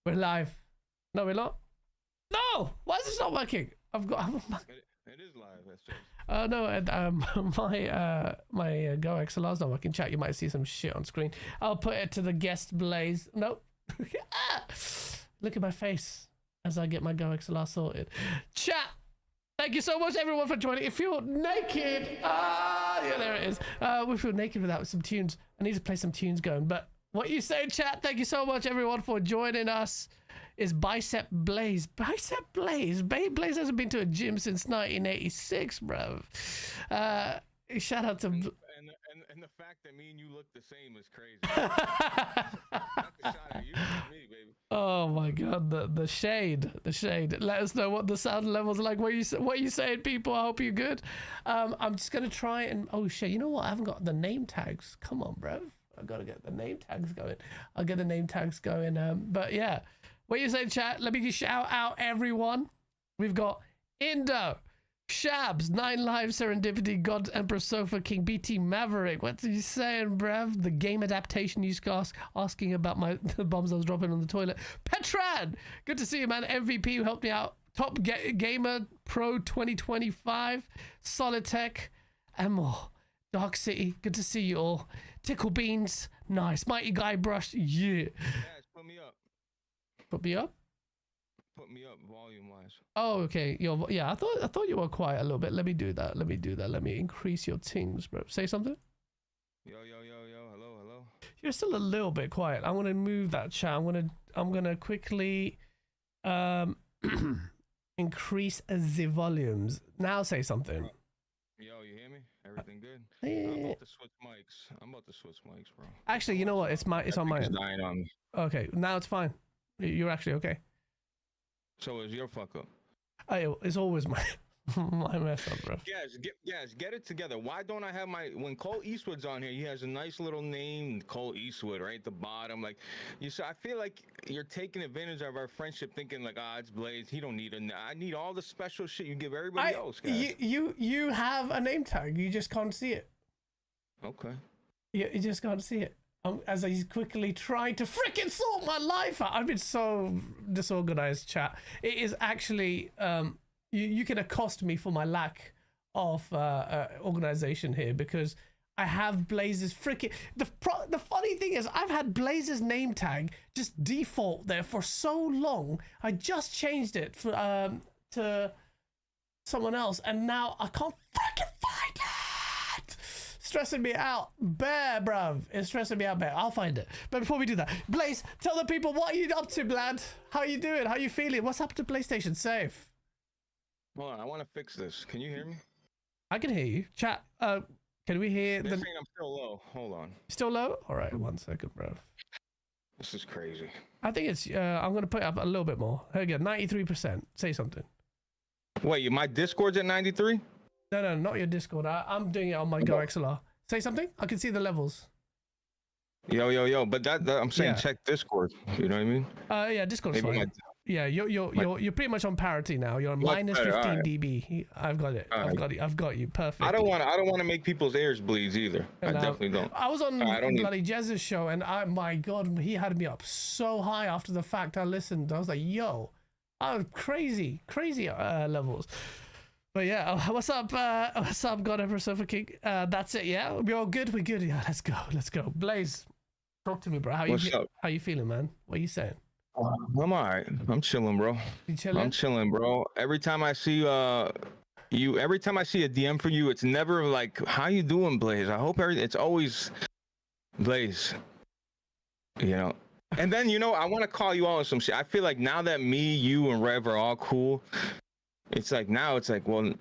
We're live. No, we're not. No! Why is this not working? It is live. That's strange. No, my Go XLR's not working. Chat, you might see some shit on screen. I'll put it to the guest blaze. Nope. Look at my face as I get my Go XLR sorted. Chat, thank you so much everyone for joining. If you're naked, Yeah, there it is. We feel naked without some tunes. I need to play some tunes going. But what you say, chat? Thank you so much, everyone, for joining us. Is Bicep Blaze. Bicep Blaze. Blaze hasn't been to a gym since 1986, bro. Shout out to... And the fact that me and you look the same is crazy. Not the shot at you, it's me, baby. Oh my god, the shade. Let us know what the sound levels are like. What you saying, people? I hope you're good. I'm just gonna try and... Oh shit, you know what? I haven't got the name tags. Come on, bro. I gotta get the name tags going. I'll get the name tags going. But yeah. What you say, chat? Let me just shout out everyone. We've got Indo, Shabs, 9 Lives, Serendipity, God, Emperor Sofa, King BT Maverick. What's he saying, bruv? The game adaptation you asking about the bombs I was dropping on the toilet. Petran, good to see you, man. MVP who helped me out. Top Gamer Pro 2025, Solitech, and more. Dark City, good to see you all. Tickle Beans, nice. Mighty Guy Brush, yeah. Guys, put me up. Put me up? Put me up volume-wise. Oh, okay. Yeah, I thought you were quiet a little bit. Let me do that. Let me increase your tings, bro. Say something. Yo. Hello. You're still a little bit quiet. I'm gonna move that chat. I'm gonna quickly increase the volumes. Now say something. Yo, you hear me? Everything good? Yeah. I'm about to switch mics, bro. Actually, you know what? It's on my end. Dying on me. Okay, now it's fine. You're actually okay. So is your fuck up? It's always my mess up, bro. Guys, get it together. Why don't I have when Cole Eastwood's on here? He has a nice little name, Cole Eastwood, right at the bottom. Like I feel like you're taking advantage of our friendship, thinking like, it's Blaze. He don't need I need all the special shit you give everybody else, guys. You have a name tag. You just can't see it. Okay. You just can't see it. As I quickly try to freaking sort my life out. I've been so disorganized, chat. It is actually, you can accost me for my lack of organization here because I have Blaze's freaking... The funny thing is I've had Blaze's name tag just default there for so long. I just changed it to someone else and now I can't freaking find it. Stressing me out, bear, bruv. It's stressing me out, bear. I'll find it. But before we do that, Blaze, tell the people what you up to, lad. How you doing? How you feeling? What's up to PlayStation Safe? Hold on, I want to fix this. Can you hear me? I can hear you. Chat. Can we hear I'm still low. Hold on. Still low? All right, 1 second, bro. This is crazy. I think it's. I'm gonna put it up a little bit more. Here we go. 93%. Say something. Wait, my Discord's at 93? No, not your Discord. I'm doing it on my Go XLR. Say something. I can see the levels. Yo. But that I'm saying check Discord. You know what I mean? Yeah, Discord's fine. Yeah, you're pretty much on parity now. You're on minus 15 dB. I've got it. I've got you. Perfect. I don't want to make people's ears bleed either. I definitely don't. I was on bloody Jez's show, and my God, he had me up so high after the fact. I listened. I was like, yo, crazy levels. But yeah, what's up, God Emperor Sofa King? That's it, yeah? We're all good? We're good, yeah, let's go. Blaze, talk to me, bro. How you feeling, man? What are you saying? I'm all right. I'm chilling, bro. You chilling? I'm chilling, bro. Every time I see every time I see a DM for you, it's never like, how you doing, Blaze? I hope it's always Blaze, you know? And then, I want to call you out on some shit. I feel like now that me, you, and Rev are all cool, it's like, well,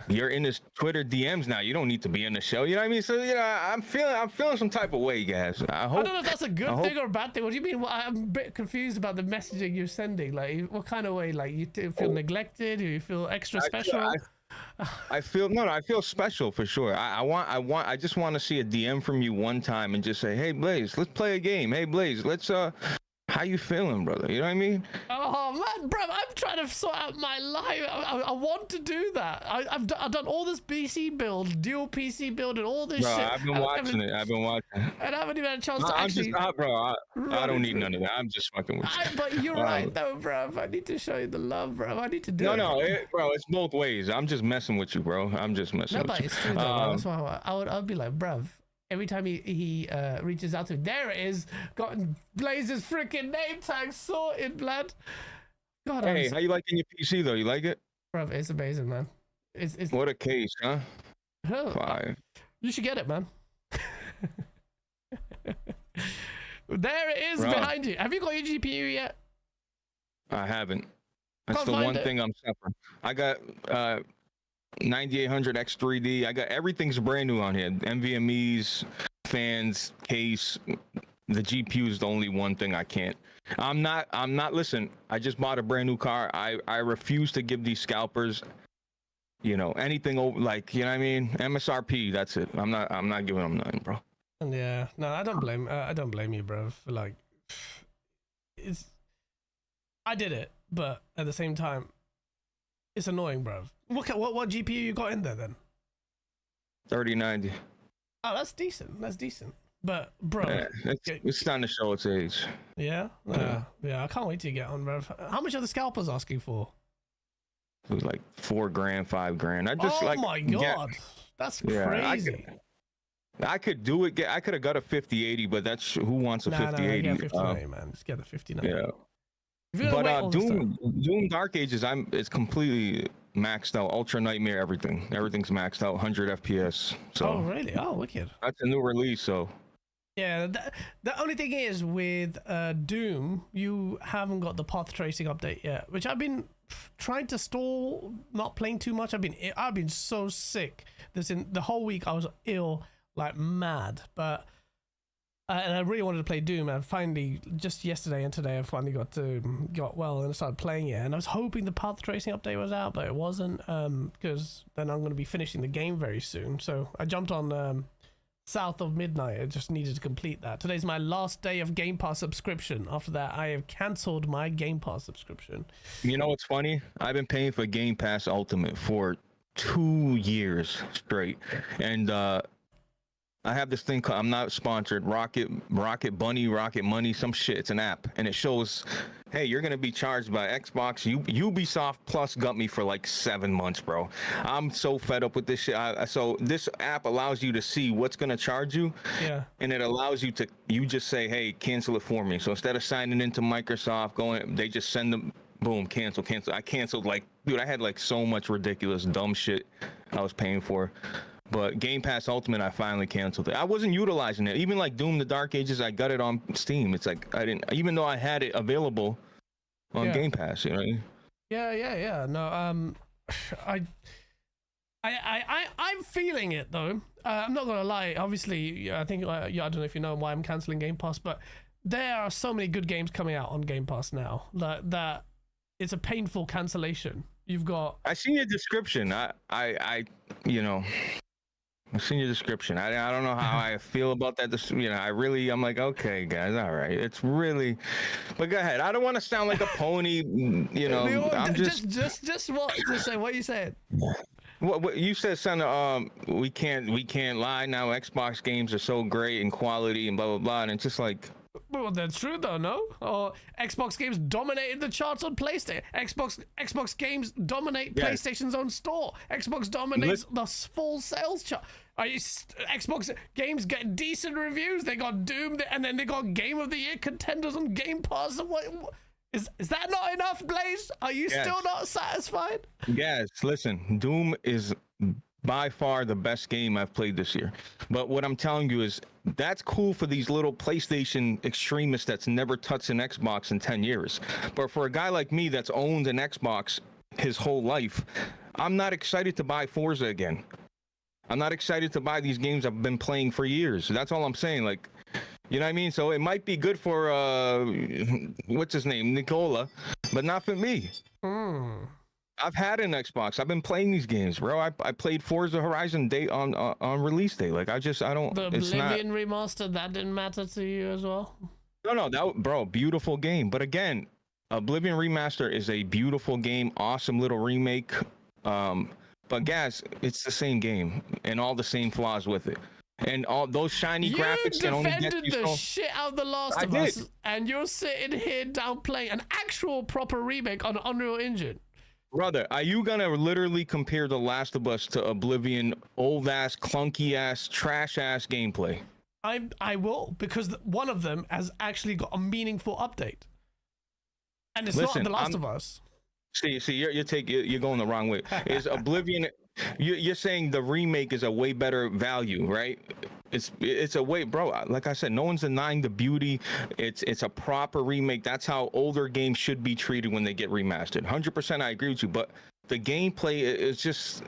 you're in his Twitter DMs now. You don't need to be in the show. You know what I mean? So, I'm feeling some type of way, guys. I don't know if that's a good thing or a bad thing. What do you mean? Well, I'm a bit confused about the messaging you're sending. Like, what kind of way? Like, you feel neglected? Do you feel extra special? I feel special for sure. I just want to see a DM from you one time and just say, hey, Blaze, let's play a game. Hey, Blaze, let's, how you feeling, brother? You know what I mean? Oh man, bro, I'm trying to sort out my life. I want to do that. I've done all this PC build, dual PC build, and all this shit. I've been watching it. And I haven't even had a chance to actually. I don't need none of that. I'm just fucking with you. But you're right, though, bro. I need to show you the love, bro. I need to do it. No, bro, it's both ways. I'm just messing with you, bro. I'm just messing with you. It's true, though. That's why I'd be like, bruv. Every time he reaches out to me, there it is. Got Blaze's freaking name tag sorted, blood. God, hey, how you liking your PC though? You like it? Bro, it's amazing, man. It's what a case, huh? Fire. You should get it, man. There it is behind you. Have you got your GPU yet? I haven't. That's Can't the find one it. thing I'm suffering. I got 9800 X3D. I got everything's brand new on here. NVMe's, fans, case. The GPU is the only one thing I can't. I'm not. Listen, I just bought a brand new car. I refuse to give these scalpers, anything over, like, you know what I mean? MSRP. That's it. I'm not giving them nothing, bro. Yeah, no, I don't blame you, bro. For like, I did it, but at the same time, it's annoying, bro. What GPU you got in there then? 3090. Oh, that's decent. But bro, Yeah, it's starting to show its age. Yeah, yeah. I can't wait to get on, bro. How much are the scalpers asking for? It was like $4 grand, $5 grand. I just my god, that's crazy. I could do it. I could have got a 5080, but that's who wants a 5080? Get a 5090, man. Just get the 5090. Yeah. But Doom Dark Ages, it's completely maxed out. Ultra Nightmare, everything's maxed out. 100 FPS. So. Oh really? Oh, wicked. That's a new release, so. Yeah, the only thing is with Doom, you haven't got the path tracing update yet, which I've been trying to stall, not playing too much. I've been so sick. The whole week I was ill like mad, but and I really wanted to play Doom, and finally just yesterday and today I finally got well and I started playing it, and I was hoping the path tracing update was out, but it wasn't, because then I'm going to be finishing the game very soon. So I jumped on South of Midnight. I just needed to complete that. Today's my last day of Game Pass subscription. After that I have cancelled my Game Pass subscription. You know what's funny? I've been paying for Game Pass Ultimate for 2 years straight, and I have this thing called, I'm not sponsored, Rocket Money, some shit. It's an app, and it shows, hey, you're gonna be charged by Xbox. Ubisoft Plus got me for like 7 months, bro. I'm so fed up with this shit. So this app allows you to see what's gonna charge you, and it allows you to, you just say, hey, cancel it for me. So instead of signing into Microsoft, they just send them, boom, cancel. I canceled, like, dude, I had like so much ridiculous dumb shit I was paying for. But Game Pass Ultimate, I finally canceled it. I wasn't utilizing it. Even like Doom the Dark Ages, I got it on Steam. It's like I didn't, even though I had it available on Game Pass, you know. Yeah. No, I'm feeling it though. I'm not gonna lie. Obviously, I think I don't know if you know why I'm canceling Game Pass, but there are so many good games coming out on Game Pass now that it's a painful cancellation. You've got. I seen your description. I've seen your description. I don't know how I feel about that. I'm like, okay, guys, all right. It's really, but go ahead. I don't want to sound like a pony. I'm just say what you said. What you said, son? We can't lie now. Xbox games are so great in quality and blah blah blah. And it's just like. Well, that's true though, no? Or Xbox games dominated the charts on PlayStation. Xbox games dominate PlayStation's own store. Xbox dominates the full sales chart. Xbox games get decent reviews. They got Doom, and then they got Game of the Year contenders on Game Pass. What is that not enough, Blaze? Are you still not satisfied? Yes. Listen, Doom is by far the best game I've played this year. But what I'm telling you is that's cool for these little PlayStation extremists that's never touched an Xbox in 10 years. But for a guy like me that's owned an Xbox his whole life, I'm not excited to buy Forza again. I'm not excited to buy these games I've been playing for years. That's all I'm saying. Like, you know what I mean? So it might be good for, what's his name? Nicola, but not for me. I've had an Xbox. I've been playing these games, bro. I played Forza Horizon day on release day. Like I don't. The Oblivion remaster, that didn't matter to you as well? No, that beautiful game. But again, Oblivion Remaster is a beautiful game, awesome little remake. But guys, it's the same game and all the same flaws with it. And all those shiny graphics can only get you so... You defended the shit out of The Last of Us, and you're sitting here downplaying an actual proper remake on Unreal Engine. Brother, are you gonna literally compare The Last of Us to Oblivion, old ass, clunky ass, trash ass gameplay? I will, because one of them has actually got a meaningful update, and it's not The Last of Us. See, you're going the wrong way. Is Oblivion you're saying the remake is a way better value, right? It's a way, bro. Like I said, no one's denying the beauty. It's a proper remake. That's how older games should be treated when they get remastered. 100%, I agree with you. But the gameplay is just,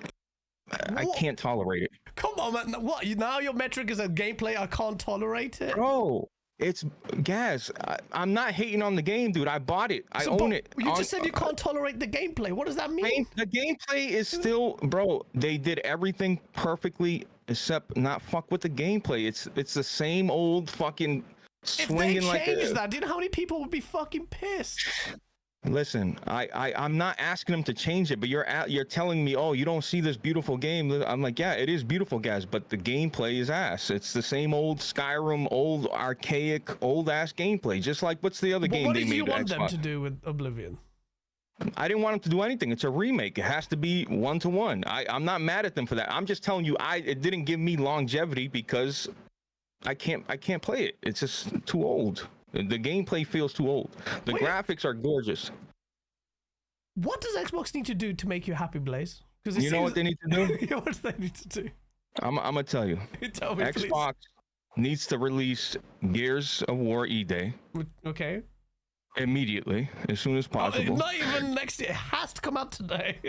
I can't tolerate it. Come on, man. What? Now your metric is a gameplay. I can't tolerate it, bro. It's Gaz. I'm not hating on the game, dude. I bought it. I own it. You just said you can't tolerate the gameplay. What does that mean? The gameplay is still, bro. They did everything perfectly except not fuck with the gameplay. It's the same old fucking swinging like. If they changed that, do you know how many people would be fucking pissed? Listen, I'm not asking them to change it, but you're telling me, oh, you don't see this beautiful game. I'm like, yeah, it is beautiful, guys, but the gameplay is ass. It's the same old Skyrim, old archaic, old ass gameplay. Just like what's the other game they made? What did you want them to do with Oblivion? I didn't want them to do anything. It's a remake. It has to be 1-to-1. I'm not mad at them for that. I'm just telling you, it didn't give me longevity because I can't play it. It's just too old. The gameplay feels too old. The graphics are gorgeous. What does Xbox need to do to make you happy, Blaze? Because you know what they need to do? What do they need to do? I'm gonna tell you. Tell me, Xbox needs to release Gears of War E-Day. Okay. Immediately, as soon as possible. Not even next year. It has to come out today.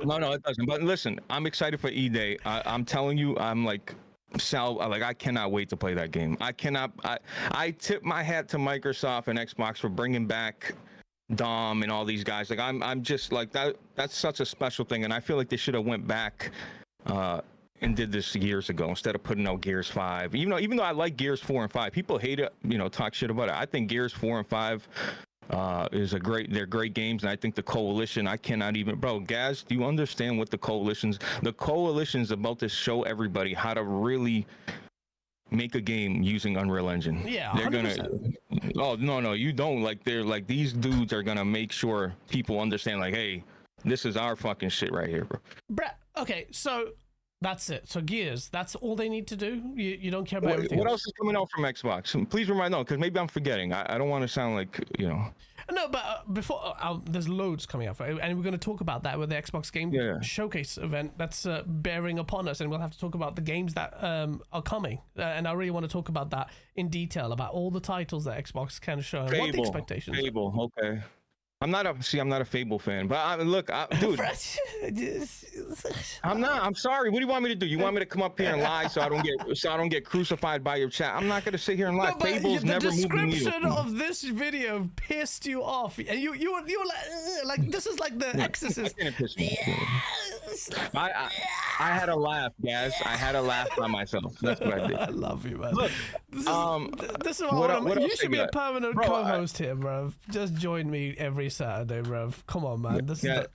No, it doesn't. But listen, I'm excited for E-Day. I'm telling you, I'm like. I cannot wait to play that game. I tip my hat to Microsoft and Xbox for bringing back Dom and all these guys. Like I'm just like that's such a special thing, and I feel like they should have went back and did this years ago instead of putting out Gears 5. Even though I like Gears 4 and 5, people hate it, talk shit about it. I think Gears 4 and 5 they're great games, and I think the Coalition, I cannot even, bro, Gaz, do you understand what the Coalition's about to show everybody how to really make a game using Unreal Engine. Yeah, they're 100%. Oh no, you don't. Like, they're like, these dudes are gonna make sure people understand, like, hey, this is our fucking shit right here, bro. Brett, okay, so that's it. So Gears, that's all they need to do? You don't care about everything What else is coming out from Xbox? Please remind me, because maybe I'm forgetting. I don't want to sound like, No, but before, there's loads coming up, right? And we're going to talk about that with the Xbox Game Showcase event that's bearing upon us, and we'll have to talk about the games that are coming. And I really want to talk about that in detail, about all the titles that Xbox can show and what the expectations are. Fable, okay. I'm not a Fable fan, but dude, I'm sorry. What do you want me to do? You want me to come up here and lie so I don't get crucified by your chat? I'm not gonna sit here and lie. No, Fable's never moved the needle. The description of this video pissed you off, and you were like, this is like The Exorcist. I didn't piss me off. I had a laugh, guys. I had a laugh by myself. That's what I did. I love you, man. Look, this is what you should be a permanent co-host here, bro. Just join me every Saturday, bro. Come on, man.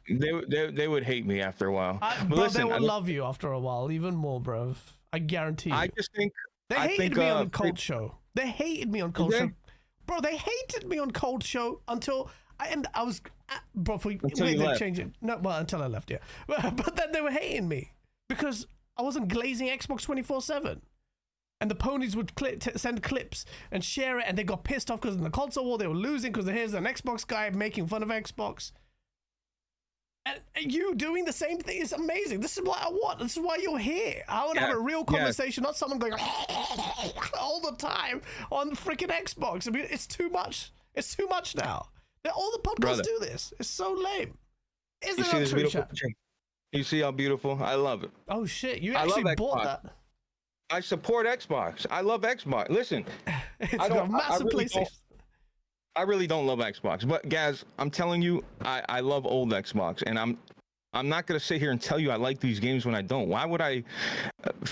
They would hate me after a while. But listen, they will love you after a while, even more, bro. I guarantee you. I just think they hated me on Cold Show. They hated me on Cold Show, bro. They hated me on Cold Show until I was, bro. They changed it. No, well, until I left, yeah. But then they were hating me because I wasn't glazing Xbox 24/7. And the ponies would send clips and share it, and they got pissed off because in the console war they were losing because here's an Xbox guy making fun of Xbox. And you doing the same thing is amazing. This is what I want. This is why you're here. I want to have a real conversation, not someone going all the time on freaking Xbox. I mean, it's too much. It's too much now. All the podcasts do this. It's so lame. Is it not true, chat? You see how beautiful? I love it. Oh shit! You actually bought that. I support Xbox. I love Xbox. Listen, I really don't love Xbox, but guys, I'm telling you, I love old Xbox, and I'm not gonna sit here and tell you I like these games when I don't. Why would I?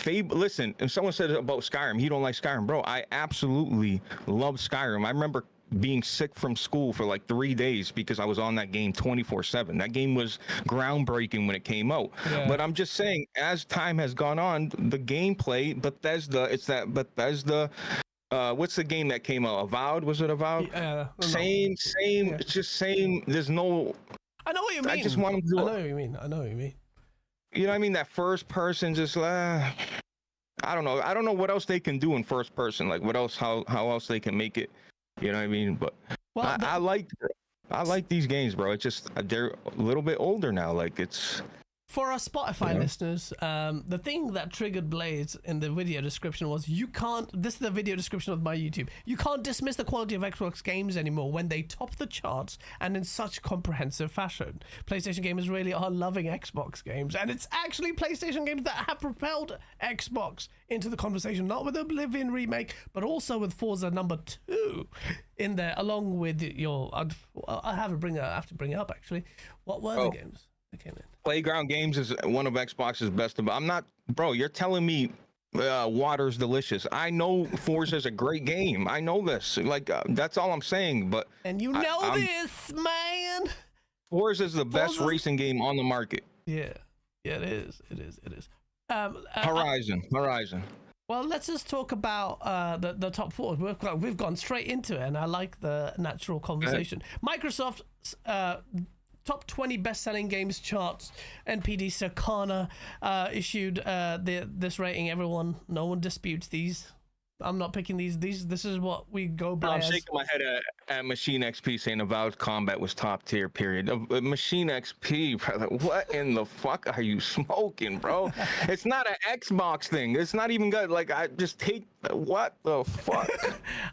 Listen, if someone said about Skyrim, he don't like Skyrim, bro. I absolutely love Skyrim. I remember being sick from school for like 3 days because I was on that game 24/7. That game was groundbreaking when it came out. Yeah. But I'm just saying, as time has gone on, the gameplay, Bethesda, what's the game that came out? Avowed? Was it Avowed? Yeah. Same. Yeah. It's just same. There's no. I know what you mean. I just want to do. I know what you mean. You know what I mean? That first person, just I don't know. I don't know what else they can do in first person. Like what else? How else they can make it? You know what I mean? But I like these games, bro. It's just they're a little bit older now. Like it's For our Spotify listeners, the thing that triggered Blaze in the video description was you can't, this is the video description of my YouTube, you can't dismiss the quality of Xbox games anymore when they top the charts and in such comprehensive fashion. PlayStation gamers really are loving Xbox games, and it's actually PlayStation games that have propelled Xbox into the conversation, not with Oblivion remake, but also with Forza number 2 in there, along with your, I have to bring it up actually. What were the games that came in? Playground Games is one of Xbox's best. I'm not, bro. You're telling me Water's delicious. I know Forza is a great game. I know this. Like that's all I'm saying. But and you know this, man. Forza is the best racing game on the market. Yeah, it is. Horizon. Well, let's just talk about the top four. We've gone straight into it, and I like the natural conversation. Microsoft. Top 20 best-selling games charts. NPD Circana issued this rating. No one disputes these. I'm not picking these. This is what we go by. I'm shaking my head at Machine XP saying Avowed Combat was top tier. Period. Machine XP, brother. What in the fuck are you smoking, bro? It's not an Xbox thing. It's not even good. Like I just take. What the fuck?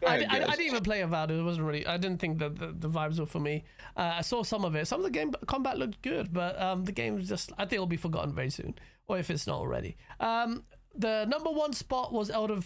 I didn't even play Avowed. It wasn't really. I didn't think that the vibes were for me. I saw some of it. Some of the game combat looked good, but the game was just. I think it'll be forgotten very soon, or if it's not already. The number one spot was Elder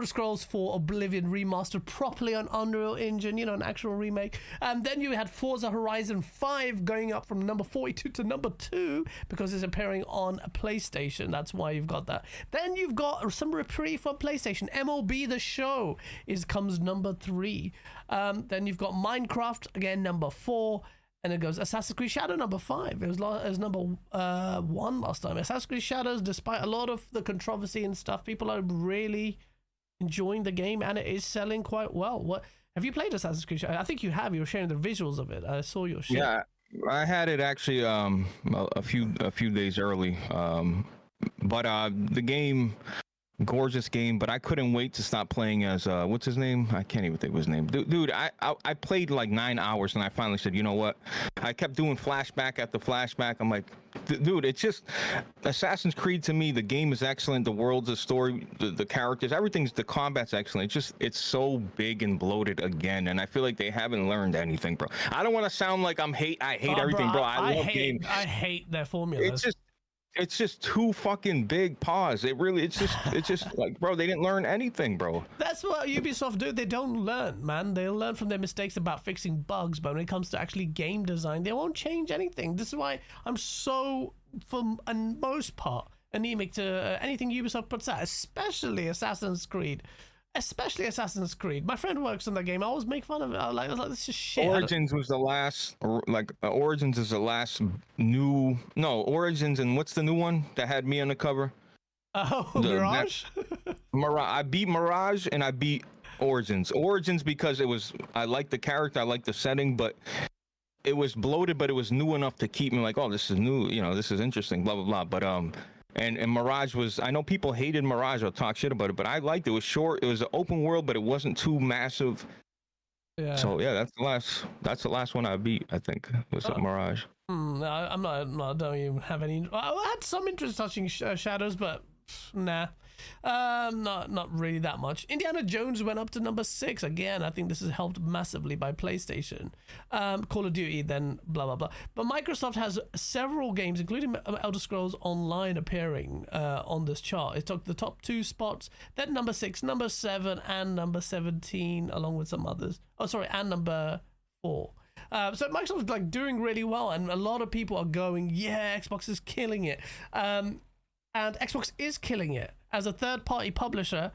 Scrolls 4 Oblivion Remastered, properly on Unreal Engine, an actual remake. Then you had Forza Horizon 5 going up from number 42 to number 2 because it's appearing on PlayStation. That's why you've got that. Then you've got some reprieve from PlayStation. MLB The Show comes number 3. Then you've got Minecraft, again, number 4. And it goes Assassin's Creed Shadow number 5. It was number 1 last time. Assassin's Creed Shadows, despite a lot of the controversy and stuff, people are really enjoying the game, and it is selling quite well. What have you played Assassin's Creed Shadow? I think you have. You were sharing the visuals of it. I saw your shit. Yeah, I had it actually a few days early. But the game. Gorgeous game, but I couldn't wait to stop playing as what's his name? I can't even think of his name. Dude, I played like 9 hours and I finally said, you know what? I kept doing flashback after flashback. I'm like, dude, it's just Assassin's Creed to me. The game is excellent. The world's the story, the characters, the combat's excellent. It's so big and bloated again, and I feel like they haven't learned anything, bro. I don't want to sound like I hate everything, bro. I love games. I hate their formulas. It's just too fucking big pause. It's just like, bro, they didn't learn anything, bro. That's what Ubisoft do. They don't learn, man. They'll learn from their mistakes about fixing bugs, but when it comes to actually game design, they won't change anything. This is why I'm so, for the most part, anemic to anything Ubisoft puts out, especially Assassin's Creed. My friend works on that game. I always make fun of it. I was like, this is shit. Origins was the last, Origins is the last new. No, Origins, and what's the new one that had me on the cover? Oh, Mirage? Mirage. I beat Mirage and I beat Origins. Origins because I liked the character, I liked the setting, but it was bloated, but it was new enough to keep me like, oh, this is new, this is interesting, blah, blah, blah. But, And Mirage was, I know people hated Mirage or talk shit about it, but I liked it. It was short. It was an open world, but it wasn't too massive. Yeah. So yeah, that's the last one I beat, I think, was Mirage. No, I'm not, I don't even have any. I had some interest touching Shadows, but nah. Not really that much. Indiana Jones went up to number 6 again. I think this is helped massively by PlayStation. Call of Duty, then blah blah blah. But Microsoft has several games, including Elder Scrolls Online, appearing on this chart. It took the top 2 spots, then number 6, number 7, and number 17, along with some others. And number 4. So Microsoft is like doing really well, and a lot of people are going, yeah, Xbox is killing it. And Xbox is killing it. As a third-party publisher,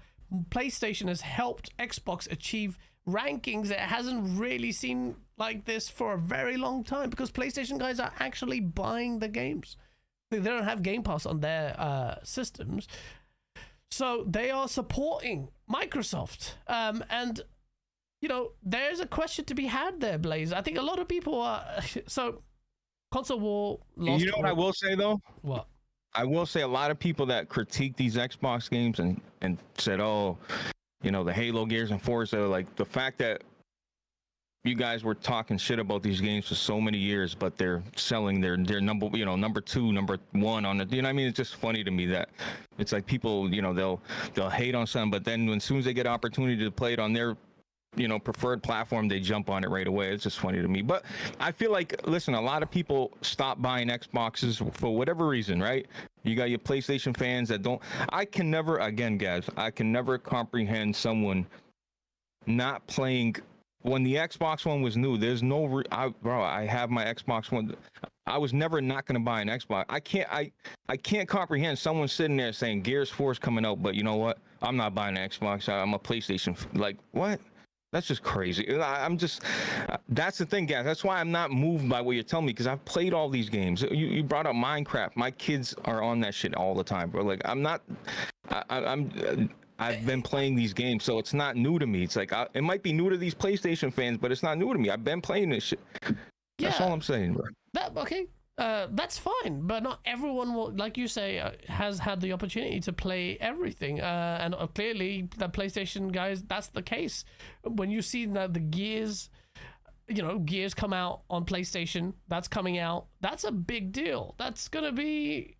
PlayStation has helped Xbox achieve rankings it hasn't really seen like this for a very long time, because PlayStation guys are actually buying the games. They don't have Game Pass on their systems. So they are supporting Microsoft. And, there's a question to be had there, Blaze. I think a lot of people are... So, console war... You know what I will say, though? What? I will say a lot of people that critique these Xbox games and said, oh, the Halo, Gears, and Forza, like the fact that you guys were talking shit about these games for so many years, but they're selling their number, number 2, number 1 on it. You know what I mean? It's just funny to me that it's like people, they'll hate on something, but then as soon as they get an opportunity to play it on their preferred platform, they jump on it right away. It's just funny to me. But I feel like, listen, a lot of people stop buying Xboxes for whatever reason, right? You got your PlayStation fans that don't. I can never, again, guys, I can never comprehend someone not playing. When the Xbox One was new, there's no I have my Xbox One. I was never not going to buy an Xbox. I can't comprehend someone sitting there saying Gears 4 is coming out, but you know what? I'm not buying an Xbox. I'm a PlayStation. Like, what? That's just crazy. I'm just, that's the thing, guys. That's why I'm not moved by what you're telling me, because I've played all these games. You brought up Minecraft. My kids are on that shit all the time, bro. Like, I've been playing these games, so it's not new to me. It's like, it might be new to these PlayStation fans, but it's not new to me. I've been playing this shit. That's all I'm saying, bro. That's fine, but not everyone will, like you say, has had the opportunity to play everything, and clearly the PlayStation guys, that's the case. When you see that the Gears come out on PlayStation, that's coming out, that's a big deal. That's gonna be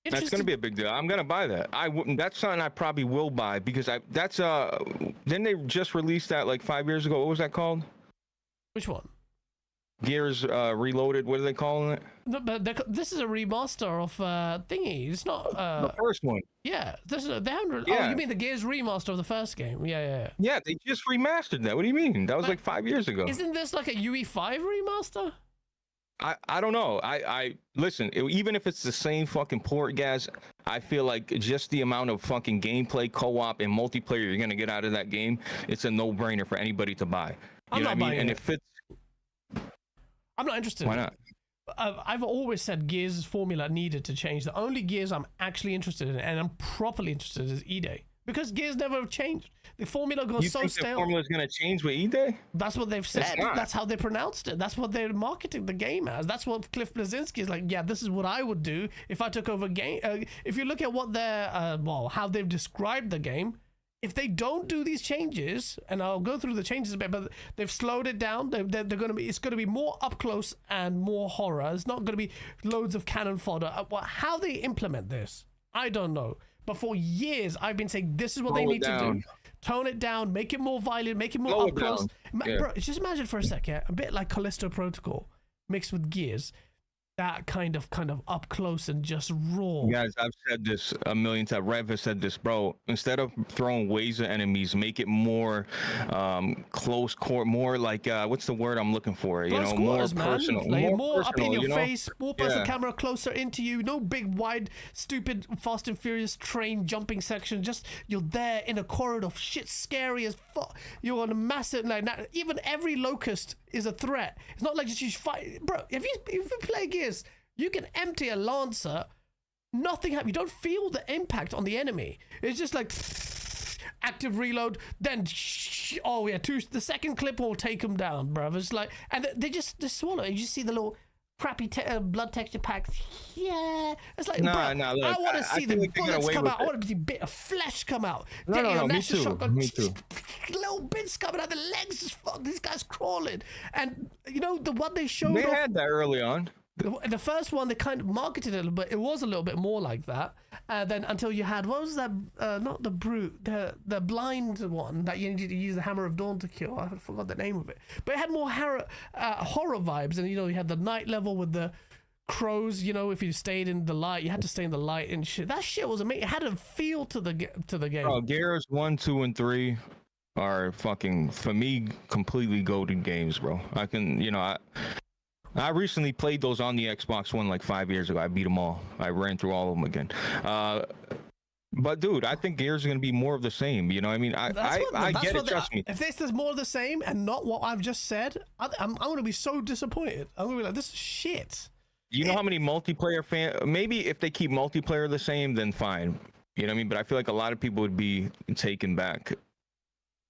a big deal. I'm gonna buy that. That's something I probably will buy, because didn't they just release that like 5 years ago? What was that called? Which one? Gears Reloaded. What are they calling it? No, but this is a remaster of thingy. It's not the first one. Yeah, they haven't. Yeah. Oh, you mean the Gears remaster of the first game? Yeah. Yeah, they just remastered that. What do you mean? That was like 5 years ago. Isn't this like a UE5 remaster? I don't know. I listen. Even if it's the same fucking port, guys, I feel like just the amount of fucking gameplay, co-op, and multiplayer you're gonna get out of that game, it's a no-brainer for anybody to buy. You know what I mean? And if it's, I'm not interested. Why not? I've always said Gears' formula needed to change. The only Gears I'm actually interested in, and I'm properly interested, is E-Day. Because Gears never changed. The formula goes so stale. You think the formula is going to change with E-Day? That's what they've said. That's how they pronounced it. That's what they're marketing the game as. That's what Cliff Bleszinski is like, yeah, this is what I would do if I took over game. If you look at what they're, how they've described the game, if they don't do these changes, and I'll go through the changes a bit, but they've slowed it down. They're going to be. It's going to be more up close and more horror. It's not going to be loads of cannon fodder. How they implement this, I don't know. But for years, I've been saying this is what they need to do. Tone it down, make it more violent, make it more up close. Bro, just imagine for a second, a bit like Callisto Protocol mixed with Gears. That kind of up close and just raw. Guys, I've said this a million times. Rev has said this, bro. Instead of throwing waves at enemies, make it more close court, more like what's the word I'm looking for? Close more personal, like more up in your face, more person camera closer into you. No big wide, stupid Fast and Furious train jumping section. Just you're there in a corridor, shit scary as fuck. You're on a massive even every locust is a threat. It's not like just you fight, bro. If you play Gears, you can empty a Lancer, nothing happens. You don't feel the impact on the enemy. It's just like active reload, then the second clip will take them down, bro. It's like, and they swallow it. You just see the little crappy blood texture packs. Yeah, it's like, I want to see the bullets come out. I want to see a bit of flesh come out. No, me too. Me too. Little bits coming out. The legs just fuck. This guy's crawling, and the one they showed. They had that early on. The first one, they kind of marketed it a little bit. It was a little bit more like that. Then until you had, what was that? Not the brute, the blind one that you needed to use the Hammer of Dawn to kill. I forgot the name of it. But it had more horror vibes. And, you had the night level with the crows. If you stayed in the light, you had to stay in the light and shit. That shit was amazing. It had a feel to the game. Oh, Gears 1, 2, and 3 are fucking, for me, completely golden games, bro. I can, I recently played those on the Xbox One like 5 years ago. I beat them all. I ran through all of them again. But dude, I think Gears is gonna be more of the same. I mean, I get it. Trust me. If this is more of the same and not what I've just said, I'm gonna be so disappointed. I'm gonna be like, this is shit. You know how many multiplayer maybe if they keep multiplayer the same, then fine. You know what I mean? But I feel like a lot of people would be taken back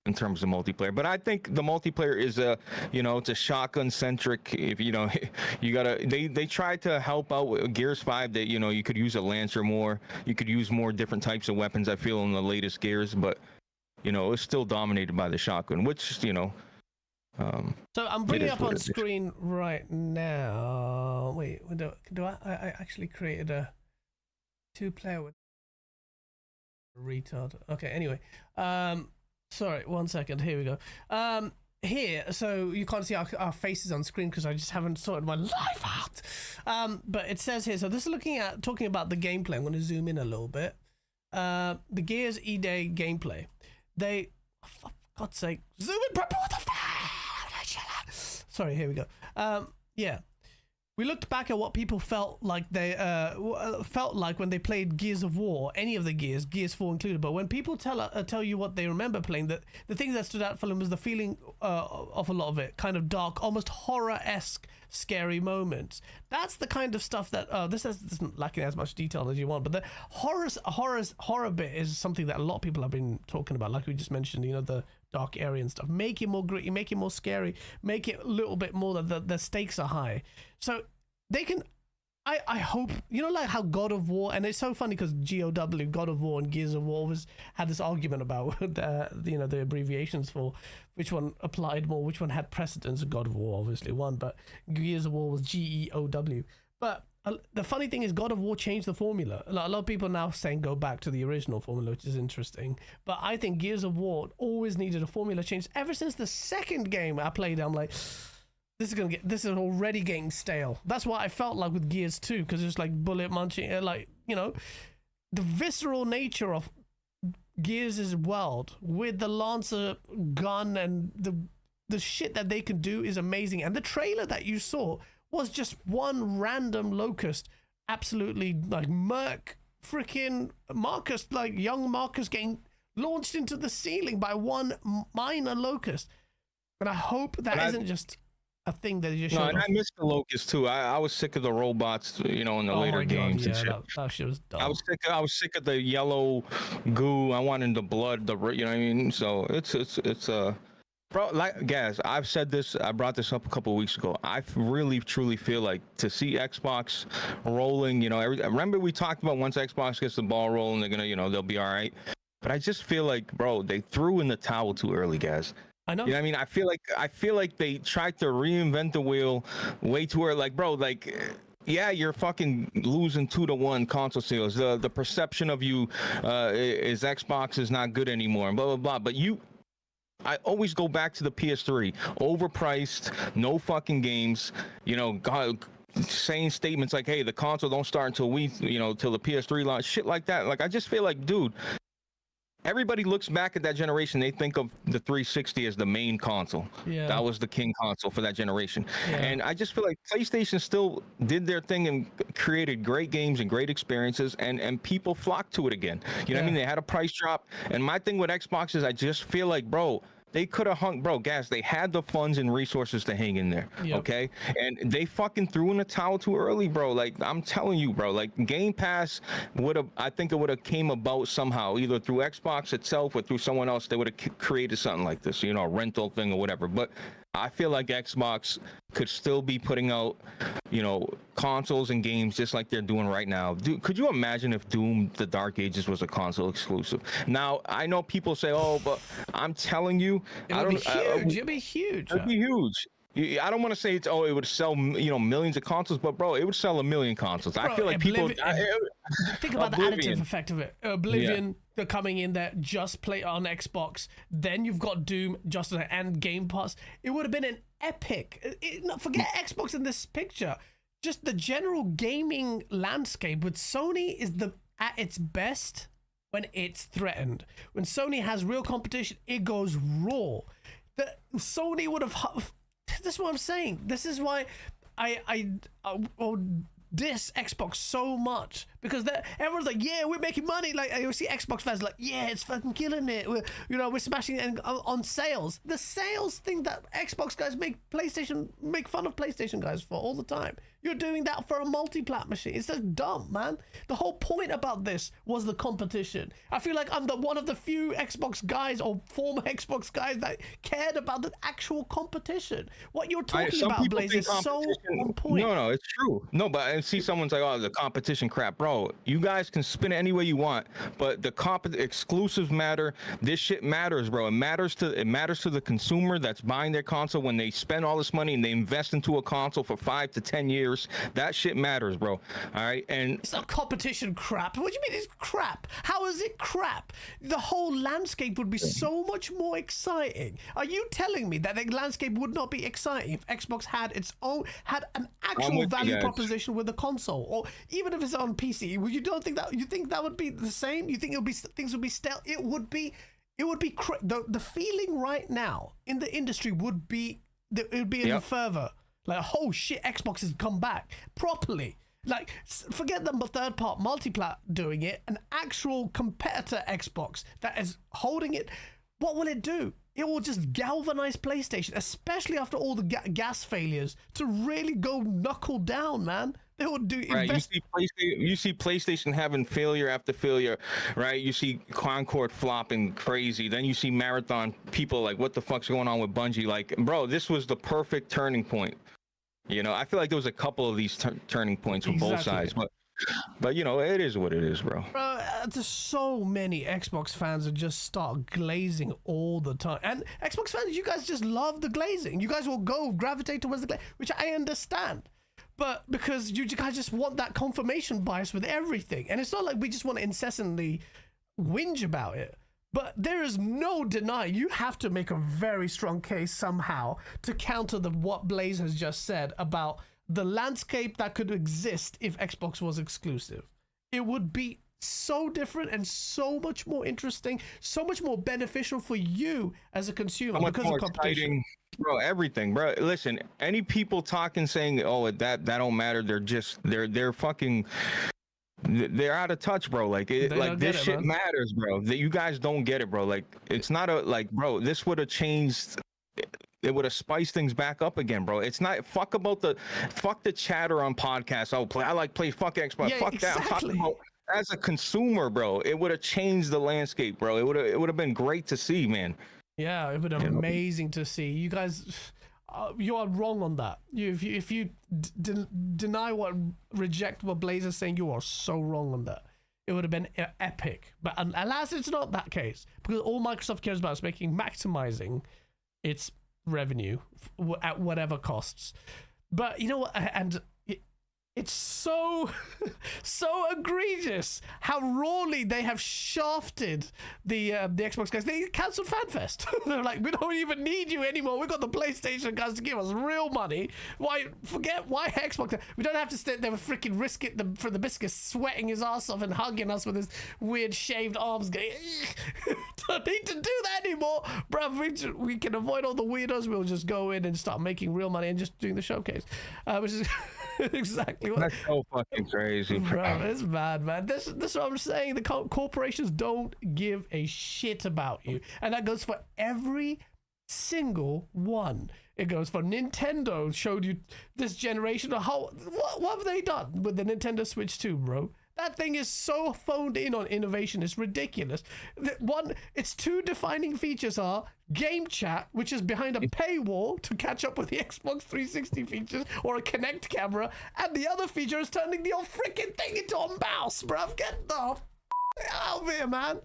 in terms of multiplayer. But I think the multiplayer is it's a shotgun centric. If you gotta, they tried to help out with Gears 5 that you could use a Lancer more, you could use more different types of weapons, I feel, in the latest Gears, but it's still dominated by the shotgun, which So I'm it bringing is up what on it is. screen right now. Wait, do I actually created a 2-player with retard? Okay, anyway. Sorry, 1 second. Here we go. Here, so you can't see our faces on screen because I just haven't sorted my life out. But it says here, so this is talking about the gameplay. I'm going to zoom in a little bit. The Gears E-Day gameplay. They, for God's sake, zoom in properly. What the fuck? Sorry, here we go. Yeah. We looked back at what people felt like when they played Gears of War, any of the Gears 4 included. But when people tell you what they remember playing, the thing that stood out for them was the feeling of a lot of it, kind of dark, almost horror-esque, scary moments. That's the kind of stuff that this isn't lacking as much detail as you want, but the horror bit is something that a lot of people have been talking about, like we just mentioned. You know, the dark area and stuff. Make it more gritty, make it more scary, make it a little bit more that the stakes are high. So they can, I hope, you know, like how God of War, and it's so funny because GOW, God of War, and Gears of War had this argument about the abbreviations for which one applied more, which one had precedence. God of War obviously won, but Gears of War was GEOW. But the funny thing is, God of War changed the formula. A lot of people now saying go back to the original formula, which is interesting. But I think Gears of War always needed a formula change. Ever since the second game I played, I'm like, this is already getting stale. That's what I felt like with Gears 2, because it's like bullet munching, like, you know, the visceral nature of Gears' world with the Lancer gun and the shit that they can do is amazing. And the trailer that you saw was just one random locust, absolutely like freaking Marcus, like young Marcus getting launched into the ceiling by one minor locust. And I hope that isn't just a thing that you just showed and off. I missed the locust too. I was sick of the robots, you know, in the later games and shit. That shit was dumb. I was sick of the yellow goo. I wanted the blood, you know what I mean? So it's bro, like guys, I've said this, I brought this up a couple of weeks ago. I really truly feel like to see Xbox rolling, you know, remember we talked about once Xbox gets the ball rolling, they're gonna, you know, they'll be all right. But I just feel like, bro, they threw in the towel too early, guys. I know. You know what I mean? I feel like they tried to reinvent the wheel way too early. Like, bro, like, yeah, you're fucking losing 2-1 console sales. The perception of you is Xbox is not good anymore, and blah blah blah. But I always go back to the PS3, overpriced, no fucking games. You know, God, saying statements like, "Hey, the console don't start until till the PS3 launch," shit like that. Like, I just feel like, dude. Everybody looks back at that generation. They think of the 360 as the main console. Yeah. That was the king console for that generation. Yeah. And I just feel like PlayStation still did their thing and created great games and great experiences, and people flocked to it again. You know what I mean? They had a price drop. And my thing with Xbox is I just feel like, bro, they could have hung, bro, gas. They had the funds and resources to hang in there, okay? And they fucking threw in the towel too early, bro. Like, I'm telling you, bro, like, Game Pass I think it would have came about somehow, either through Xbox itself or through someone else. They would have created something like this, you know, a rental thing or whatever. But I feel like Xbox could still be putting out, you know, consoles and games just like they're doing right now. Dude, could you imagine if Doom: The Dark Ages was a console exclusive? Now, I know people say, "Oh, but I'm telling you, it'd be huge. It'd be huge. It'd be huge." I don't want to say it would sell, you know, millions of consoles, but bro, it would sell 1 million consoles. Bro, I feel like people think about the additive effect of it. Oblivion, they're coming in there, just play on Xbox. Then you've got Doom, just and Game Pass. It would have been an epic. Forget Xbox in this picture. Just the general gaming landscape with Sony is at its best when it's threatened. When Sony has real competition, it goes raw. Sony would have. This is what I'm saying. This is why I diss Xbox so much, because everyone's like, yeah, we're making money. Like, I see Xbox fans like, yeah, it's fucking killing it. We're smashing it on sales. The sales thing that Xbox guys make fun of PlayStation guys for all the time. You're doing that for a multi-plat machine. It's just dumb, man. The whole point about this was the competition. I feel like I'm one of the few Xbox guys or former Xbox guys that cared about the actual competition. What you're talking about, Blaze, is so on point. No, it's true. No, but see someone's like, oh, the competition crap, bro. You guys can spin it any way you want, but the exclusives matter. This shit matters, bro. It matters to the consumer that's buying their console when they spend all this money and they invest into a console for 5 to 10 years. That shit matters, bro. All right, and it's not competition crap. What do you mean it's crap? How is it crap? The whole landscape would be so much more exciting. Are you telling me that the landscape would not be exciting if Xbox had an actual value proposition with the console, or even if it's on PC? Well, you think that would be the same? You think things would be stale? It would be the feeling right now in the industry would be in fervor. Like, oh shit, Xbox has come back properly. Like, forget the third-part multiplat doing it. An actual competitor Xbox that is holding it. What will it do? It will just galvanize PlayStation, especially after all the gas failures, to really go knuckle down, man. They will do. Right, you see PlayStation having failure after failure, right? You see Concord flopping crazy. Then you see Marathon people like, what the fuck's going on with Bungie? Like, bro, this was the perfect turning point. You know, I feel like there was a couple of these turning points from both sides, but you know, it is what it is, bro. Bro, there's so many Xbox fans that just start glazing all the time, and Xbox fans, you guys just love the glazing. You guys will gravitate towards the glaze, which I understand, but because you guys just want that confirmation bias with everything, and it's not like we just want to incessantly whinge about it. But there is no denying, you have to make a very strong case somehow to counter what Blaze has just said about the landscape that could exist if Xbox was exclusive. It would be so different and so much more interesting, so much more beneficial for you as a consumer because of competition. Bro, everything, bro. Listen, any people talking saying, oh, that don't matter, they're fucking... They're out of touch, bro. Like this shit matters, bro. That you guys don't get it, bro. Like, it's not bro, this would have changed. It would have spiced things back up again, bro. It's not fuck the chatter on podcasts. Oh, play fuck Xbox. Yeah, fuck exactly. that. I'm talking about as a consumer, bro. It would have changed the landscape, bro. It would have been great to see, man. Yeah, it would have been amazing to see. You guys, you are wrong on that. If you deny reject what Blaze is saying, you are so wrong on that. It would have been epic. But alas, it's not that case, because all Microsoft cares about is maximizing its revenue at whatever costs. But you know what? And it's so egregious how rawly they have shafted the Xbox guys. They cancelled FanFest. They're like, we don't even need you anymore. We got the PlayStation guys to give us real money. Why Xbox? We don't have to sit there with freaking risk it for the biscuit, sweating his ass off and hugging us with his weird shaved arms. Going, don't need to do that anymore, bruv. We can avoid all the weirdos. We'll just go in and start making real money and just doing the showcase, which is exactly what. That's so fucking crazy, bro. It's bad, man. This is what I'm saying. The corporations don't give a shit about you, and that goes for every single one. It goes for Nintendo. Showed you this generation of what have they done with the Nintendo Switch 2, bro? That thing is so phoned in on innovation. It's ridiculous. Its two defining features are game chat, which is behind a paywall to catch up with the Xbox 360 features, or a Kinect camera, and the other feature is turning the old freaking thing into a mouse, bruv. Get the out of here, man.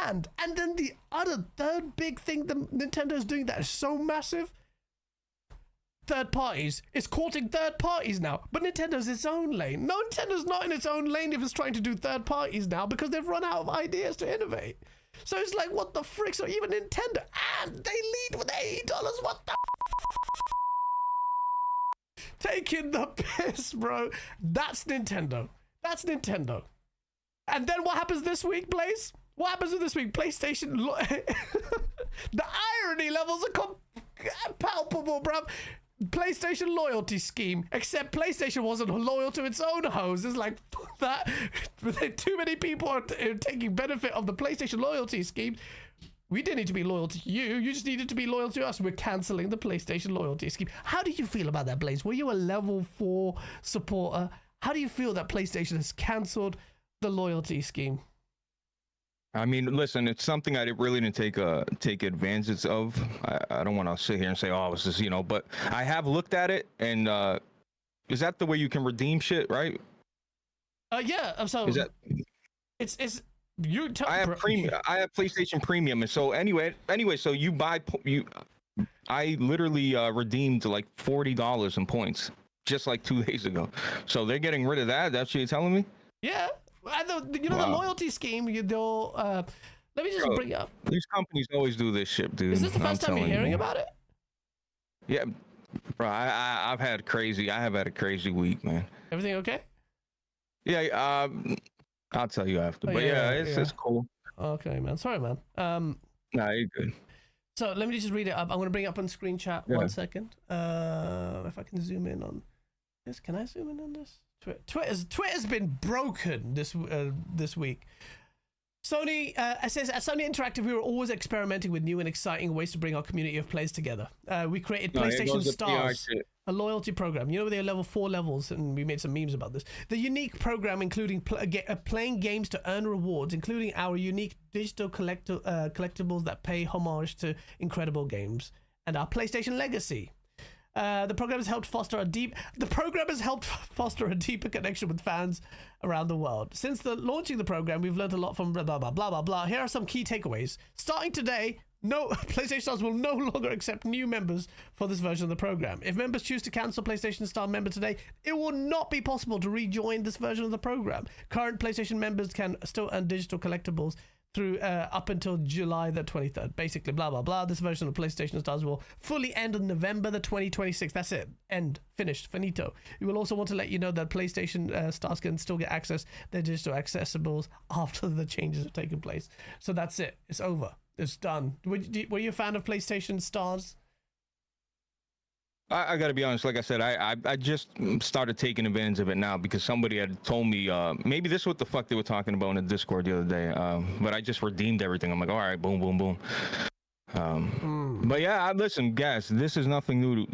And then the third big thing that Nintendo is doing that is so massive. Third parties. It's courting third parties now, but Nintendo's its own lane. No, Nintendo's not in its own lane if it's trying to do third parties now, because they've run out of ideas to innovate. So it's like, what the frick? So even Nintendo, and they lead with $80. What the taking the piss, bro. That's Nintendo. And then what happens this week, Blaze? What happens this week? PlayStation. The irony levels are palpable, bruv. PlayStation loyalty scheme, except PlayStation wasn't loyal to its own hoes. It's like that. Too many people are taking benefit of the PlayStation loyalty scheme. We didn't need to be loyal to you. You just needed to be loyal to us. We're canceling the PlayStation loyalty scheme. How do you feel about that, Blaze? Were you a level 4 supporter? How do you feel that PlayStation has cancelled the loyalty scheme? I mean, listen, it's something I really didn't take advantage of. I don't want to sit here and say, oh, this is, but I have looked at it, and Is that the way you can redeem shit, right? Yeah. So Is that? it's you. I have premium. I have PlayStation Premium, and so anyway, so you buy you. I literally redeemed like $40 in points just like 2 days ago. So they're getting rid of that. That's what you're telling me? Yeah. The loyalty scheme. They'll. Let me just bring up. These companies always do this shit, dude. Is this the first time you're hearing about it? Yeah, bro. I have had a crazy week, man. Everything okay? Yeah. I'll tell you after. But yeah, it's cool. Okay, man. Sorry, man. Nah, you're good. So let me just read it up. I'm gonna bring it up on screen chat. Yeah. 1 second. If I can zoom in on this, can I zoom in on this? Twitter's been broken this week. Sony says at Sony Interactive, we were always experimenting with new and exciting ways to bring our community of players together. We created PlayStation Stars, a loyalty program. You know, they are level 4 levels, and we made some memes about this. The unique program, including playing games to earn rewards, including our unique digital collectibles that pay homage to incredible games, and our PlayStation legacy. The program has helped foster a deeper connection with fans around the world. Since launching the program, we've learned a lot from blah, blah, blah, blah, blah, blah. Here are some key takeaways. Starting today, PlayStation Stars will no longer accept new members for this version of the program. If members choose to cancel PlayStation Star member today, it will not be possible to rejoin this version of the program. Current PlayStation members can still earn digital collectibles through up until July the 23rd. Basically, blah, blah, blah. This version of PlayStation Stars will fully end on November the 2026. That's it. End. Finished. Finito. We will also want to let you know that PlayStation Stars can still get access to their digital accessibles after the changes have taken place. So that's it. It's over. It's done. Were you a fan of PlayStation Stars? I got to be honest. Like I said, I just started taking advantage of it now because somebody had told me maybe this is what the fuck they were talking about in the Discord the other day. But I just redeemed everything. I'm like, all right, boom, boom, boom. But yeah, listen, guys, this is nothing new.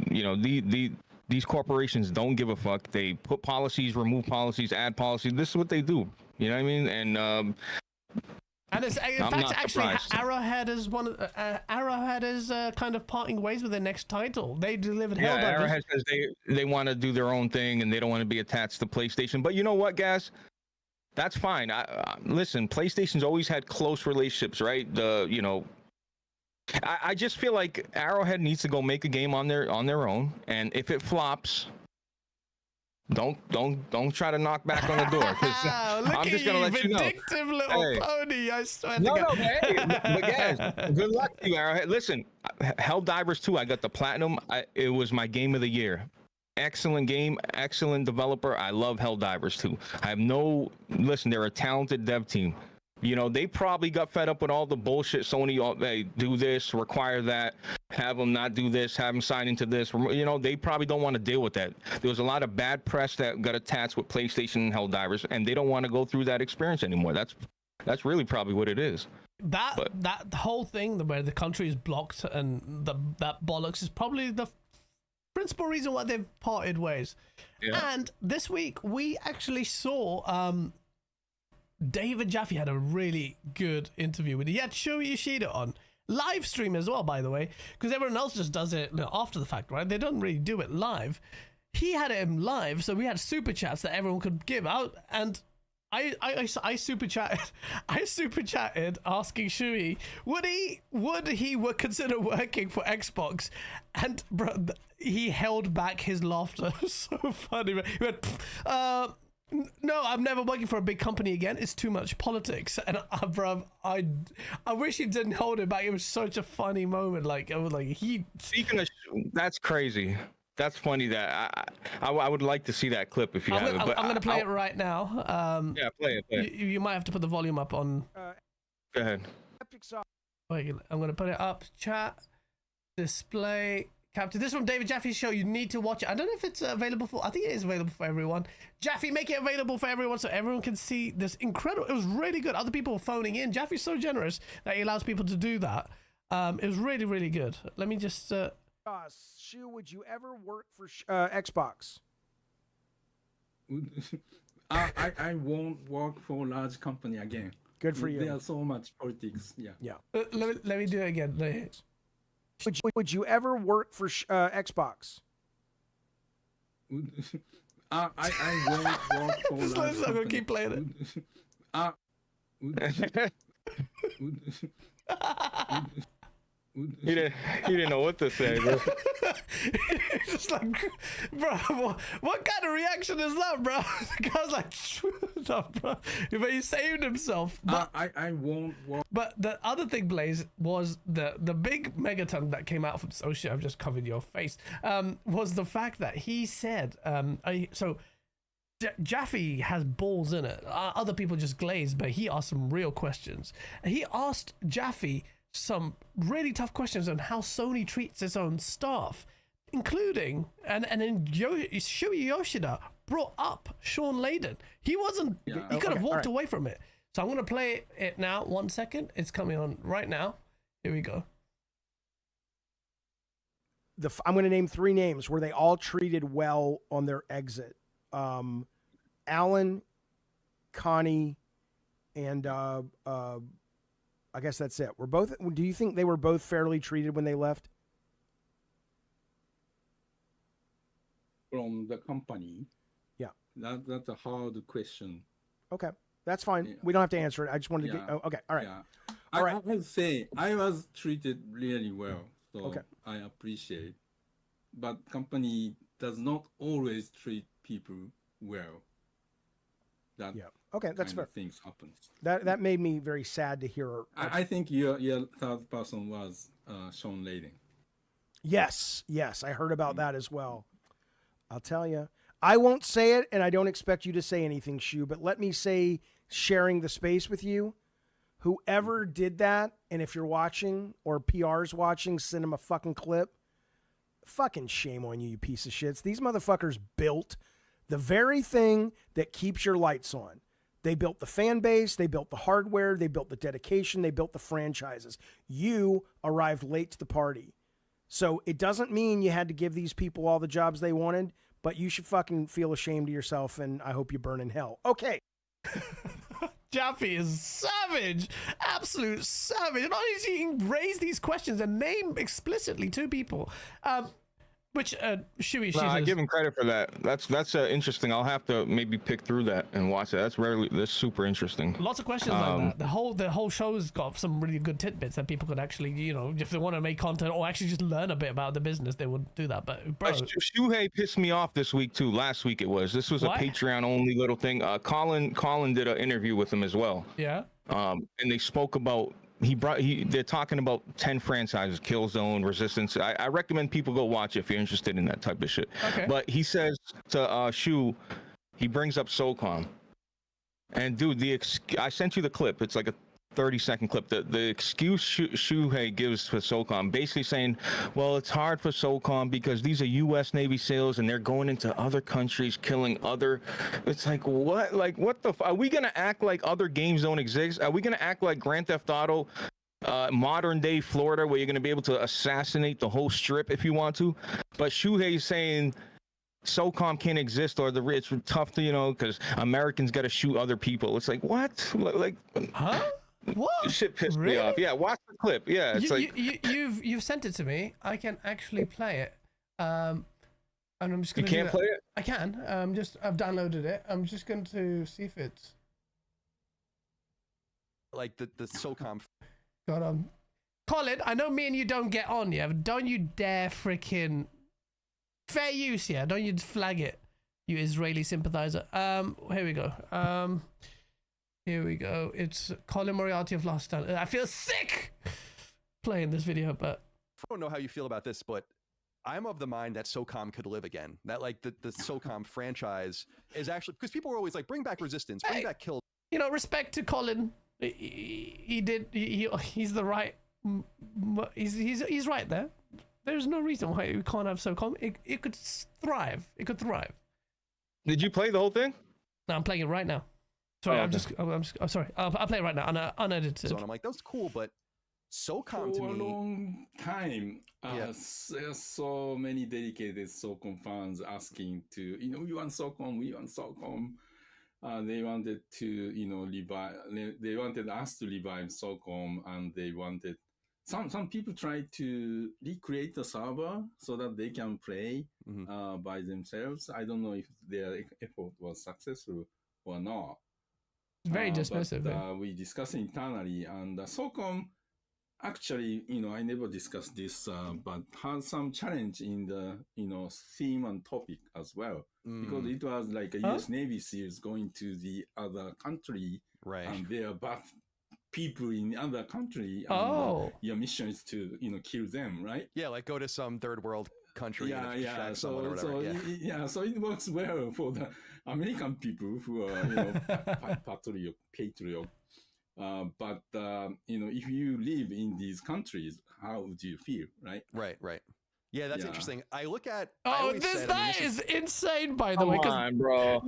These corporations don't give a fuck. They put policies, remove policies, add policies. This is what they do. You know what I mean? And it's, in fact, actually, Arrowhead is kind of parting ways with their next title. They delivered Hellblade. Yeah, Arrowhead says they want to do their own thing and they don't want to be attached to PlayStation. But you know what, guys? That's fine. Listen, PlayStation's always had close relationships, right? I just feel like Arrowhead needs to go make a game on their own, and if it flops, don't try to knock back on the door. I'm just gonna let you know. Vindictive little pony, I swear. No, hey, but guys, good luck to you, Arrowhead. Listen, Helldivers 2, I got the platinum. It was my game of the year. Excellent game, excellent developer. I love Helldivers 2. Listen, they're a talented dev team. They probably got fed up with all the bullshit Sony, hey, do this, require that, have them not do this, have them sign into this. They probably don't want to deal with that. There was a lot of bad press that got attached with PlayStation and Helldivers, and they don't want to go through that experience anymore. That's really probably what it is. That whole thing where the country is blocked and that bollocks is probably the principal reason why they've parted ways. Yeah. And this week we actually saw David Jaffe had a really good interview with. He had Shuei Yoshida on live stream as well, by the way, because everyone else just does it after the fact, right? They don't really do it live. He had him live, so we had super chats that everyone could give out, and I super chatted asking Shuei would he consider working for Xbox, and bro, he held back his laughter. So funny. He went, no, I'm never working for a big company again. It's too much politics. And bro, I wish he didn't hold it back. It was such a funny moment. Speaking of, that's crazy. That's funny. That I would like to see that clip if you have it. But I'm gonna play it right now. Yeah, play it. You might have to put the volume up on. Go ahead. Wait, I'm gonna put it up. Chat, display. Captain, this is from David Jaffe's show. You need to watch it. I don't know if it's available for. I think it is available for everyone. Jaffe, make it available for everyone so everyone can see this incredible. It was really good. Other people were phoning in. Jaffe's so generous that he allows people to do that. It was really, really good. Let me just. Shu, would you ever work for Xbox? I won't work for a large company again. Good for you. There's so much politics. Yeah. Yeah. Let me do it again. Would you ever work for Xbox? I won't work for Just large I'm gonna company. keep playing it. Uh, He didn't know what to say, bro. It's just like, bro, what kind of reaction is that, bro? The guy's like, shut up, bro. But he saved himself. But, I won't work. but the other thing, Blaze, was the big megaton that came out from, oh shit, I've just covered your face, was the fact that he said, Jaffe has balls in it. Other people just glaze, but he asked some real questions. And he asked Jaffe some really tough questions on how Sony treats its own staff, including and then Shuei Yoshida brought up Sean Layden. He wasn't. Yeah. He could have walked right. away from it. So I'm gonna play it now. 1 second. It's coming on right now. Here we go. I'm going to name 3 names where they all treated well on their exit. Alan, Connie, and I guess that's it. Do you think they were both fairly treated when they left? From the company. Yeah. That's a hard question. Okay, that's fine. Yeah. We don't have to answer it. I just wanted to Yeah. get. Oh, okay, all right. Yeah. All right. I would say I was treated really well, so Okay. I appreciate. But company does not always treat people well. That Yeah. Okay, that's kind fair. of things happens. That made me very sad to hear. I think your third person was Sean Layden. Yes, I heard about that as well. I'll tell you. I won't say it, and I don't expect you to say anything, Shu, but let me say, sharing the space with you, whoever did that, and if you're watching, or PR's watching, send them a fucking clip. Fucking shame on you, you piece of shits. These motherfuckers built the very thing that keeps your lights on. They built the fan base, they built the hardware, they built the dedication, they built the franchises. You arrived late to the party. So it doesn't mean you had to give these people all the jobs they wanted, but you should fucking feel ashamed of yourself, and I hope you burn in hell. Okay. Jaffe is savage, absolute savage. Not only does he raise these questions and name explicitly 2 people, which Shuei, No, I give him credit for that. That's interesting. I'll have to maybe pick through that and watch that. That's super interesting. lots of questions like that. The whole show's got some really good tidbits that people could actually, if they want to make content or actually just learn a bit about the business, they would do that. But bro, Shuhei pissed me off this week too. Last week it was. This was What? a Patreon only little thing. Colin did an interview with him as well. yeah, And they spoke about they're talking about 10 franchises, Killzone, Resistance. I recommend people go watch it if you're interested in that type of shit. Okay. But he says to Shu, he brings up Socom. And dude, I sent you the clip. It's like a 30-second clip. The excuse Shuhei gives for Socom, basically saying, well, it's hard for Socom because these are U.S. Navy SEALs and they're going into other countries killing other. It's like, what? Like, what the? Are we gonna act like other games don't exist? Are we gonna act like Grand Theft Auto, modern day Florida, where you're gonna be able to assassinate the whole strip if you want to? But Shuhei's saying SOCOM can't exist, or it's tough to, because Americans got to shoot other people. It's like, what? Like, huh? What? Shit pissed me Really? off. Yeah, watch the clip. Yeah, it's You've sent it to me. I can actually play it. And I'm just you gonna. can't play it. I can. I've downloaded it. I'm just going to see if it's. Like the SOCOM. God, Colin, I know me and you don't get on, yeah, but don't you dare freaking fair use, yeah. Don't you flag it, you Israeli sympathizer. Here we go. Here we go. It's Colin Moriarty of Last Stand. I feel sick playing this video, but I don't know how you feel about this, but I'm of the mind that SOCOM could live again. That like the SOCOM franchise is actually, because people were always like, bring back Resistance, bring back Kill. Respect to Colin. He's the right. He's right there. There's no reason why we can't have SOCOM. It could thrive. It could thrive. Did you play the whole thing? No, I'm playing it right now. Sorry, Oh, I'm sorry. I'll play it right now, unedited. So I'm like, that's cool, but SOCOM to For a me, long time, Yeah. there's so many dedicated SOCOM fans asking to, we want SOCOM, we want SOCOM. They wanted to, revive. They wanted us to revive SOCOM, and they wanted some people try to recreate the server so that they can play by themselves. I don't know if their effort was successful or not. It's very dismissive. We discussed internally, and Socom actually, I never discussed this, but had some challenge in the, theme and topic as well, because it was like a U.S. Navy SEALs going to the other country, right? And they are bad people in other country. And, your mission is to, kill them, right? Yeah, like go to some third world country. Yeah. So it works well for the American people who are, patriot. But if you live in these countries, how would you feel, right? Right. Yeah, that's interesting. I look at. That is insane, by the way. Come on, bro.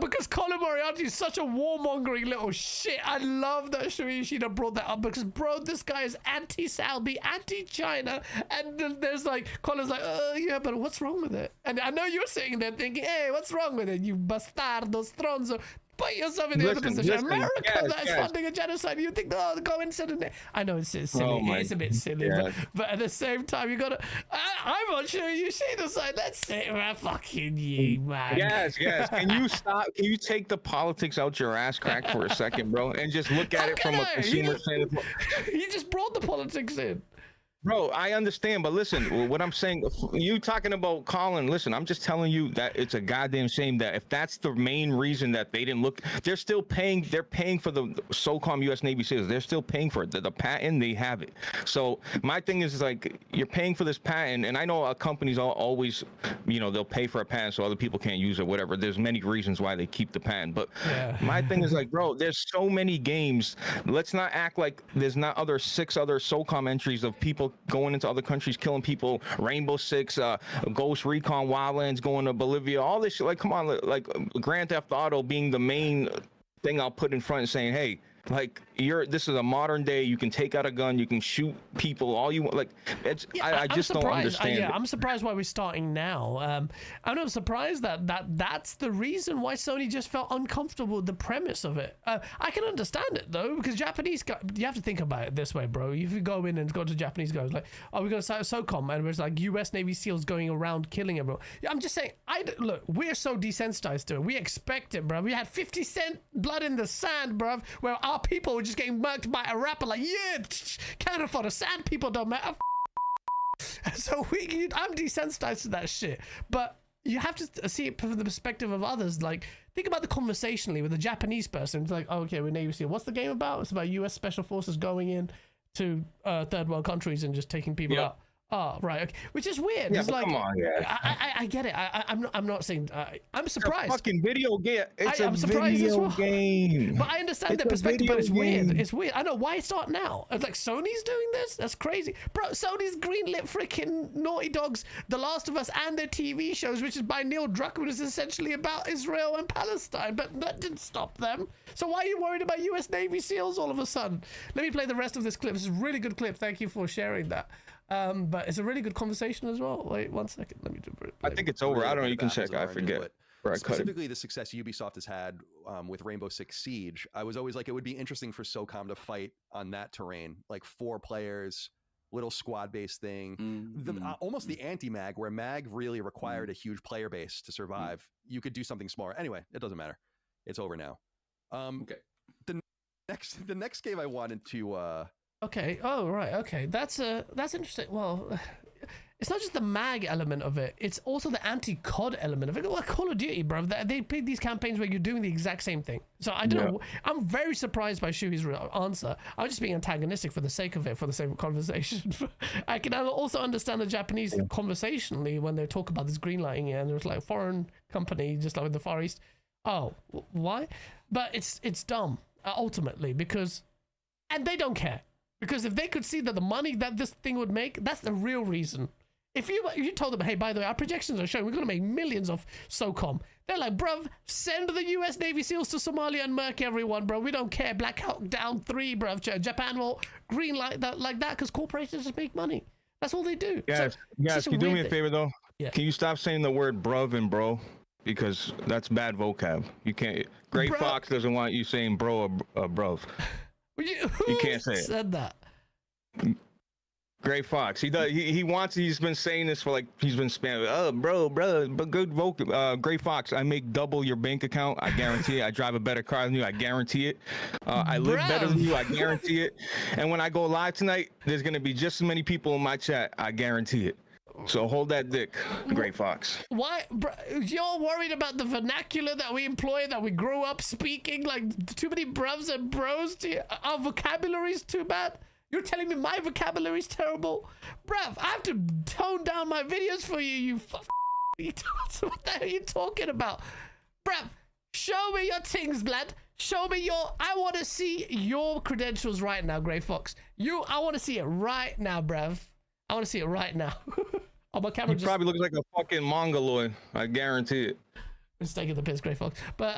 Because Colin Moriarty is such a warmongering little shit. I love that Shuei Yoshida brought that up because, bro, this guy is anti-Saudi, anti-China, and there's like Colin's like, yeah, but what's wrong with it? And I know you're sitting there thinking, hey, what's wrong with it? You bastardo stronzo. Put yourself in the other position. America that's funding a genocide. You think, the coincidence? I know it's silly. It's a bit silly, but at the same time, you gotta. I'm not sure you see the side. Let's say, fucking you, man. Yes. Can you stop? Can you take the politics out your ass crack for a second, bro, and just look at it from a consumer standpoint? You just brought the politics in. Bro, I understand, but listen, what I'm saying, you talking about Colin, listen, I'm just telling you that it's a goddamn shame that if that's the main reason that they didn't look, they're paying for the SOCOM U.S. Navy SEALs. They're still paying for it. The patent, they have it. So my thing is like, you're paying for this patent, and I know companies always, they'll pay for a patent so other people can't use it, whatever. There's many reasons why they keep the patent, but my thing is like, bro, there's so many games. Let's not act like there's not 6 other SOCOM entries of people going into other countries, killing people, Rainbow Six, Ghost Recon Wildlands, going to Bolivia, all this shit. Like, come on, like Grand Theft Auto being the main thing I'll put in front and saying, hey, like, this is a modern day. You can take out a gun. You can shoot people all you want. Like, it's. I just don't understand. I'm surprised why we're starting now. I'm not surprised that's the reason why Sony just felt uncomfortable with the premise of it. I can understand it though, because Japanese guys, you have to think about it this way, bro. If you go in and go to Japanese guys like, oh, we're gonna start a SOCOM, and there's like U.S. Navy SEALs going around killing everyone. I'm just saying, look, we're so desensitized to it. We expect it, bro. We had 50 Cent Blood in the Sand, bro, where our people were just getting murked by a rapper like, can't afford a sand, people don't matter. So I'm desensitized to that shit, but you have to see it from the perspective of others. Like, think about the conversationally with a Japanese person. It's like, oh, okay, we're Navy SEAL. What's the game about? It's about U.S. Special Forces going in to third world countries and just taking people out. Oh, right. Okay. Which is weird. Yeah, it's like, come on, I get it. I'm not saying. I'm surprised. It's a fucking video game. I'm surprised as well. Game. But I understand that perspective, but it's weird. It's weird. I know. Why start now? It's like Sony's doing this? That's crazy. Bro, Sony's greenlit freaking Naughty Dog's The Last of Us and their TV shows, which is by Neil Druckmann, is essentially about Israel and Palestine. But that didn't stop them. So why are you worried about US Navy SEALs all of a sudden? Let me play the rest of this clip. This is a really good clip. Thank you for sharing that. But it's a really good conversation as well. Wait 1 second. Let me do it. I think it's over. I don't know. You can check. I forget. Specifically, the success Ubisoft has had with Rainbow Six Siege, I was always like, it would be interesting for SOCOM to fight on that terrain, like 4 players, little squad-based thing. Almost the anti-mag, where mag really required a huge player base to survive. You could do something smaller. Anyway, it doesn't matter. It's over now. Okay. The next game I wanted to. Okay. Oh, right. Okay. That's interesting. Well, it's not just the mag element of it. It's also the anti-COD element of it. Well, Call of Duty, bro. They play these campaigns where you're doing the exact same thing. So I don't know. I'm very surprised by Shui's answer. I'm just being antagonistic for the sake of it, for the sake of conversation. I can also understand the Japanese conversationally when they talk about this greenlighting and there's like a foreign company, just like in the Far East. Oh, why? But it's dumb, ultimately, because... And they don't care. Because if they could see that the money that this thing would make, that's the real reason. If you told them, hey, by the way, our projections are showing we're going to make millions of SOCOM, they're like, bruv, send the US Navy SEALs to Somalia and murk everyone, bro. We don't care. Black Hawk Down 3, bruv. Japan will green light that like that because corporations just make money. That's all they do. Yes, can you do me a favor, though? Yeah. Can you stop saying the word bruv and bro? Because that's bad vocab. You can't. Gray Fox doesn't want you saying bro or bruv. You can't say it. Said that? Gray Fox. He does. He wants. He's been saying this for like. He's been spamming. Oh, bro, but good vote. Gray Fox. I make double your bank account. I guarantee it. I drive a better car than you. I guarantee it. I live better than you. I guarantee it. And when I go live tonight, there's gonna be just as many people in my chat. I guarantee it. So hold that dick, Gray Fox. Why, bro, you're worried about the vernacular that we employ, that we grew up speaking? Like, too many bruvs and bros? Our vocabulary's too bad? You're telling me my vocabulary's terrible? Bruv, I have to tone down my videos for you, what the hell are you talking about? Bruv, show me your things, blood. Show me your... I want to see your credentials right now, Gray Fox. I want to see it right now, bruv. I want to see it right now. Oh, my camera probably looks like a fucking mongoloid. I guarantee it. It's taking the piss, Gray Fox. But,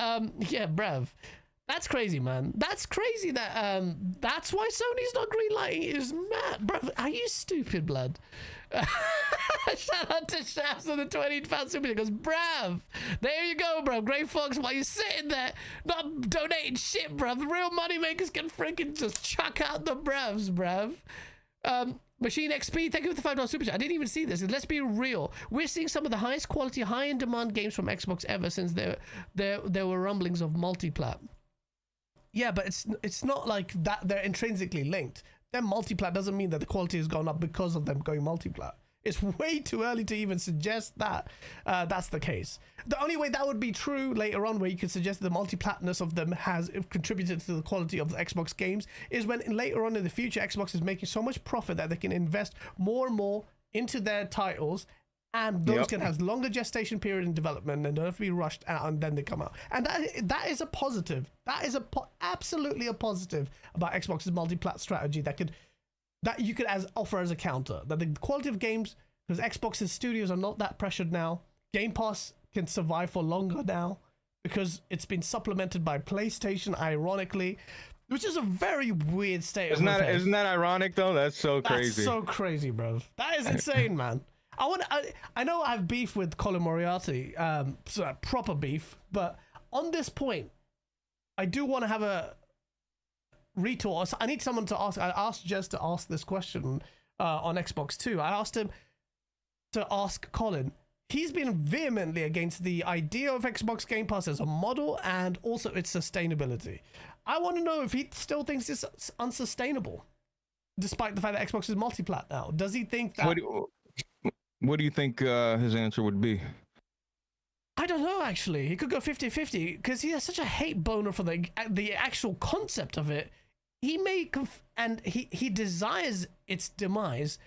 yeah, bruv. That's crazy, man. That's crazy that, that's why Sony's not greenlighting it. Is mad. Bruv, are you stupid, blood? Shout out to Shafts on the 20 pound super. He goes, bruv, there you go, bro. Gray Fox, while you're sitting there, not donating shit, bruv. The real money makers can freaking just chuck out the bruvs, bruv. Machine XP, thank you for the $5 super chat. I didn't even see this. Let's be real. We're seeing some of the highest quality, high in demand games from Xbox ever since there were rumblings of multiplat. Yeah, but it's not like that they're intrinsically linked. Their multiplat doesn't mean that the quality has gone up because of them going multiplat. It's way too early to even suggest that that's the case. The only way that would be true later on, where you could suggest the multiplatness of them has contributed to the quality of the Xbox games, is when later on in the future Xbox is making so much profit that they can invest more and more into their titles, and those can have longer gestation period in development and don't have to be rushed out and then they come out. And that is a positive. That is absolutely a positive about Xbox's multi-plat strategy that you could offer as a counter. That the quality of games, because Xbox's studios are not that pressured now. Game Pass can survive for longer now because it's been supplemented by PlayStation, ironically, which is a very weird state of affairs. Isn't that ironic though? That's so crazy. That's so crazy, bro. That is insane, man. I know I have beef with Colin Moriarty, so proper beef, but on this point, I do want to have a retort. I need someone to ask. I asked Jez to ask this question on Xbox too. I asked him to ask Colin. He's been vehemently against the idea of Xbox Game Pass as a model and also its sustainability. I want to know if he still thinks it's unsustainable, despite the fact that Xbox is multi-plat now. Does he think that... What do you think his answer would be? I don't know, actually. He could go 50-50 because he has such a hate boner for the actual concept of it. He may and he desires its demise.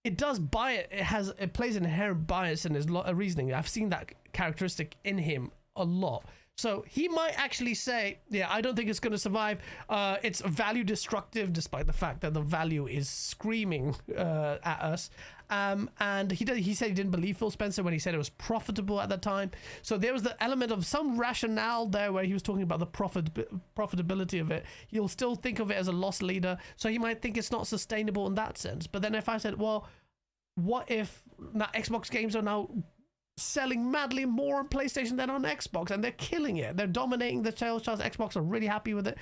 It does buy it. It plays an inherent bias in his reasoning. I've seen that characteristic in him a lot. So he might actually say, yeah, I don't think it's going to survive. It's value destructive, despite the fact that the value is screaming at us. And he said he didn't believe Phil Spencer when he said it was profitable at the time. So there was the element of some rationale there where he was talking about the profitability of it. He'll still think of it as a loss leader. So he might think it's not sustainable in that sense. But then if I said, well, what if now Xbox games are now selling madly more on PlayStation than on Xbox, and they're killing it. They're dominating the sales charts. Xbox are really happy with it.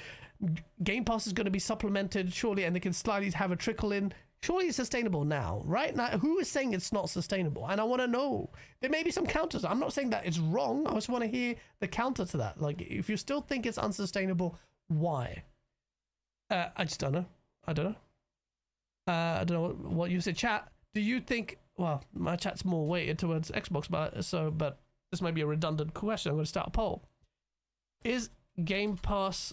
Game Pass is going to be supplemented, surely, and they can slightly have a trickle in. Surely it's sustainable now, right? Now, who is saying it's not sustainable? And I want to know. There may be some counters. I'm not saying that it's wrong. I just want to hear the counter to that. Like, if you still think it's unsustainable, why? I just don't know. I don't know. I don't know what you said. Chat, do you think... Well, my chat's more weighted towards Xbox, but this might be a redundant question. I'm going to start a poll. Is Game Pass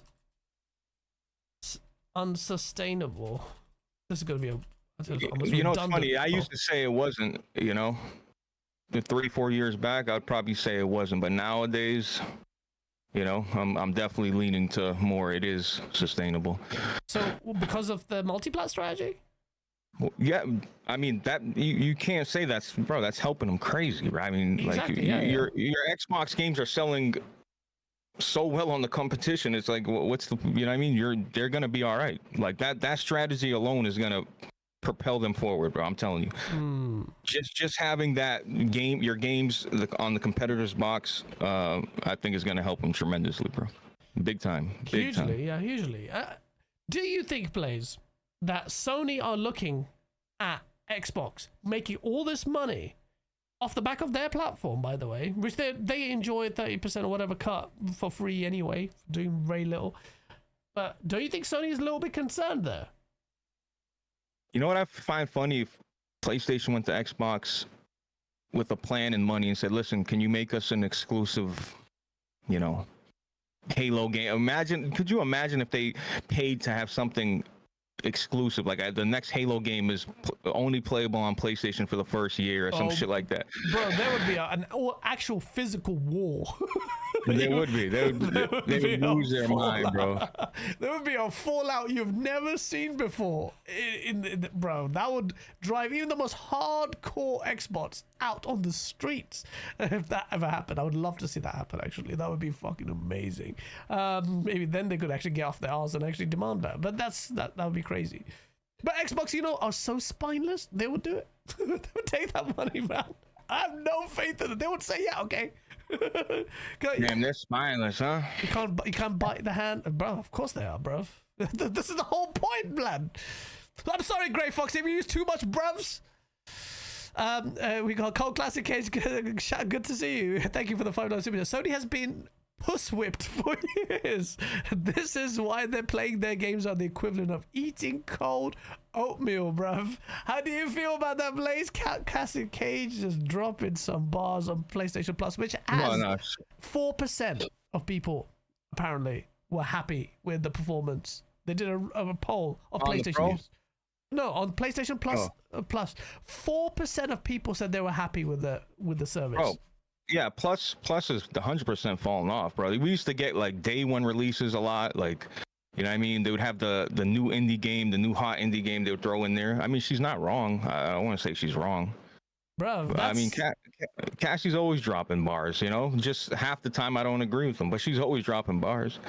unsustainable? This is going to be it's funny. I used to say it wasn't, 3-4 years back, I'd probably say it wasn't. But nowadays, I'm definitely leaning to more. It is sustainable. So because of the multi-plat strategy? Well, yeah, I mean that you can't say that's helping them crazy, right? I mean, exactly, your Xbox games are selling so well on the competition. It's like, what's the I mean? They're gonna be all right. Like that strategy alone is gonna propel them forward, bro. I'm telling you. Just having that your games on the competitor's box, I think is gonna help them tremendously, bro. Big time. Hugely. Do you think, Blaze, that Sony are looking at Xbox making all this money off the back of their platform, by the way, which they enjoy 30% or whatever cut for free anyway, doing very little. But don't you think Sony is a little bit concerned there? You know what I find funny? If PlayStation went to Xbox with a plan and money and said, listen, can you make us an exclusive, you know, Halo game? Could you imagine if they paid to have something exclusive, like the next Halo game is only playable on PlayStation for the first year or some shit like that? Bro, there would be an actual physical war. They would lose their mind, bro. There would be a fallout you've never seen before. Bro, that would drive even the most hardcore Xbox out on the streets. If that ever happened, I would love to see that happen, actually. That would be fucking amazing. Maybe then they could actually get off their arse and actually demand that. But that would be crazy. But Xbox, you know, are so spineless, they would do it. They would take that money, man. I have no faith in it. They would say, yeah, okay. Damn, they're spineless, huh? You can't bite the hand, bro. Of course they are, bro. This is the whole point, man. I'm sorry, Grey Fox, if you use too much bruvs. We got Cold Classic Cage. Good to see you. Thank you for the $5 super. Sony has been puss whipped for years. This is why they're playing their games are the equivalent of eating cold oatmeal, bruv. How do you feel about that, Blaze? Classic Cage just dropping some bars on PlayStation Plus, which has 4% of people apparently were happy with the performance. They did a poll of on PlayStation use. No, on PlayStation Plus. Plus, 4% of people said they were happy with the service. Oh. Yeah, plus is 100% falling off, bro. We used to get like day one releases a lot, like, you know what I mean? They would have the new indie game, the new hot indie game they would throw in there. I mean, she's not wrong. I don't want to say she's wrong. Bro, I mean, Cassie's always dropping bars, you know? Just half the time I don't agree with them, but she's always dropping bars.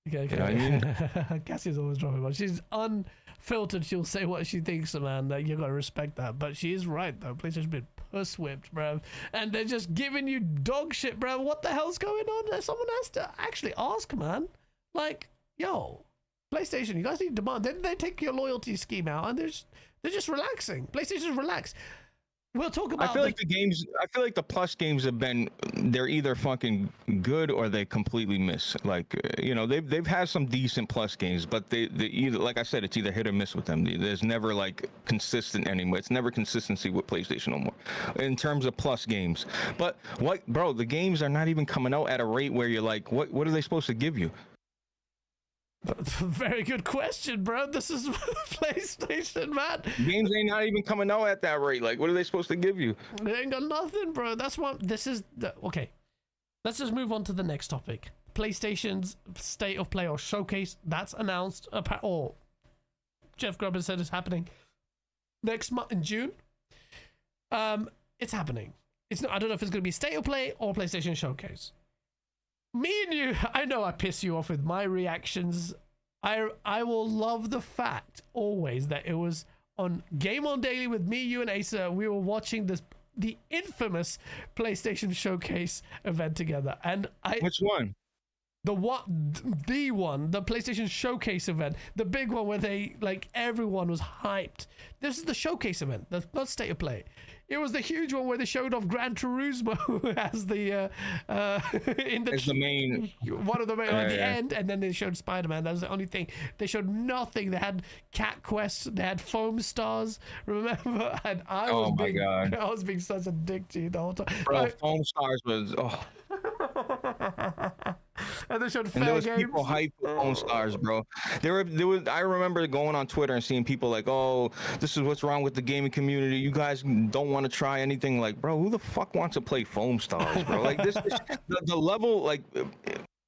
Okay. You know what I mean? Cassie's always dropping bars. She's unfiltered. She'll say what she thinks, man. You gotta respect that. But she is right, though. PlayStation's been puss whipped, bro, and they're just giving you dog shit, bro. What the hell's going on? Someone has to actually ask, man. Like, yo, PlayStation, you guys need to demand. Then they take your loyalty scheme out, and they're just relaxing. PlayStation's relaxed. We'll talk about. I feel like the Plus games have been. They're either fucking good or they completely miss. Like, you know, they've had some decent Plus games, but they either, like I said, it's either hit or miss with them. There's never like consistent anymore. It's never consistency with PlayStation no more in terms of Plus games. But what, bro? The games are not even coming out at a rate where you're like, what are they supposed to give you? Very good question, bro. This is PlayStation, man. Games ain't not even coming out at that rate. Like, what are they supposed to give you? They ain't got nothing, bro. That's what this is. Okay, let's just move on to the next topic. PlayStation's State of Play or Showcase that's announced. Or Jeff Grubb said it's happening next month in June. It's happening. It's not. I don't know if it's going to be State of Play or PlayStation Showcase. Me and you, I know I piss you off with my reactions. I will love the fact always that it was on Game On Daily with me, you, and Asa. We were watching the infamous PlayStation Showcase event together. And Which one? The PlayStation Showcase event, the big one where everyone was hyped. This is the Showcase event, not State of Play. It was the huge one where they showed off Gran Turismo as the main one of the main at the end, and then they showed Spider-Man. That was the only thing. They showed nothing. They had Cat Quest, they had Foam Stars. Remember? And I was being such a dick to you the whole time. Bro, Foam Stars was And they showed there was people hyped with Foam Stars, bro. There was. I remember going on Twitter and seeing people like, "Oh, this is what's wrong with the gaming community. You guys don't want to try anything." Like, bro, who the fuck wants to play Foam Stars, bro? Like this, the level, like.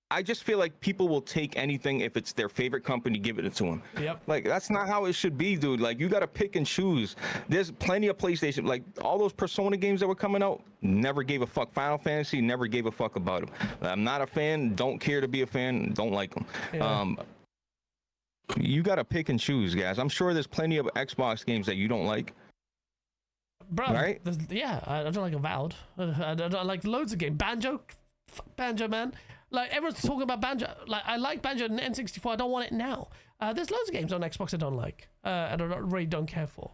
I just feel like people will take anything if it's their favorite company, give it to them. Yep. Like, that's not how it should be, dude. Like, you got to pick and choose. There's plenty of PlayStation. Like, all those Persona games that were coming out, never gave a fuck. Final Fantasy, never gave a fuck about them. I'm not a fan. Don't care to be a fan. Don't like them. Yeah. You got to pick and choose, guys. I'm sure there's plenty of Xbox games that you don't like. Bro, right? Yeah, I don't like Avowed. I don't like loads of games. Banjo, man. Like, everyone's talking about Banjo. Like, I like Banjo and N64. I don't want it now. There's loads of games on Xbox I don't like. And I really don't care for.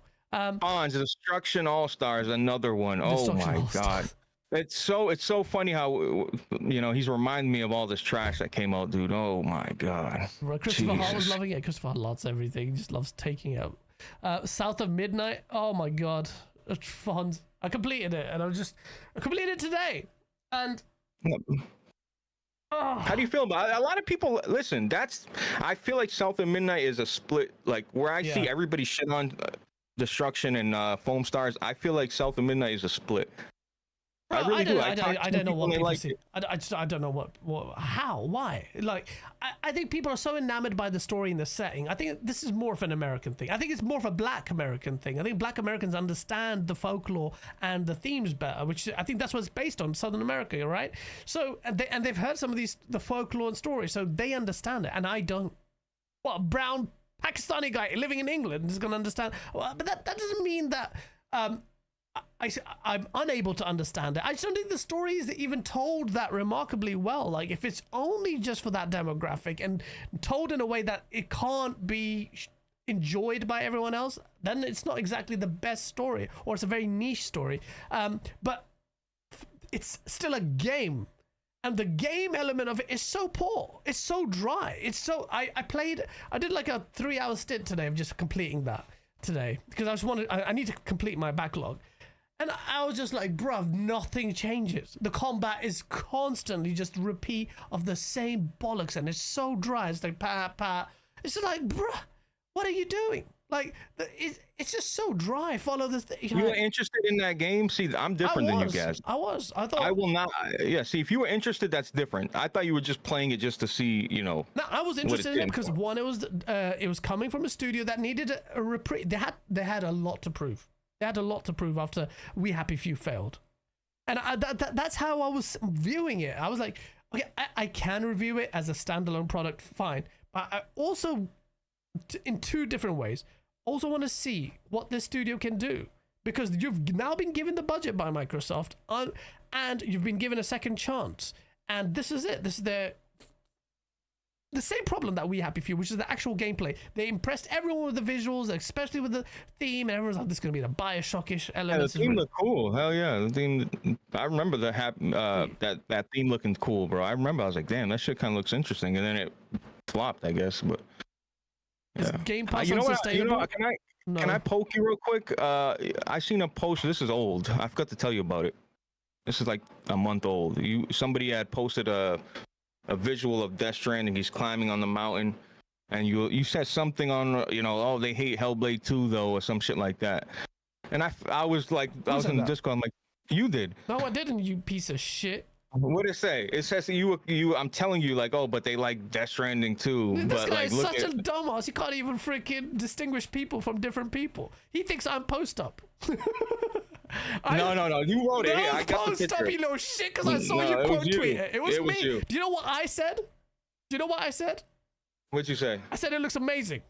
Bonds, Destruction All Stars, another one. Oh Destruction my All-Stars. god. It's so funny how he's reminding me of all this trash that came out, dude. Oh my god. Right, Christopher Hart was Jesus. loving it. Christopher Hart loves everything. He just loves taking out. South of Midnight. Oh my god. It's fun. I completed it, and I completed it today. And How do you feel about it? A lot of people listen. I feel like South of Midnight is a split. Like where I see everybody shit on Destruction and Foam Stars. I feel like South of Midnight is a split. I really do. I don't know what they people like see. it. I don't know what, how, why. Like, I think people are so enamored by the story and the setting. I think this is more of an American thing. I think it's more of a Black American thing. I think Black Americans understand the folklore and the themes better, which I think that's what it's based on, Southern America, right? So, and they've heard some of the folklore and stories, so they understand it, and I don't. What, a brown Pakistani guy living in England is going to understand? Well, but that doesn't mean that. I'm unable to understand it. I just don't think the story is even told that remarkably well. Like, if it's only just for that demographic and told in a way that it can't be enjoyed by everyone else, then it's not exactly the best story, or it's a very niche story. But it's still a game. And the game element of it is so poor. It's so dry. It's so... I did like a 3-hour stint today of just completing that today. Because I need to complete my backlog. And I was just like, bruv, nothing changes. The combat is constantly just repeat of the same bollocks. And it's so dry. It's like, pa. It's just like, bruh, what are you doing? Like, it's just so dry. Follow this thing. You were interested in that game? See, I'm different than you guys. I thought I will not. Yeah, see, if you were interested, that's different. I thought you were just playing it just to see, No, I was interested in it because one, it was coming from a studio that needed a reprieve. They had a lot to prove. They had a lot to prove after We Happy Few failed, and that's how I was viewing it. I was like, okay, I can review it as a standalone product, fine, but I also, in two different ways, also want to see what this studio can do, because you've now been given the budget by Microsoft, and you've been given a second chance, and this is it. This is the same problem that We Happy Few, which is the actual gameplay. They impressed everyone with the visuals, especially with the theme, and everyone's like, this is going to be the Bioshock-ish elements. Yeah, the theme looked cool. Hell yeah. The theme, I remember that theme looking cool, bro. I remember I was like, damn, that shit kind of looks interesting. And then it flopped, I guess. But is Game Pass unsustainable? Can I poke you real quick? I seen a post. This is old. I forgot to tell you about it. This is like a month old. Somebody had posted a visual of Death Stranding. He's climbing on the mountain, and you said something on, oh, they hate Hellblade 2 though, or some shit like that. And I was like, I was in the Discord. I'm like, you did? No, I didn't. You piece of shit. What did it say? It says you. I'm telling you, like, oh, but they like Death Stranding too. This but guy like, is such a dumbass. He can't even freaking distinguish people from different people. He thinks I'm post up. No. You wrote it. No, Here, I got the post picture. up, you little shit, because I saw you quote tweet it. It was me. You. Do you know what I said? What'd you say? I said it looks amazing.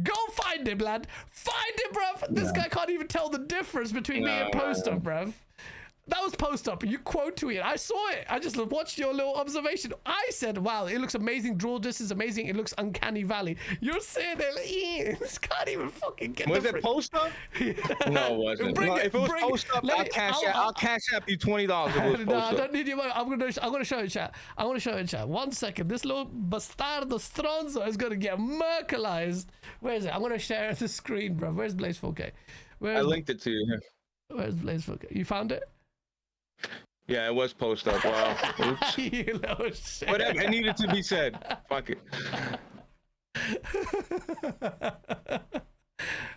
Go find him, lad. Find him, bruv. This guy can't even tell the difference between me and post up, bruv. That was post up. You quote tweet it. I saw it. I just watched your little observation. I said, wow, it looks amazing. Draw this is amazing. It looks uncanny valley. You're sitting there like, this can't even fucking get Was it post up? No, it wasn't. If it was post up, I'll cash up you $20. No, I don't need your money. I'm gonna show you chat. I want to show you chat. 1 second. This little bastardo stronzo is gonna get merkelized. Where is it? I'm gonna share the screen, bro. Where's Blaze 4K? I linked it to you. Where's Blaze 4K? You found it? Yeah, it was post up. Wow. Oops. You little shit. Whatever. It needed to be said. Fuck it.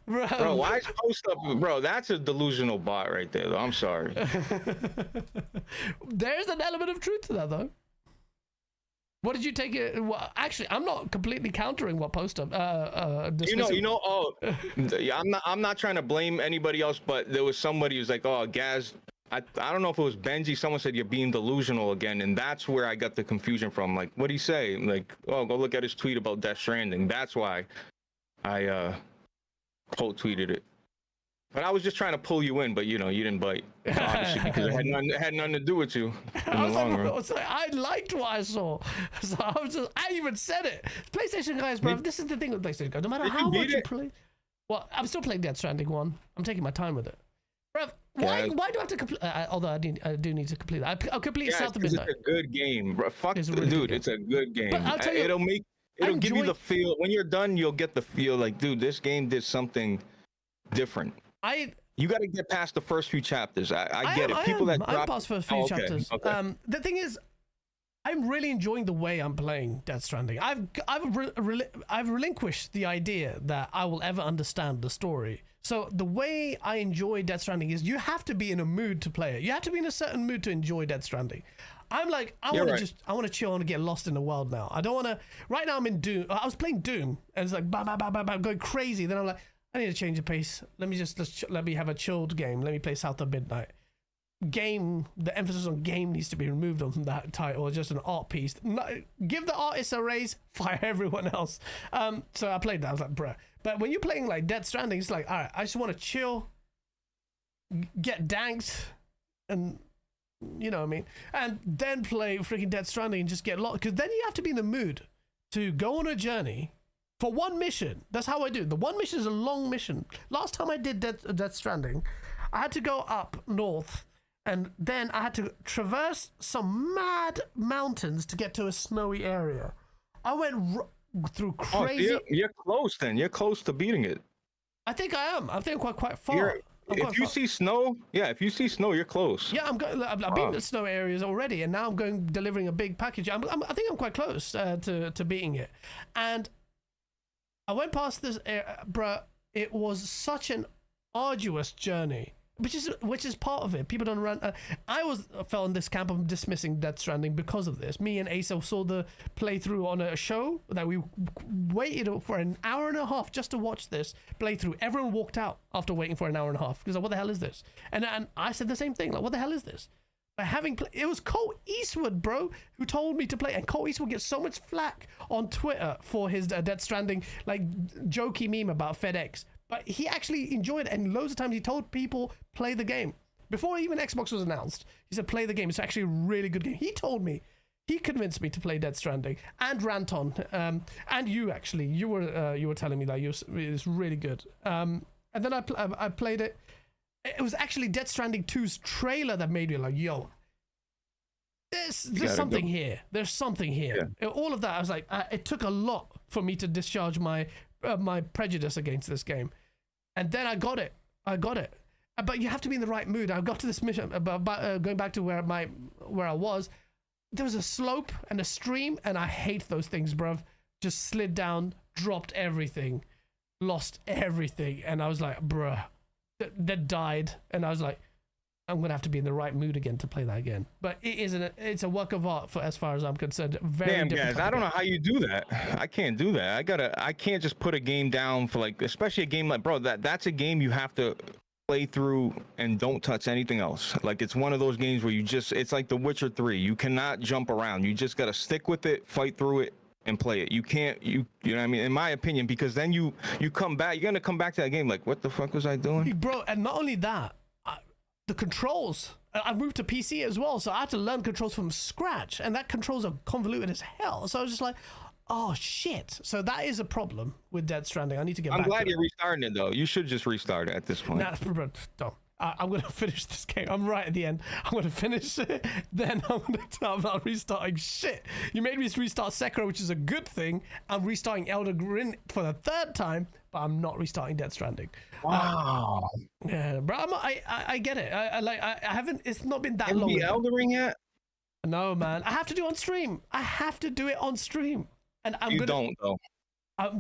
Bro, why is post up? Bro, that's a delusional bot right there, though. I'm sorry. There's an element of truth to that, though. What did you take it? Well, actually, I'm not completely countering what post up. Oh, yeah, I'm not trying to blame anybody else, but there was somebody who's like, oh, Gaz. I don't know if it was Benji. Someone said you're being delusional again, and that's where I got the confusion from. Like, what did he say? Like, oh, go look at his tweet about Death Stranding. That's why I quote tweeted it. But I was just trying to pull you in, but you didn't bite, obviously, because it had nothing to do with you in the long run. I liked what I saw, so I even said it. PlayStation guys, bro. This is the thing with PlayStation guys. No matter how much you play. Well, I'm still playing Death Stranding 1. I'm taking my time with it. Bruv, Yeah. why do I have to complete? Although I do need to complete that. I'll complete Yeah, South of because Midnight. it's a good game, bro. Fuck, It's a really good dude, game. it's a good game. But I'll tell you, It'll give you enjoy- the feel. When you're done, you'll get the feel like, dude, this game did something different. You got to get past the first few chapters. I get it. People that I'm drop. past for a few chapters. Okay. The thing is, I'm really enjoying the way I'm playing Death Stranding. I've relinquished the idea that I will ever understand the story. So the way I enjoy Death Stranding is you have to be in a mood to play it. You have to be in a certain mood to enjoy Death Stranding. I'm like, I want to chill and get lost in the world now. I don't want to. Right now I'm in Doom. I was playing Doom and it's like going crazy. Then I'm like, I need to change the pace. Let me have a chilled game. Let me play South of Midnight. Game, the emphasis on game needs to be removed on that title. Just an art piece. Give the artists a raise, fire everyone else. So I played that. I was like, bruh. But when you're playing like Death Stranding, it's like, all right, I just want to chill, get danked, and you know what I mean, and then play freaking Death Stranding and just get lost. Because then you have to be in the mood to go on a journey for one mission. That's how I do. The one mission is a long mission. Last time I did Death Stranding, I had to go up north. And then I had to traverse some mad mountains to get to a snowy area. I went through crazy. Oh, you're close then. You're close to beating it. I think I am. I think I'm quite far. If you see snow, you're close. Yeah, I've been to snow areas already, and now I'm delivering a big package. I think I'm quite close to beating it. And I went past this, bruh. It was such an arduous journey. Which is part of it. People don't run. I fell in this camp of dismissing Death Stranding because of this. Me and Asa saw the playthrough on a show that we waited for an hour and a half just to watch this playthrough. Everyone walked out after waiting for an hour and a half because like, what the hell is this? And I said the same thing. Like, what the hell is this? But it was Cole Eastwood, bro, who told me to play. And Cole Eastwood gets so much flack on Twitter for his Death Stranding like jokey meme about FedEx. But he actually enjoyed it, and loads of times he told people, play the game. Before even Xbox was announced, he said, play the game. It's actually a really good game. He told me, he convinced me to play Death Stranding, and Ranton, and you actually. You were telling me that it's really good. And then I played it. It was actually Death Stranding 2's trailer that made me like, yo, there's something here. There's something here. Yeah. All of that, I was like, it took a lot for me to discharge my prejudice against this game, and then I got it. But you have to be in the right mood. I got to this mission about going back to where I was. There was a slope and a stream, and I hate those things, bruv. Just slid down, dropped everything, lost everything, and I was like, bruh, that died, and I was like, I'm gonna have to be in the right mood again to play that again. But it's a work of art for as far as I'm concerned. Very damn, different. guys, I don't know how you do that. I can't do that. I can't just put a game down for like, especially a game like, bro, that's a game you have to play through and don't touch anything else. Like, it's one of those games where it's like The Witcher 3. You cannot jump around. You just gotta stick with it, fight through it, and play it. You can't, you know what I mean? In my opinion, because then you come back, you're gonna come back to that game like, what the fuck was I doing? Bro, and not only that, the controls, I moved to PC as well, so I had to learn controls from scratch, and that controls are convoluted as hell. So I was just like, oh shit. So that is a problem with Death Stranding. I need to get back to it. I'm glad you're restarting it though. You should just restart it at this point. Nah, don't. I'm going to finish this game. I'm right at the end. I'm going to finish it. Then I'm going to start about restarting shit. You made me restart Sekiro, which is a good thing. I'm restarting Elder Ring for the third time, but I'm not restarting Death Stranding. Wow. Yeah, bro. I get it. I haven't. It's not been that long. Have you Elder Ring yet? No, man. I have to do it on stream. And you don't though.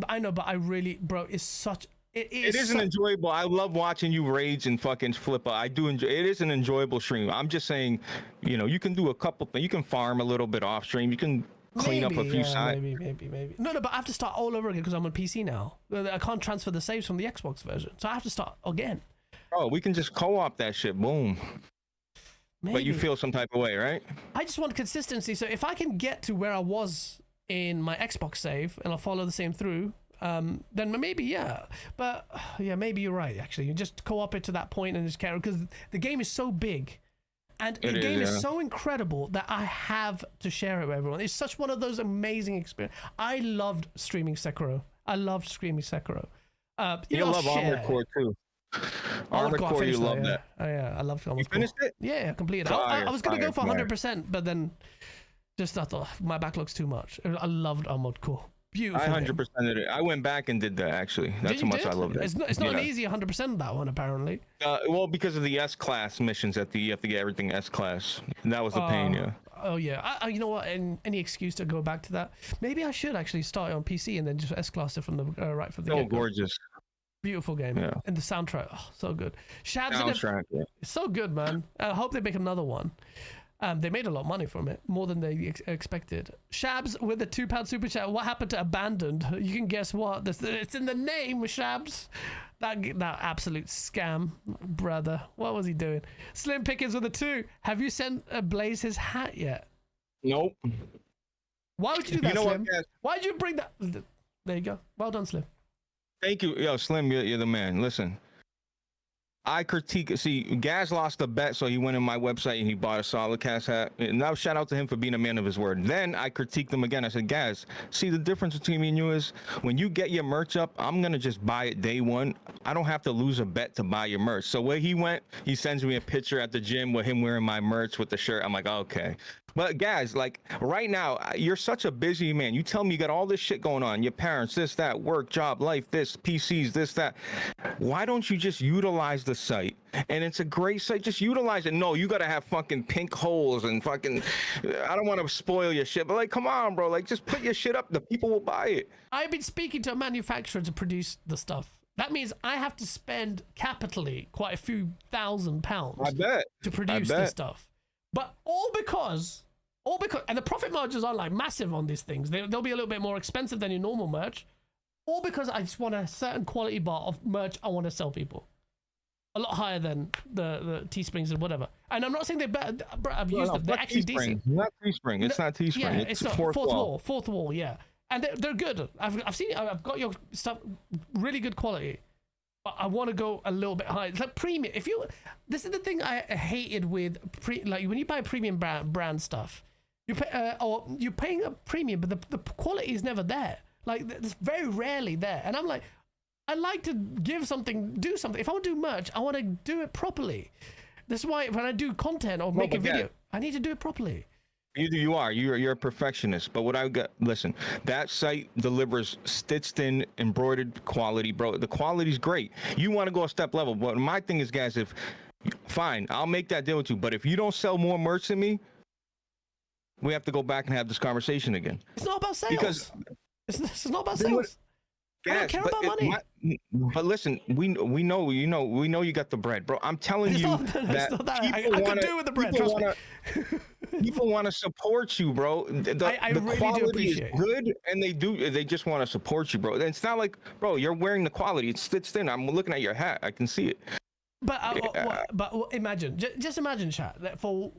I know, but I really, bro. It's such. It isn't enjoyable. I love watching you rage and fucking flip out. I do enjoy. It is an enjoyable stream. I'm just saying, you can do a couple things. You can farm a little bit off stream. You can clean up a few sides. Maybe. No, but I have to start all over again because I'm on PC now. I can't transfer the saves from the Xbox version, so I have to start again. Oh, we can just co-op that shit. Boom. Maybe. But you feel some type of way, right? I just want consistency. So if I can get to where I was in my Xbox save and I'll follow the same through, then maybe, yeah. But yeah, maybe you're right, actually. You just co-op it to that point and just carry, because the game is so big and the game is so incredible that I have to share it with everyone. It's such one of those amazing experiences. I loved streaming Sekiro. You love Armored Core too. Armored Core, you love that. Oh yeah, I love Armored Core. You finished it? Yeah, I completed it. I was gonna go for 100%, but then just I thought my backlog's too much. I loved Armored Core. Beautiful. I 100% did it. I went back and did that actually. That's how much I loved it. It's not an easy 100% that one apparently. Well, because of the S-class missions you have to get everything S-class. That was the pain, yeah. Oh yeah, you know what? Any excuse to go back to that? Maybe I should actually start on PC and then just S-class it from the right from the Oh, get-go. gorgeous. Beautiful game. Yeah. And the soundtrack, so good. Soundtrack, yeah. It's so good, man. I hope they make another one. They made a lot of money from it, more than they expected. Shabs with a £2 super chat. What happened to Abandoned? You can guess what. It's in the name, Shabs. That absolute scam, brother. What was he doing? Slim Pickens with a 2. Have you sent Blaze his hat yet? Nope. Why would you do that, You know Slim? what, guys? Why'd you bring that? There you go. Well done, Slim. Thank you. Yo, Slim, you're the man. Listen. I critique. See, Gaz lost a bet, so he went on my website and he bought a Solid Cast hat. And now, shout out to him for being a man of his word. Then I critiqued him again. I said, Gaz, see the difference between me and you is when you get your merch up, I'm gonna just buy it day one. I don't have to lose a bet to buy your merch. So where he went, he sends me a picture at the gym with him wearing my merch with the shirt. I'm like, okay. But guys, like right now, you're such a busy man. You tell me you got all this shit going on, your parents, this, that, work, job, life, this, PCs, this, that. Why don't you just utilize the site? And it's a great site. Just utilize it. No, you got to have fucking pink holes and fucking, I don't want to spoil your shit, but like, come on, bro. Like, just put your shit up. The people will buy it. I've been speaking to a manufacturer to produce the stuff. That means I have to spend capitally quite a few £1,000s. I bet. To produce this stuff. But all because, and the profit margins are like massive on these things. They'll be a little bit more expensive than your normal merch. All because I just want a certain quality bar of merch I want to sell people. A lot higher than the Teesprings and whatever. And I'm not saying they're better. I've used them. They're actually decent. Not Teespring. It's not Teespring. Yeah, it's not. fourth wall. Fourth wall, yeah. And they're good. I've seen it. I've got your stuff, really good quality. But I want to go a little bit higher. It's like premium. This is the thing I hated with like when you buy premium brand stuff. You're paying a premium, but the quality is never there. Like it's very rarely there. And I'm like, I like to do something. If I want to do merch, I want to do it properly. This is why when I do content or make a video, I need to do it properly. You're a perfectionist. But what I got, listen, that site delivers stitched in, embroidered quality, bro. The quality's great. You want to go a step level. But my thing is, guys, fine, I'll make that deal with you. But if you don't sell more merch than me, we have to go back and have this conversation again. It's not about sales. Because it's not about sales. I don't care about money. But listen, we know you got the bread, bro. I'm telling you that I could do with the bread. Trust me. People want to support you, bro. The really quality is good, and they just want to support you, bro. And it's not like, bro, you're wearing the quality. It's stitched in. I'm looking at your hat. I can see it. But imagine, just imagine, chat, that for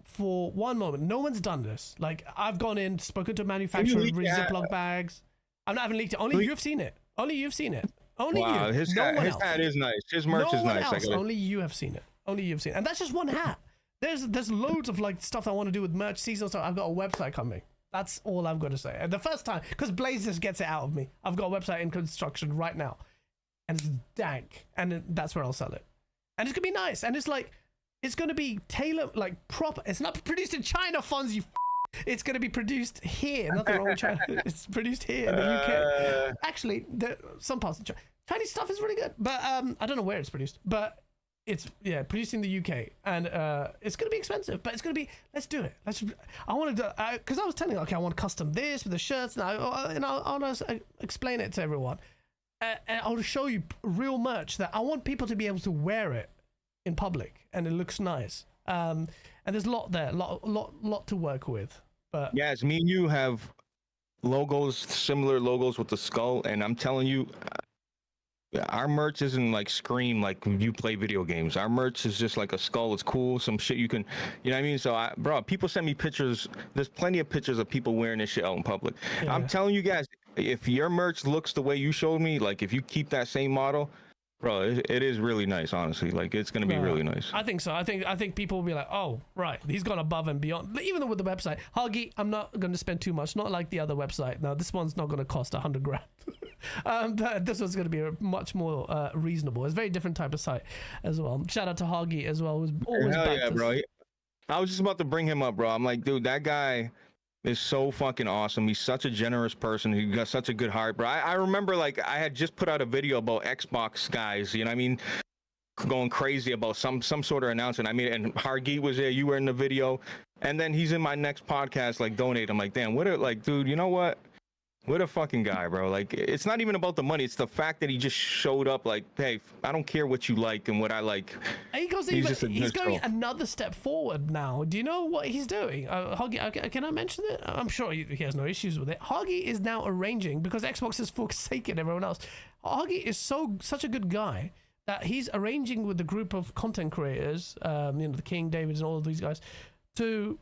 one moment, no one's done this. Like I've gone in, spoken to a manufacturer, Ziploc bags. I haven't leaked it. Only you've seen it. Only you've seen it. Only you. His hat is nice. His merch is nice. Only you have seen it. Only you've seen it. And that's just one hat. There's loads of like stuff I want to do with merch, seasonal stuff. I've got a website coming. That's all I've got to say. And the first time, because Blaze just gets it out of me. I've got a website in construction right now. And it's dank. And that's where I'll sell it. And it's going to be nice. And it's like, it's going to be tailored, like proper. It's not produced in China, Fonz, you It's going to be produced here. Nothing wrong with China. It's produced here in the UK. Actually, some parts of China. Chinese stuff is really good. But I don't know where it's produced. But it's, produced in the UK. And it's going to be expensive. But it's going to be, let's do it. I want to do, because I was telling you, okay, I want to custom this with the shirts. And I'll explain it to everyone. And I'll show you real merch that I want people to be able to wear it in public. And it looks nice. And there's a lot there, lot to work with. But yes, me and you have similar logos with the skull, and I'm telling you, our merch isn't like Scream, like you play video games. Our merch is just like a skull. It's cool, some shit you can, you know what I mean? So, bro, people send me pictures. There's plenty of pictures of people wearing this shit out in public. Yeah. I'm telling you guys, if your merch looks the way you showed me, like if you keep that same model, bro, it is really nice, honestly. Like, it's going to be really nice. I think so. I think people will be like, oh, right, he's gone above and beyond. Even with the website, Huggy, I'm not going to spend too much. Not like the other website. No, this one's not going to cost $100,000. But this one's going to be much more reasonable. It's a very different type of site as well. Shout out to Hoggy as well. Was always Hell yeah, bro. I was just about to bring him up, bro. I'm like, dude, that guy is so fucking awesome. He's such a generous person. He got such a good heart, bro. I remember, like, I had just put out a video about Xbox guys, you know what I mean? Going crazy about some sort of announcement. I mean, and Hargeet was there. You were in the video. And then he's in my next podcast, like, donate. I'm like, damn, what a, like, dude, you know what? What a fucking guy, bro. Like, it's not even about the money. It's the fact that he just showed up like, hey, I don't care what you like and what I like. He's going another step forward now. Do you know what he's doing? Hoggy, can I mention it? I'm sure he has no issues with it. Hoggy is now arranging, because Xbox has forsaken everyone else. Hoggy is such a good guy that he's arranging with the group of content creators, the King, Davids, and all of these guys, to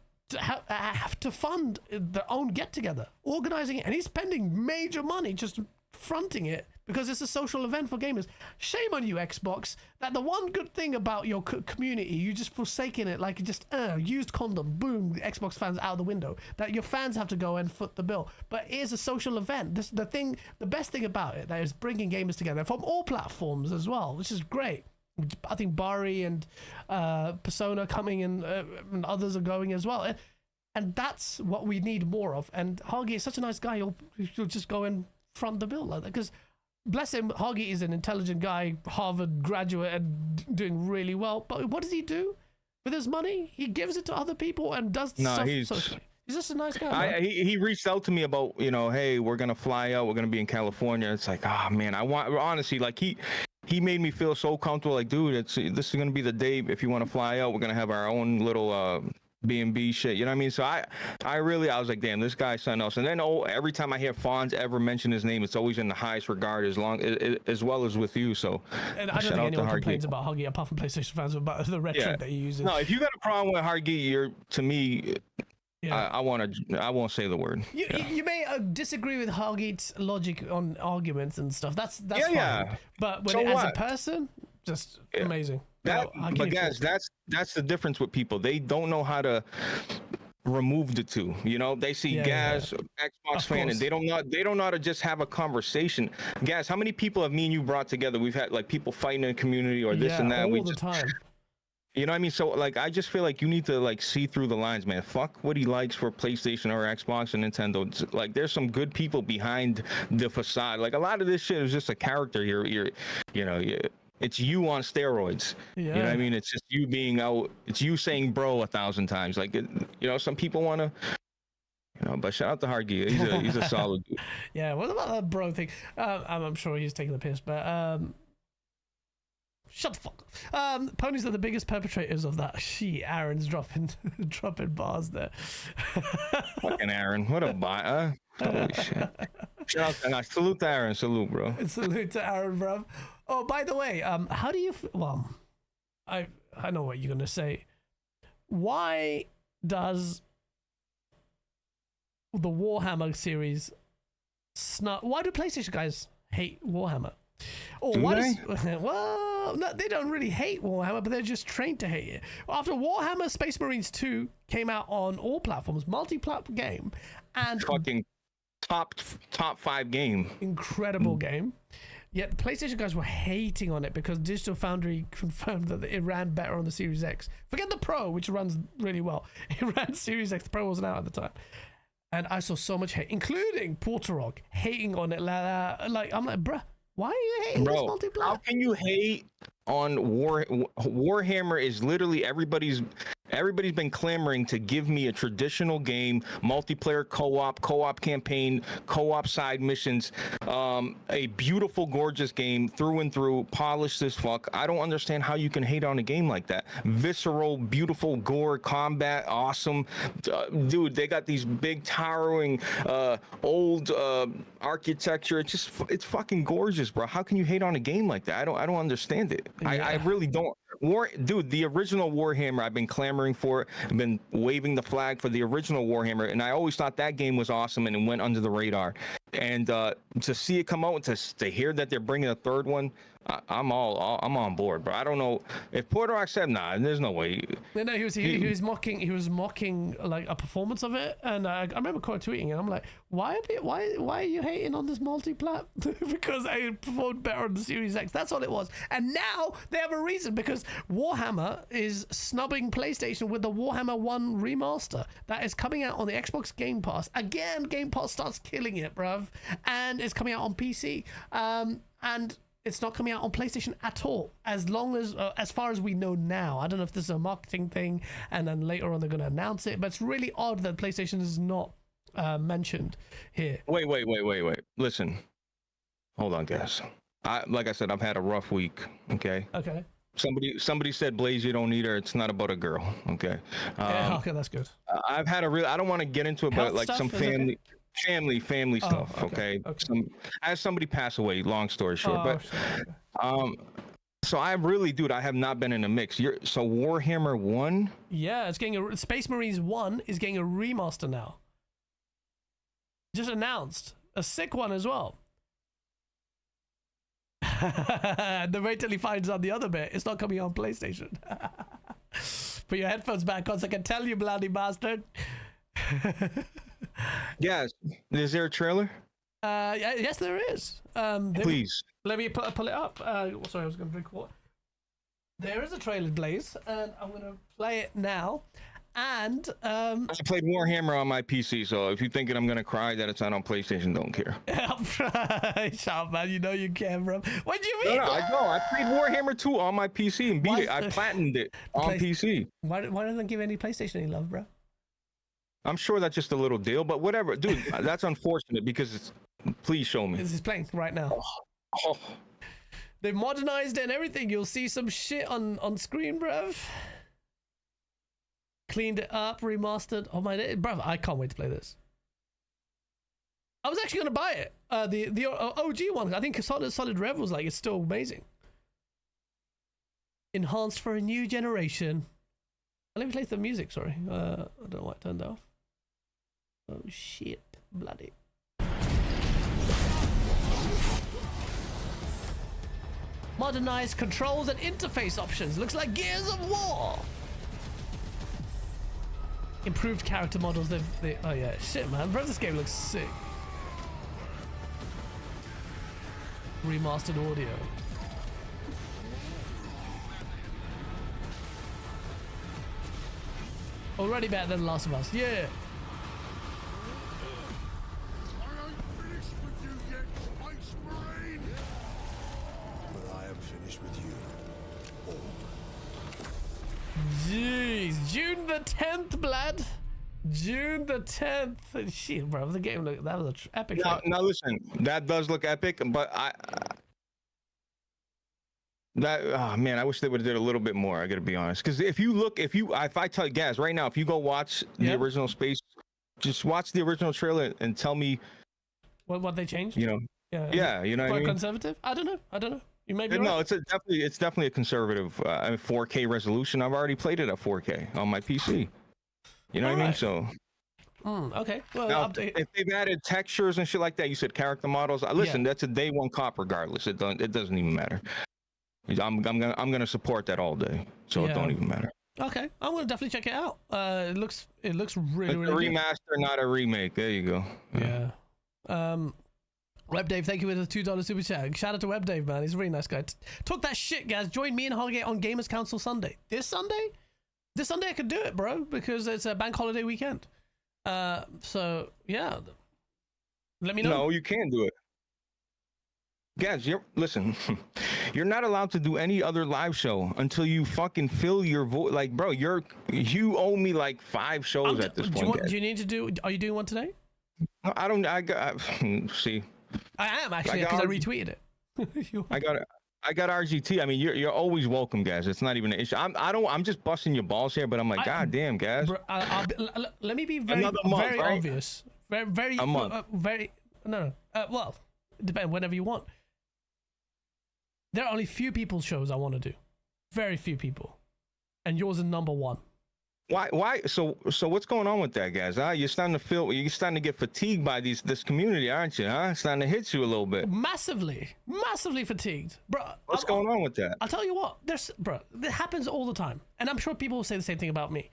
have to fund their own get-together, organizing it, and he's spending major money just fronting it because it's a social event for gamers. Shame on you, Xbox, that the one good thing about your community, you just forsaken it like just used condom, boom, the Xbox fans out the window, that your fans have to go and foot the bill. But it is a social event. The best thing about it, that is bringing gamers together from all platforms as well, which is great. I think Bari and Persona coming in, and others are going as well, and that's what we need more of. And Hoggy is such a nice guy; he'll just go and front the bill like that. Because bless him, Hoggy is an intelligent guy, Harvard graduate, and doing really well. But what does he do with his money? He gives it to other people and does stuff. He's just a nice guy. He reached out to me about, hey, we're gonna fly out, we're gonna be in California. It's like, oh man, honestly, like he made me feel so comfortable. Like, dude, this is gonna be the day. If you want to fly out, we're gonna have our own little B&B shit. You know what I mean? So I was like, damn, this guy's something else. And then every time I hear Fonz ever mention his name, it's always in the highest regard, as well as with you. So, and I don't think anyone complains about Huggy apart from PlayStation fans about the rhetoric that he uses. No, if you got a problem with Hargeet, to me. Yeah. I won't say the word. You may disagree with Hargeet's logic on arguments and stuff. That's fine. Yeah. But when as a person, just amazing. But guys, that's the difference with people. They don't know how to remove the two. They see Gaz, Xbox fan, and they don't know how to just have a conversation. Gaz, how many people have me and you brought together? We've had like people fighting in the community or this and that. All the time. You know what I mean? So, like, I just feel like you need to, like, see through the lines, man. Fuck what he likes for PlayStation or Xbox and Nintendo. Like, there's some good people behind the facade. Like, a lot of this shit is just a character here. It's you on steroids. Yeah. You know what I mean? It's just you being out. It's you saying bro 1,000 times. Like, some people want to... but shout out to Hargeet. He's a solid dude. Yeah, what about that bro thing? I'm sure he's taking the piss, but... Shut the fuck up. Ponies are the biggest perpetrators of that. Aaron's dropping bars there. Fucking Aaron. What a bot. Holy shit. Shout out to salute to Aaron. Salute, bro. Salute to Aaron, bro. Oh, by the way, how do you... Well, I know what you're going to say. Why does the Warhammer series... Why do PlayStation guys hate Warhammer? Or well, no, they don't really hate Warhammer, but they're just trained to hate it. After Warhammer Space Marines 2 came out on all platforms, multi-platform game, and fucking top 5 game, incredible game. Yet the PlayStation guys were hating on it because Digital Foundry confirmed that it ran better on the Series X. Forget the Pro, which runs really well. It ran Series X. The Pro wasn't out at the time. And I saw so much hate, including Porterog, hating on it. Like I'm like, bruh, why are you hating this multiplayer? How can you hate on Warhammer? Is literally everybody's been clamoring to give me a traditional game, multiplayer co-op campaign, co-op side missions, a beautiful, gorgeous game through and through, polished as fuck. I don't understand how you can hate on a game like that. Visceral, beautiful gore, combat, awesome. Dude, they got these big, towering, old architecture. It's fucking gorgeous, bro. How can you hate on a game like that? I don't understand it. Yeah. I really don't. Dude, the original Warhammer, I've been clamoring for it. I've been waving the flag for the original Warhammer, and I always thought that game was awesome, and it went under the radar. and to see it come out, to hear that they're bringing a third one, I'm on board. But I don't know if Porter said, nah, there's no way. No, he was mocking like a performance of it, and I remember tweeting it. I'm like, why are you hating on this multi-plat? Because I performed better on the Series X. That's all it was. And now they have a reason, because Warhammer is snubbing PlayStation with the Warhammer 1 remaster that is coming out on the Xbox Game Pass. Again, Game Pass starts killing it, bruv, and it's coming out on PC. And it's not coming out on PlayStation at all, as far as we know now. I don't know if this is a marketing thing, and then later on they're going to announce it. But it's really odd that PlayStation is not mentioned here. Wait. Listen, hold on, guys. Like I said, I've had a rough week. Okay. Okay. Somebody said, Blaze, you don't need her. It's not about a girl. Okay. Okay, that's good. I've had I don't want to get into it, Health but like stuff, some family. okay? Family stuff, okay? I had somebody pass away, long story short. So I really, dude, I have not been in the mix. So Warhammer 1? Yeah, it's getting Space Marines 1 is getting a remaster now. Just announced. A sick one as well. The wait till he finds out the other bit. It's not coming on PlayStation. Put your headphones back on so I can tell you, bloody bastard. Yes. Is there a trailer? Yes, there is. Please. Let me pull it up. Sorry, I was going to drink water. There is a trailer, Blaze, and I'm going to play it now. And I played Warhammer on my PC, so if you're thinking I'm going to cry that it's not on PlayStation, don't care. Shut up, man. You know you can, bro. What do you mean? No, I played Warhammer 2 on my PC and beat it. I platinumed it on PC. Why don't they give any PlayStation any love, bro? I'm sure that's just a little deal, but whatever. Dude, that's unfortunate because please show me. This is playing right now. Oh. They've modernized it and everything. You'll see some shit on screen, bruv. Cleaned it up, remastered. Oh my, bruv, I can't wait to play this. I was actually going to buy it. The OG one. I think Solid Rev was like, it's still amazing. Enhanced for a new generation. Let me play the music, sorry. I don't know why it turned off. Oh shit, bloody. Modernized controls and interface options. Looks like Gears of War. Improved character models. Oh yeah, shit, man. Bro, this game looks sick. Remastered audio. Already better than The Last of Us. Yeah. I ain't finished with you yet, Space Marine. But I am finished with you. Jeez, June the 10th, blood. June the 10th. Shit, bro, the game looked, that was an epic. Now listen, that does look epic, but man, I wish they would have did a little bit more. I gotta be honest, because if I tell you guys right now, if you go watch the original Space, just watch the original trailer and tell me what they changed. You know, yeah, you know what I mean. Conservative? I don't know. You may be no, right. it's definitely a conservative 4K resolution. I've already played it at 4K on my PC. You know what I mean? So. Okay. Well, now, if they've added textures and shit like that, you said character models. Listen, that's a day one cop regardless. It doesn't even matter. I'm gonna support that all day, so it don't even matter. Okay, I'm gonna definitely check it out. It looks really a remaster, good. Not a remake. There you go. Yeah. Web Dave, thank you for the $2 super chat. Shout out to Web Dave, man. He's a really nice guy. Talk that shit, guys. Join me and Holgate on Gamers Council Sunday. This Sunday I could do it, bro, because it's a bank holiday weekend. So yeah, let me know. No, you can do it. Guys, listen, you're not allowed to do any other live show until you fucking fill your voice. Like, bro, you owe me like 5 shows at this point. Do you need to do? Are you doing one today? No, I don't. see. I am actually because I retweeted it. I got RGT. I mean, you're always welcome, guys. It's not even an issue. I'm just busting your balls here, but I'm like, God damn, guys. Bro, let me be very obvious. Very a month. No. Well, depend whenever you want. There are only few people's shows I want to do. Very few people. And yours is number 1. Why? So what's going on with that, guys? You're starting to get fatigued by this community, aren't you? It's starting to hit you a little bit. Massively fatigued, bro. What's going on with that? I'll tell you what, it happens all the time, and I'm sure people will say the same thing about me.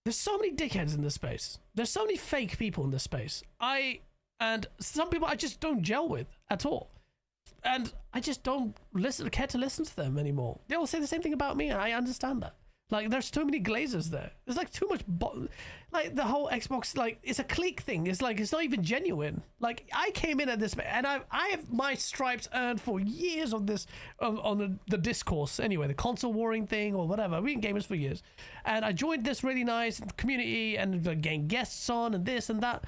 There's so many dickheads in this space. There's so many fake people in this space. And some people I just don't gel with at all, and I just don't care to listen to them anymore. They all say the same thing about me, and I understand that. Like, there's too many glazers there. There's like too much, like the whole Xbox, like it's a clique thing. It's like, it's not even genuine. Like, I came in at this, and I have my stripes earned for years on this, on the discourse anyway, the console warring thing or whatever. We've been gamers for years. And I joined this really nice community and getting guests on and this and that.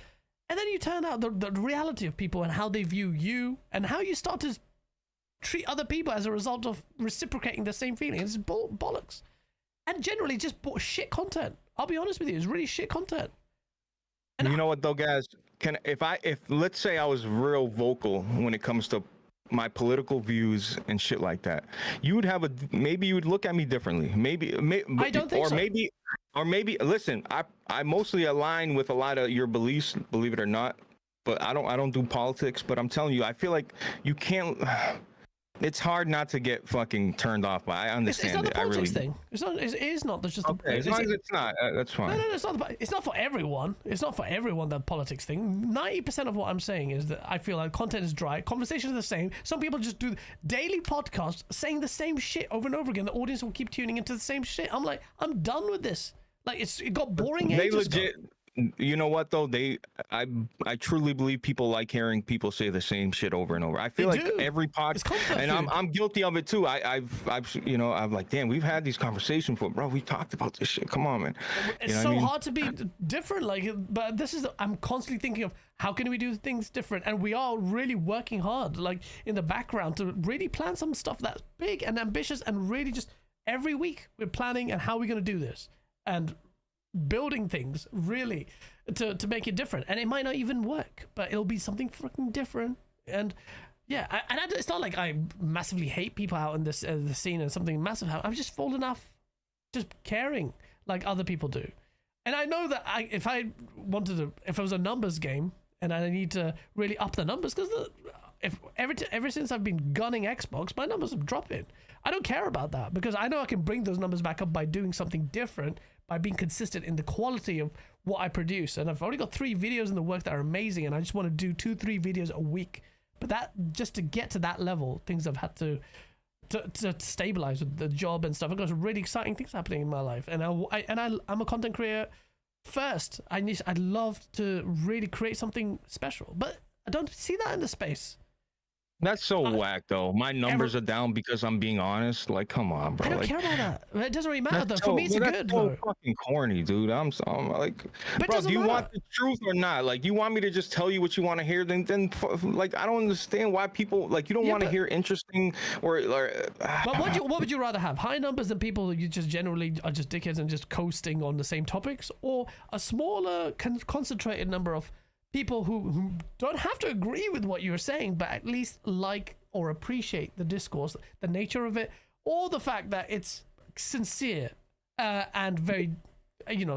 And then you turn out the reality of people and how they view you and how you start to treat other people as a result of reciprocating the same feeling. It's bollocks. And generally just shit content. I'll be honest with you, it's really shit content. And you know what though, guys? If let's say I was real vocal when it comes to my political views and shit like that, maybe you would look at me differently. Maybe I don't think so. Or maybe listen, I mostly align with a lot of your beliefs, believe it or not. But I don't do politics. But I'm telling you, I feel like you can't. It's hard not to get fucking turned off by. I understand it's not it. The politics thing. It is not. There's just okay. As long as it's not, that's fine. No, it's not for everyone. It's not for everyone, the politics thing. 90% of what I'm saying is that I feel like content is dry. Conversations are the same. Some people just do daily podcasts saying the same shit over and over again. The audience will keep tuning into the same shit. I'm like, I'm done with this. Like, it got boring. They legit. You know what though? I truly believe people like hearing people say the same shit over and over. I feel like every podcast, and I'm guilty of it too. I'm like, damn, we've had these conversations before, bro. We talked about this shit. Come on, man. It's so hard to be different. Like, but I'm constantly thinking of how can we do things different, and we are really working hard, like in the background, to really plan some stuff that's big and ambitious, and really just every week we're planning and how we're going to do this and building things really to make it different. And it might not even work, but it'll be something freaking different. And yeah, it's not like I massively hate people out in this the scene and something massive. I'm just fallen off just caring like other people do. And I know that if it was a numbers game and I need to really up the numbers, because ever since I've been gunning Xbox, my numbers have dropped. I don't care about that, because I know I can bring those numbers back up by doing something different, by being consistent in the quality of what I produce. And I've already got 3 videos in the work that are amazing, and I just want to do 2-3 videos a week. But that, just to get to that level, things I've had to stabilize with the job and stuff. I've got some really exciting things happening in my life, and I'm a content creator first. I'd love to really create something special, but I don't see that in the space. That's so whack, though. My numbers are down because I'm being honest. Like, come on, bro. I don't care about that. It doesn't really matter, though. For me, it's good, though. That's so fucking corny, dude. I'm like, bro, do you want the truth or not? Like, you want me to just tell you what you want to hear? Then like, I don't understand why people, like, you don't want to hear interesting or But what would you rather have? High numbers than people who you just generally are just dickheads and just coasting on the same topics? Or a smaller, concentrated number of people who don't have to agree with what you're saying, but at least like or appreciate the discourse, the nature of it, or the fact that it's sincere and very,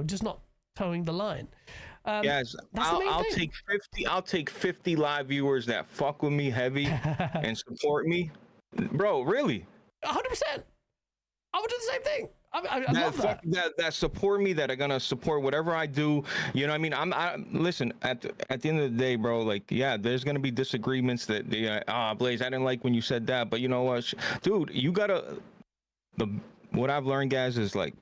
just not towing the line. Yes, I'll take 50 live viewers that fuck with me heavy and support me, bro. Really, 100%. I would do the same thing. I love that. That support me, that are gonna support whatever I do. You know what I mean? Listen, at the end of the day, bro, like, yeah, there's gonna be disagreements that Blaze, I didn't like when you said that, but you know what, dude, you gotta, what I've learned, guys, is like,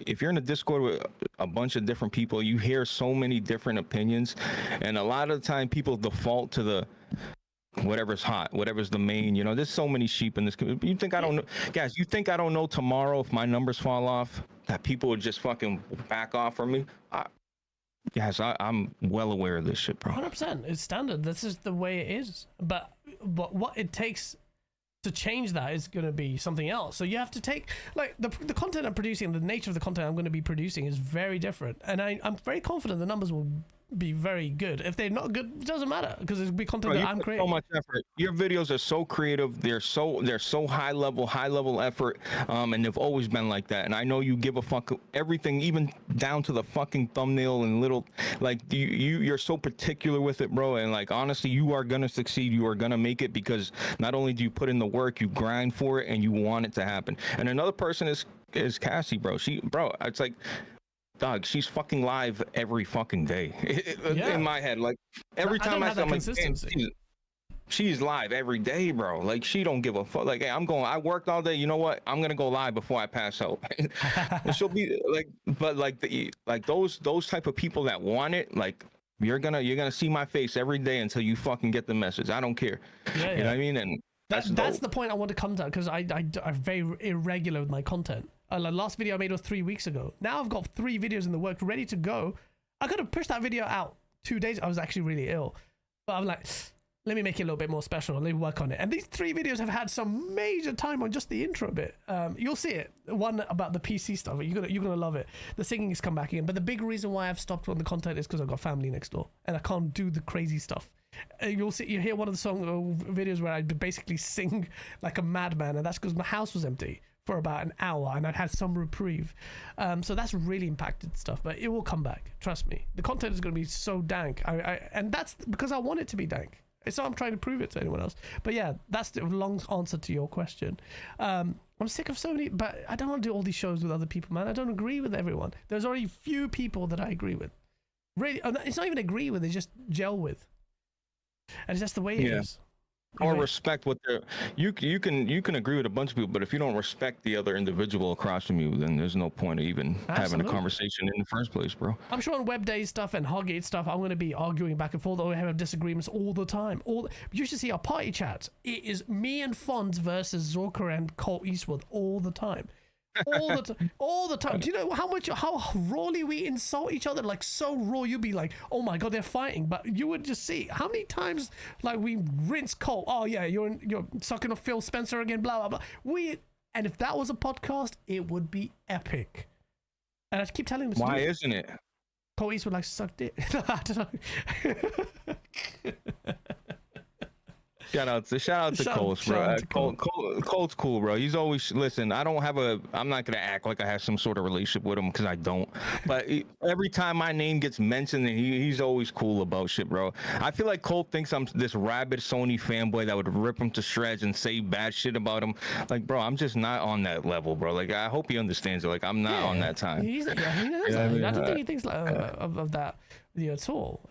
if you're in a Discord with a bunch of different people, you hear so many different opinions, and a lot of the time people default to the whatever's hot, whatever's the main, there's so many sheep in this community. You think I don't know, guys, you think I don't know tomorrow if my numbers fall off, that people would just fucking back off from me? I'm well aware of this shit, bro. 100%. It's standard. This is the way it is. But what it takes to change that is going to be something else. So you have to take, like, the content I'm producing, the nature of the content I'm going to be producing is very different. And I'm very confident the numbers will be very good. If they're not good, it doesn't matter because it'll be content that I'm creating. So much effort. Your videos are so creative. They're so high level effort. And they've always been like that. And I know you give a fuck everything, even down to the fucking thumbnail and little, like you're so particular with it, bro. And like honestly, you are gonna succeed. You are gonna make it because not only do you put in the work, you grind for it, and you want it to happen. And another person is Cassie, bro. It's like, dog, she's fucking live every fucking day in my head. Like every time I see, I'm like, she's live every day, bro. Like she don't give a fuck. Like, hey, I worked all day. You know what? I'm gonna go live before I pass out. And she'll be like, but like those type of people that want it, like you're gonna see my face every day until you fucking get the message. I don't care. You know what I mean? And that's the point I want to come to, because I'm very irregular with my content. The last video I made was 3 weeks ago. Now I've got 3 videos in the work ready to go. I could have pushed that video out 2 days. I was actually really ill, but I'm like, let me make it a little bit more special. Let me work on it. And these 3 videos have had some major time on just the intro bit. You'll see it. One about the PC stuff. You're gonna love it. The singing has come back again. But the big reason why I've stopped on the content is because I've got family next door and I can't do the crazy stuff. You hear one of the song videos where I basically sing like a madman, and that's because my house was empty for about an hour and I'd had some reprieve. So that's really impacted stuff, but it will come back. Trust me. The content is going to be so dank. And that's because I want it to be dank. So I'm trying to prove it to anyone else. But yeah, that's the long answer to your question. I'm sick of so many, but I don't want to do all these shows with other people, man. I don't agree with everyone. There's already few people that I agree with. Really, it's not even agree with, it's just gel with. And it's just the way it is. Or respect what they're. You can agree with a bunch of people, but if you don't respect the other individual across from you, then there's no point of even having a conversation in the first place, bro. I'm sure on Web Day stuff and Hoggate stuff, I'm going to be arguing back and forth, or have disagreements all the time. You should see our party chats. It is me and Fonz versus Zorka and Colt Eastwood all the time. All the time. Do you know how rawly we insult each other? Like so raw, you'd be like, oh my god, they're fighting. But you would just see how many times like we rinse Colt. Oh yeah, you're sucking off Phil Spencer again. Blah blah blah. And if that was a podcast, it would be epic. And I keep telling him. Why isn't it? Colt Eastwood like sucked it. I don't know. Shout out to Colt, bro. Colt's cool, bro. He's always, listen, I'm not going to act like I have some sort of relationship with him because I don't. But every time my name gets mentioned, he's always cool about shit, bro. I feel like Colt thinks I'm this rabid Sony fanboy that would rip him to shreds and say bad shit about him. Like, bro, I'm just not on that level, bro. Like, I hope he understands it. Like, I'm not on that time. He knows that. I don't think he thinks of that. At all.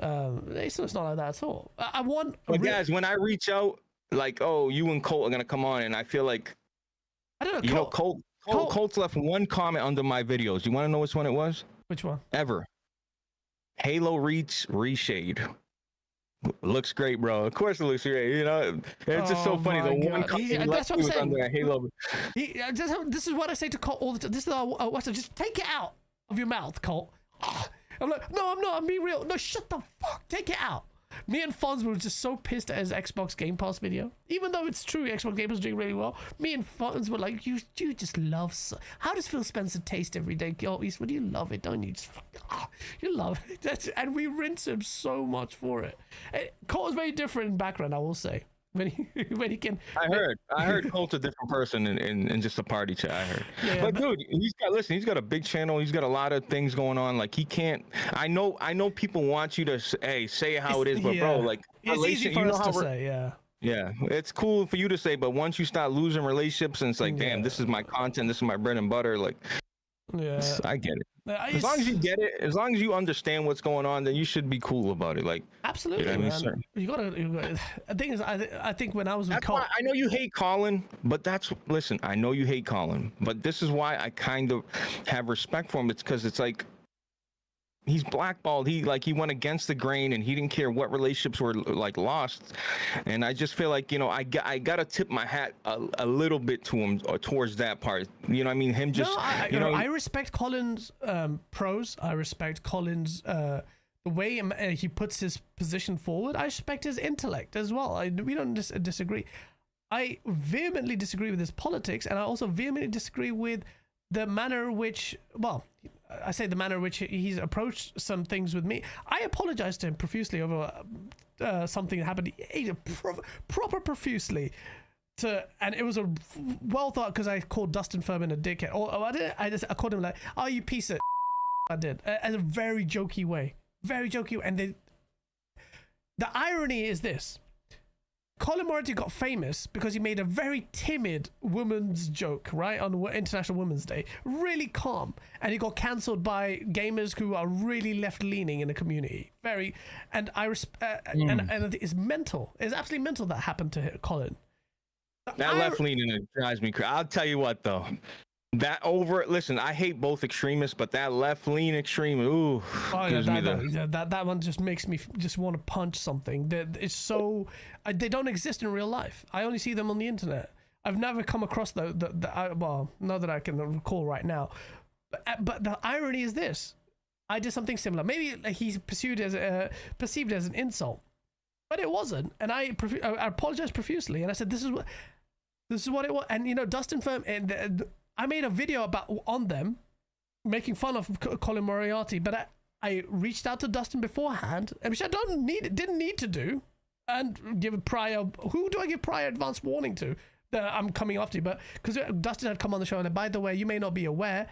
It's not like that at all. But guys, when I reach out, like, oh, you and Colt are gonna come on, and I feel like, I don't know. Colt's left one comment under my videos. You want to know which one it was? Which one? Ever. Halo Reach Reshade. Looks great, bro. Of course it looks great. You know, it's just so funny. The one comment that's what I'm saying. Under Halo. This is what I say to Colt all the time. This is just take it out of your mouth, Colt. I'm like, no, I'm not. I'm being real. No, shut the fuck. Take it out. Me and Fonz were just so pissed at his Xbox Game Pass video. Even though it's true, Xbox Game Pass is doing really well. Me and Fonz were like, you just love. How does Phil Spencer taste every day? Oh, Eastwood, you love it, don't you? You love it. And we rinse him so much for it. Colt is very different in background, I will say. When he can. I heard Colt's a different person in just a party chat. I heard. Yeah, but dude, he's got a big channel. He's got a lot of things going on. Like he can't. I know people want you to say how it is, but bro, like it's easy for us to say. Yeah. Yeah, it's cool for you to say, but once you start losing relationships, and it's like, damn, this is my content, this is my bread and butter. Like, yeah, I get it. As long as you get it, as long as you understand what's going on, then you should be cool about it. Like, absolutely, you know what I mean? You gotta. The thing is, I think when I was with Colin, I know you hate Colin, but listen. I know you hate Colin, but this is why I kind of have respect for him. It's because it's like he's blackballed. He went against the grain, and he didn't care what relationships were like lost. And I just feel like, you know, I gotta tip my hat a little bit to him or towards that part. You know what I mean? Him just. No, I respect Colin's pros. I respect Colin's the way he puts his position forward. I respect his intellect as well. We don't disagree. I vehemently disagree with his politics, and I also vehemently disagree with the manner in which, well, I say the manner in which he's approached some things with me. I apologized to him profusely over something that happened. Proper profusely. And it was a well thought, because I called Dustin Furman a dickhead. Or I called him like, oh, you piece of I did. In a very jokey way. Very jokey. And the irony is this. Colin Moriarty got famous because he made a very timid woman's joke, right, on International Women's Day. Really calm. And he got cancelled by gamers who are really left-leaning in the community. Very. And and it's mental. It's absolutely mental that happened to Colin. That left-leaning drives me crazy. I'll tell you what, though. Listen, I hate both extremists, but that left-lean extreme, that one just makes me just want to punch something. It's so, they don't exist in real life. I only see them on the internet. I've never come across well, not that I can recall right now. But the irony is this: I did something similar. Maybe he's perceived as an insult, but it wasn't. And I apologized profusely, and I said, "This is what it was." And Dustin Firm and. I made a video on them, making fun of Colin Moriarty, but I reached out to Dustin beforehand, which I didn't need to do, and give who do I give prior advance warning to that I'm coming after you? But because Dustin had come on the show, and by the way, you may not be aware,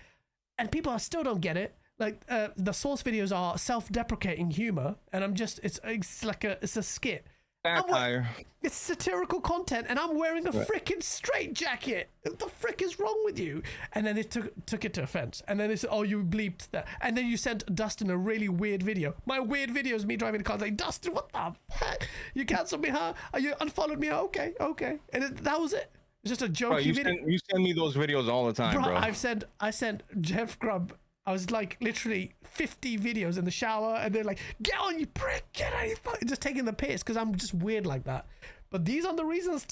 and people still don't get it. Like the source videos are self-deprecating humor, and it's a skit. It's satirical content, and I'm wearing a freaking straight jacket. What the frick is wrong with you? And then they took it to offense, and then they said, "Oh, you bleeped that," and then you sent Dustin a really weird video. My weird video is me driving the car. Like, Dustin, what the heck? You canceled me, huh? You unfollowed me? Okay, and that was it. It's just a jokey video. You send me those videos all the time, bro. I sent Jeff Grubb. I was like literally 50 videos in the shower, and they're like, "Get on, you prick! Get on, you fuck!" Just taking the piss because I'm just weird like that. But these are the reasons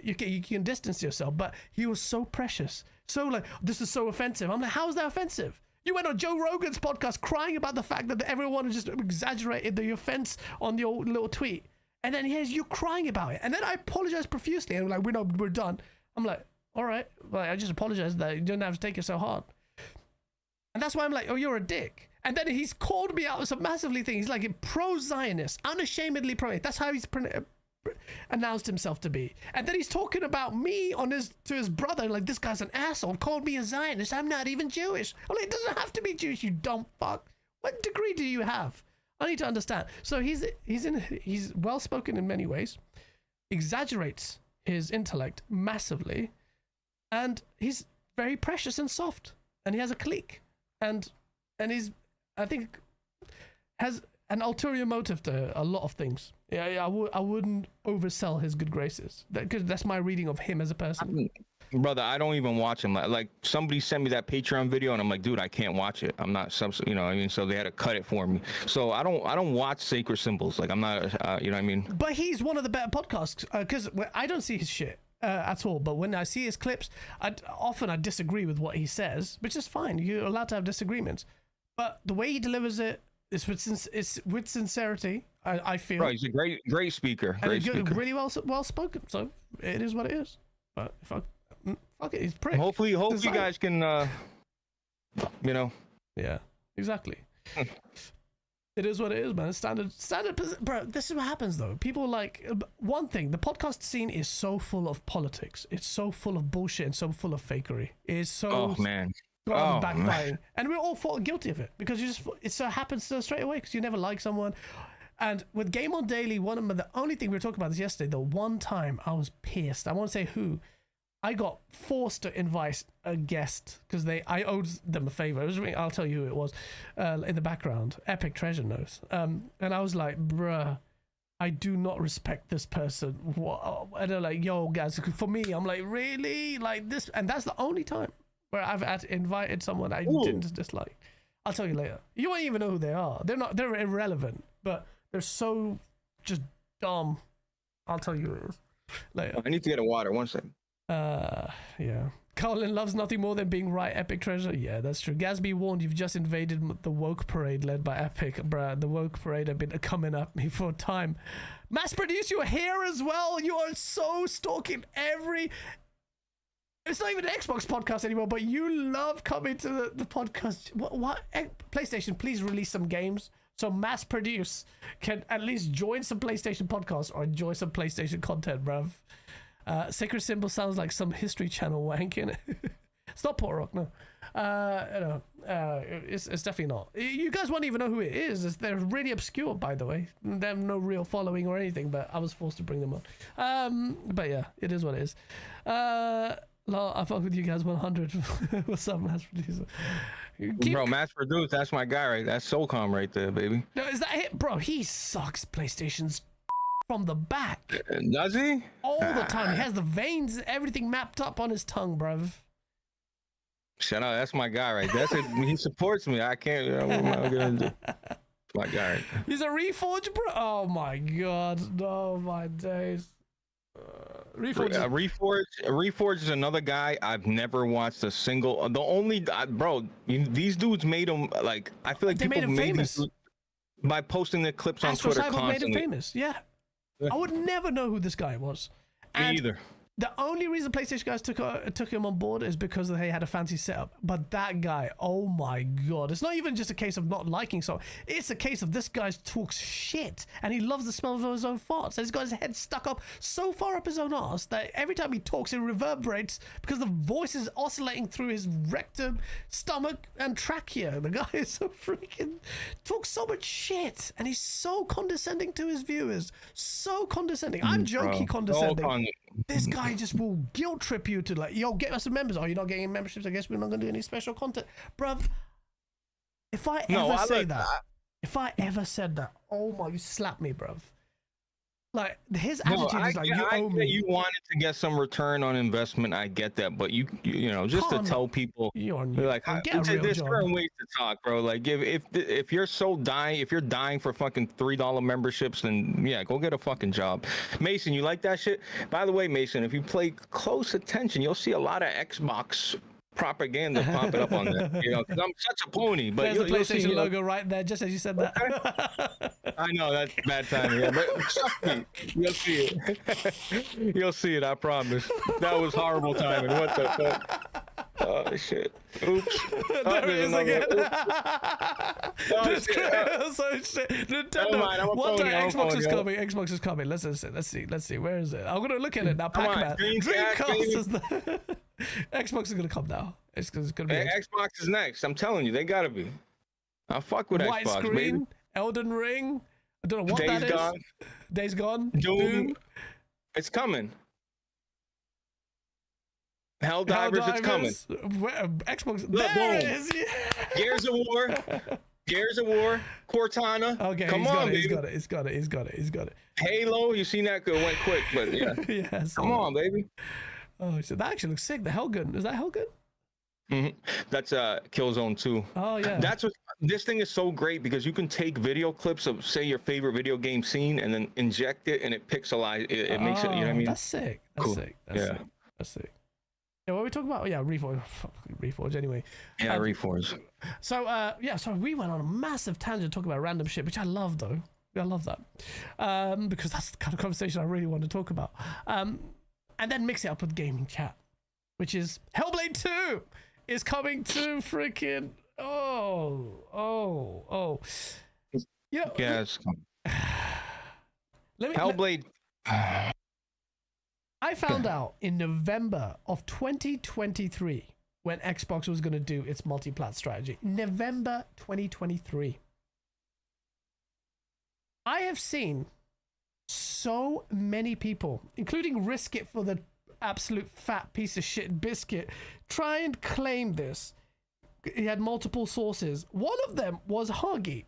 you can distance yourself. But he was so precious, so like, this is so offensive. I'm like, how is that offensive? You went on Joe Rogan's podcast crying about the fact that everyone just exaggerated the offense on your little tweet, and then here's you crying about it, and then I apologized profusely, and I'm like, we're done. I'm like, all right, well, I just apologized that you didn't have to take it so hard. And that's why I'm like, oh, you're a dick. And then he's called me out some massively thing. He's like a pro-Zionist, unashamedly pro. That's how he's announced himself to be. And then he's talking about me to his brother, like, this guy's an asshole, called me a Zionist. I'm not even Jewish. I'm like, it doesn't have to be Jewish, you dumb fuck. What degree do you have? I need to understand. So he's well-spoken in many ways, exaggerates his intellect massively, and he's very precious and soft, and he has a clique. And he's, I think, has an ulterior motive to a lot of things. Yeah, I wouldn't oversell his good graces. Because that's my reading of him as a person. Brother, I don't even watch him. Like, somebody sent me that Patreon video, and I'm like, dude, I can't watch it. I'm not, so they had to cut it for me. So I don't watch Sacred Symbols. Like, I'm not, you know what I mean? But he's one of the better podcasts, because I don't see his shit. At all, but when I see his clips, I disagree with what he says, which is fine. You're allowed to have disagreements, but the way he delivers it is with sincerity. I feel. Right, he's a great speaker. Really well spoken. So it is what it is. But fuck it, he's prick. Hopefully you guys can, Yeah, exactly. It is what it is, man. Standard, bro. This is what happens, though. People like one thing. The podcast scene is so full of politics. It's so full of bullshit and so full of fakery. It's so backbiting, and we're all guilty of it because it so happens straight away because you never like someone. And with Game On Daily, the only thing we were talking about this yesterday. The one time I was pissed. I won't say who. I got forced to invite a guest because I owed them a favor. I'll tell you who it was in the background. Epic Treasure knows. And I was like, bruh, I do not respect this person. And they're like, yo, guys, for me, I'm like, really? Like this? And that's the only time where I've invited someone I didn't dislike. I'll tell you later. You won't even know who they are. They're irrelevant, but they're so just dumb. I'll tell you who it is later. I need to get a water. 1 second. Yeah. Colin loves nothing more than being right, Epic Treasure. Yeah, that's true. Gasby warned, you've just invaded the woke parade led by Epic. Bruh, the woke parade have been coming at me for a time. Mass produce, you're here as well. You are so stalking every It's not even an Xbox podcast anymore, but you love coming to the podcast. What? PlayStation, please release some games so Mass Produce can at least join some PlayStation podcasts or enjoy some PlayStation content, bruv. Sacred Symbol sounds like some History Channel wank in it. It's not Port Rock, no. It's definitely not. You guys won't even know who it is. They're really obscure, by the way. They have no real following or anything, but I was forced to bring them on. But yeah, it is what it is. I fuck with you guys 100. What's up, Mass Producer? Bro, Mass Produce, that's my guy, right? That's Socom right there, baby. No, is that it? Bro, he sucks PlayStation's from the back. Does he? All the time. He has the veins, everything mapped up on his tongue, bruv. Shut up, that's my guy, right? That's it. He supports me. I can't. What am I gonna do? My guy. Right? He's a Reforge, bro. Oh my god. Oh my days. Reforge is another guy I've never watched a single. The only bro, these dudes made him like. I feel like they people made him famous by posting their clips on Astro Twitter Cyber constantly. made him famous. Yeah. I would never know who this guy was. Me either. The only reason PlayStation guys took him on board is because they had a fancy setup. But that guy, oh my god, it's not even just a case of not liking something. It's a case of this guy talks shit, and he loves the smell of his own farts. And he's got his head stuck up so far up his own arse that every time he talks, it reverberates because the voice is oscillating through his rectum, stomach, and trachea. The guy is so freaking talks so much shit, and he's so condescending to his viewers. So condescending. I'm jokey condescending. This guy just will guilt trip you to like, yo, get us some members. Oh, you're not getting memberships. I guess we're not gonna do any special content, bruv. If I ever said that, oh my, you slap me, bruv. Like his attitude is like, you owe me. You wanted to get some return on investment. I get that, but you know, just to tell people, you're like, there's certain ways to talk, bro. Like if you're if you're dying for fucking $3 memberships, then yeah, go get a fucking job. Mason, you like that shit? By the way, Mason, if you pay close attention, you'll see a lot of Xbox propaganda popping up on there, you know, because I'm such a pony. But there's the PlayStation logo right there, just as you said that. I know that's bad timing, yeah, but trust me, you'll see it. You'll see it, I promise. That was horrible timing. What the fuck? Oh shit! Oops. There it is again. Nintendo. What the Xbox is coming? Xbox is coming. Let's see. Where is it? I'm gonna look at it now. Pac-Man. Dreamcast is the. Xbox is gonna come now. It's gonna be. Xbox is next. I'm telling you, they gotta be. I fuck with White Xbox. Screen, baby. Elden Ring. I don't know what Days that is. Gone. Days Gone. Doom. It's coming. Helldivers, it's coming. Xbox. Look, there it is. Yeah. Gears of War. Gears of War. Cortana. Okay, come on, baby. He's got it. Halo. You seen that? It went quick, but yeah. Yeah. Come on, baby. Oh, so that actually looks sick. The Hellgun. Is that Hellgun? Mm-hmm. That's Killzone 2. Oh yeah. That's what this thing is so great because you can take video clips of say your favorite video game scene and then inject it and it pixelizes it makes it, you know what I mean? That's sick. That's sick. That's sick. Yeah, what are we talking about? Oh, yeah, Reforge anyway. Yeah, Reforge. So so we went on a massive tangent talking about random shit, which I love though. I love that. Because that's the kind of conversation I really want to talk about. And then mix it up with gaming chat, which is Hellblade 2 is coming to freaking yeah. Yes. Hellblade. I found out in November of 2023 when Xbox was going to do its multi-plat strategy. November 2023. I have seen so many people, including Risk It for the absolute fat piece of shit Biscuit, try and claim this. He had multiple sources. One of them was Hoggy,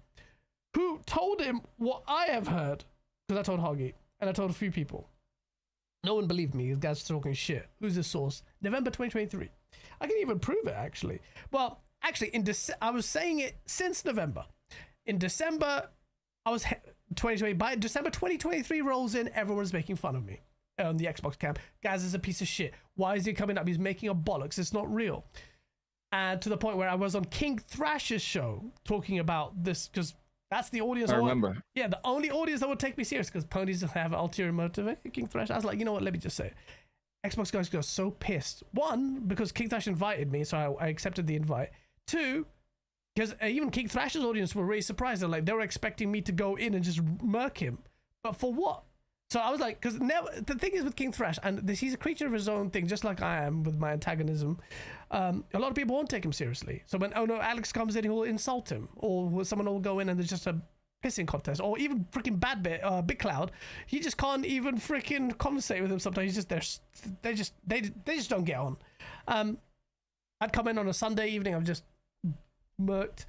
who told him what I have heard, because I told Hoggy, and I told a few people. No one believed me. These guys are talking shit. Who's the source? November 2023. I can even prove it, actually. Well, actually, I was saying it since November. In December, I was 2020. By December 2023 rolls in, everyone's making fun of me on the Xbox camp. Gaz is a piece of shit. Why is he coming up? He's making a bollocks. It's not real. And to the point where I was on King Thrasher's show talking about this, because that's the audience. I remember. Yeah, the only audience that would take me serious, because ponies have ulterior motive. King Thrash. I was like, you know what? Let me just say it. Xbox guys got so pissed. One, because King Thrash invited me, so I accepted the invite. Two, because even King Thrash's audience were really surprised. They were expecting me to go in and just murk him. But for what? So I was like, because the thing is with King Thrash, and he's a creature of his own thing, just like I am with my antagonism. A lot of people won't take him seriously. So when Alex comes in, he'll insult him, or someone will go in and there's just a pissing contest, or even freaking Big Cloud. He just can't even freaking conversate with him sometimes. He's just they just don't get on. I'd come in on a Sunday evening. I'm just murked.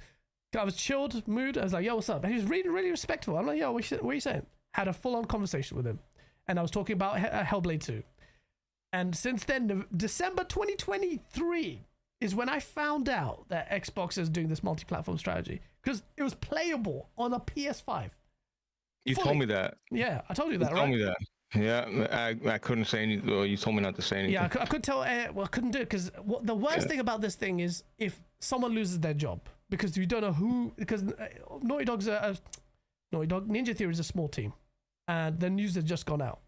I was chilled mood. I was like, yo, what's up? And he was really, really respectful. I'm like, yo, what are you saying? Had a full-on conversation with him, and I was talking about Hellblade 2. And since then, December 2023 is when I found out that Xbox is doing this multi-platform strategy, because it was playable on a PS5. You told me that. Yeah, I told you that, right? You told me that. Yeah, I couldn't say anything. Well, you told me not to say anything. Yeah, I couldn't tell. Well, I couldn't do it because the worst thing about this thing is if someone loses their job, because you don't know who. Because Naughty Dog, Ninja Theory is a small team, and the news had just gone out,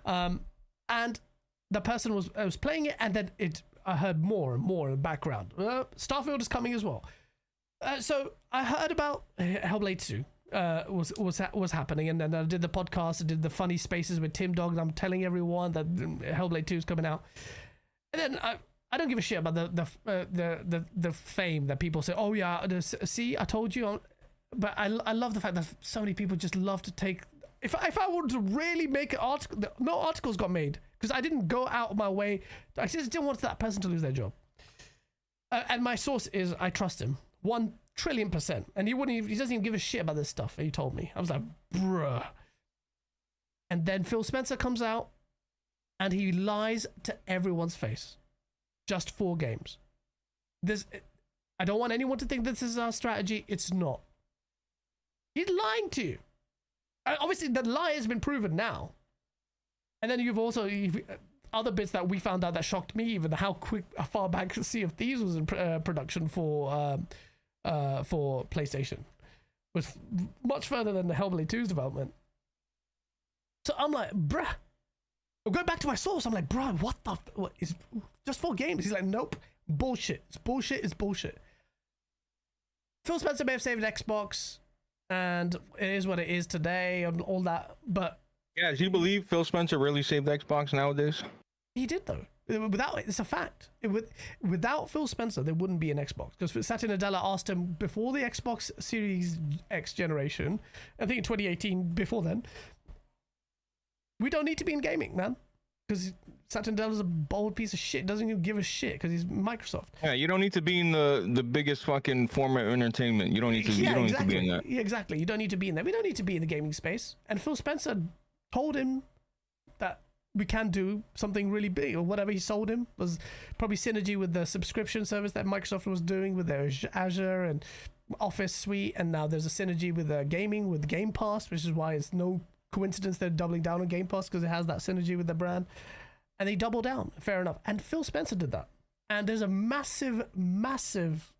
and the person was playing it, and then I heard more and more in the background. Starfield is coming as well. So I heard about Hellblade 2 was happening, and then I did the podcast, I did the funny spaces with Tim Dog, and I'm telling everyone that Hellblade 2 is coming out. And then I don't give a shit about the fame that people say, oh yeah, see, I told you. But I love the fact that so many people just love to take. If I wanted to really make an article, no articles got made because I didn't go out of my way. I just didn't want that person to lose their job. And my source is, I trust him 1 trillion%, and he doesn't even give a shit about this stuff. He told me. I was like, bruh. And then Phil Spencer comes out, and he lies to everyone's face. Just 4 games. I don't want anyone to think this is our strategy. It's not. He's lying to you. Obviously, the lie has been proven now. And then you've other bits that we found out that shocked me, even how far back Sea of Thieves was in production for PlayStation. Was much further than the Hellblade 2's development. So I'm like, bruh. I'm going back to my source. I'm like, bruh, what is just 4 games? He's like, nope, bullshit. It's bullshit. It's bullshit. Phil Spencer may have saved Xbox, and it is what it is today and all that, but yeah, do you believe Phil Spencer really saved Xbox nowadays? He did, though. It's a fact. Without Phil Spencer, there wouldn't be an Xbox, because Satya Nadella asked him before the Xbox Series X generation, I think in 2018, before then, we don't need to be in gaming, man, because Satya Nadella's a bold piece of shit. Doesn't even give a shit because he's Microsoft. Yeah, you don't need to be in the biggest fucking format of entertainment. You don't need to. Yeah, you don't exactly. need to be in that. Yeah, exactly. You don't need to be in there. We don't need to be in the gaming space. And Phil Spencer told him that we can do something really big, or whatever he sold him was probably synergy with the subscription service that Microsoft was doing with their Azure and Office suite, and now there's a synergy with gaming with Game Pass, which is why it's no coincidence they're doubling down on Game Pass, because it has that synergy with the brand. And they double down, fair enough. And Phil Spencer did that. And there's a massive,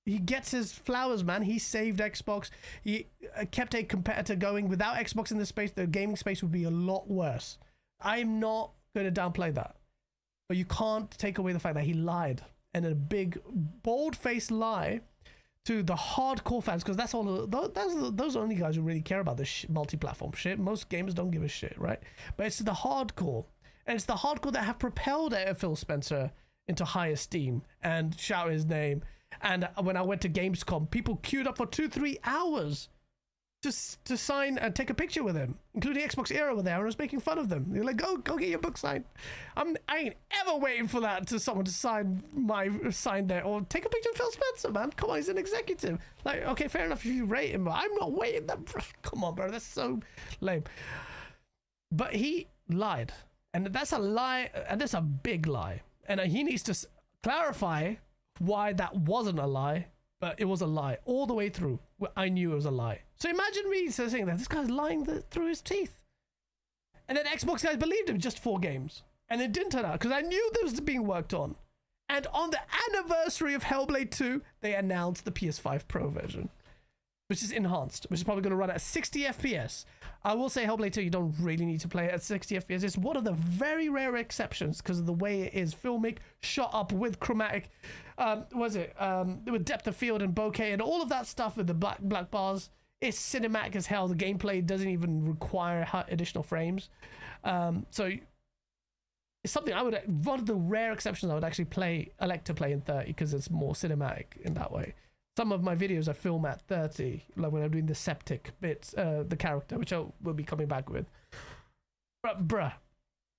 he gets his flowers, man. He saved Xbox. He kept a competitor going. Without Xbox in this space, the gaming space would be a lot worse. I'm not going to downplay that. But you can't take away the fact that he lied. And a big, bold-faced lie to the hardcore fans, because that's all. Those are only guys who really care about this multi-platform shit. Most gamers don't give a shit, right? But it's the hardcore. And it's the hardcore that have propelled Phil Spencer into high esteem and shout his name. And when I went to Gamescom, people queued up for 2-3 hours to sign and take a picture with him, including Xbox Era were there, and I was making fun of them. They're like, go get your book signed. I ain't ever waiting for that to someone to sign there, or take a picture of Phil Spencer, man. Come on, he's an executive. Like, okay, fair enough if you rate him, but I'm not waiting. Come on, bro, that's so lame. But he lied. And that's a lie, and that's a big lie. And he needs to clarify why that wasn't a lie, but it was a lie all the way through. I knew it was a lie. So imagine me saying that this guy's lying through his teeth. And then Xbox guys believed him, just 4 games. And it didn't turn out, because I knew this was being worked on. And on the anniversary of Hellblade 2, they announced the PS5 Pro version. which is enhanced, which is probably going to run at 60 FPS. I will say Hellblade 2, you don't really need to play it at 60 FPS. It's one of the very rare exceptions because of the way it is filmic, shot up with chromatic, with depth of field and bokeh and all of that stuff with the black bars. It's cinematic as hell. The gameplay doesn't even require additional frames. So it's something one of the rare exceptions I would actually elect to play in 30 because it's more cinematic in that way. Some of my videos I film at 30, like when I'm doing the Septic bits, the character, which I will be coming back with. But bruh,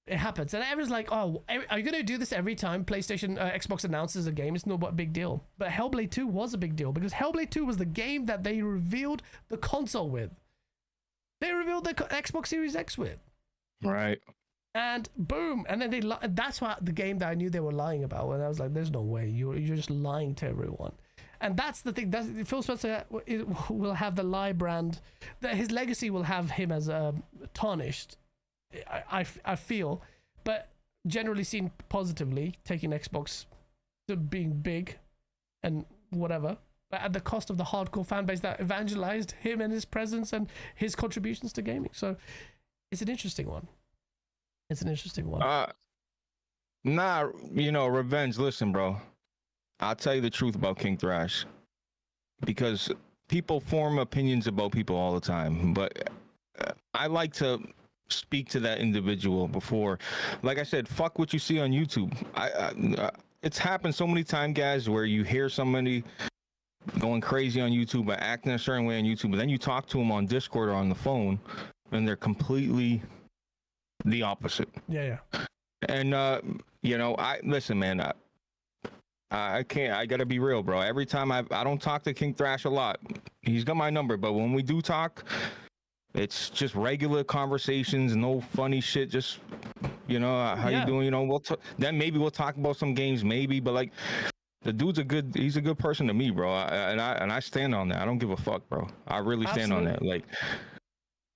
it happens. And everyone's like, oh, are you going to do this every time PlayStation, Xbox announces a game? It's not a big deal. But Hellblade 2 was a big deal because Hellblade 2 was the game that they revealed the console with. They revealed the Xbox Series X with. Right. And boom. And then that's what the game that I knew they were lying about. And I was like, there's no way. You're just lying to everyone. And that's the thing. Phil Spencer will have the lie brand. His legacy will have him as tarnished. I feel, but generally seen positively, taking Xbox to being big and whatever, but at the cost of the hardcore fan base that evangelized him and his presence and his contributions to gaming. So it's an interesting one. Nah, Revenge. Listen, bro. I'll tell you the truth about King Thrash, because people form opinions about people all the time, but I like to speak to that individual before. Like I said, fuck what you see on YouTube. It's happened so many times, guys, where you hear somebody going crazy on YouTube or acting a certain way on YouTube, but then you talk to them on Discord or on the phone, and they're completely the opposite. Yeah. And listen, man. I can't. I gotta be real, bro. Every time I don't talk to King Thrash a lot. He's got my number, but when we do talk, it's just regular conversations, no funny shit. Just how you doing? Then maybe we'll talk about some games, maybe. But like, the dude's he's a good person to me, bro. And I stand on that. I don't give a fuck, bro. I really stand on that. Like,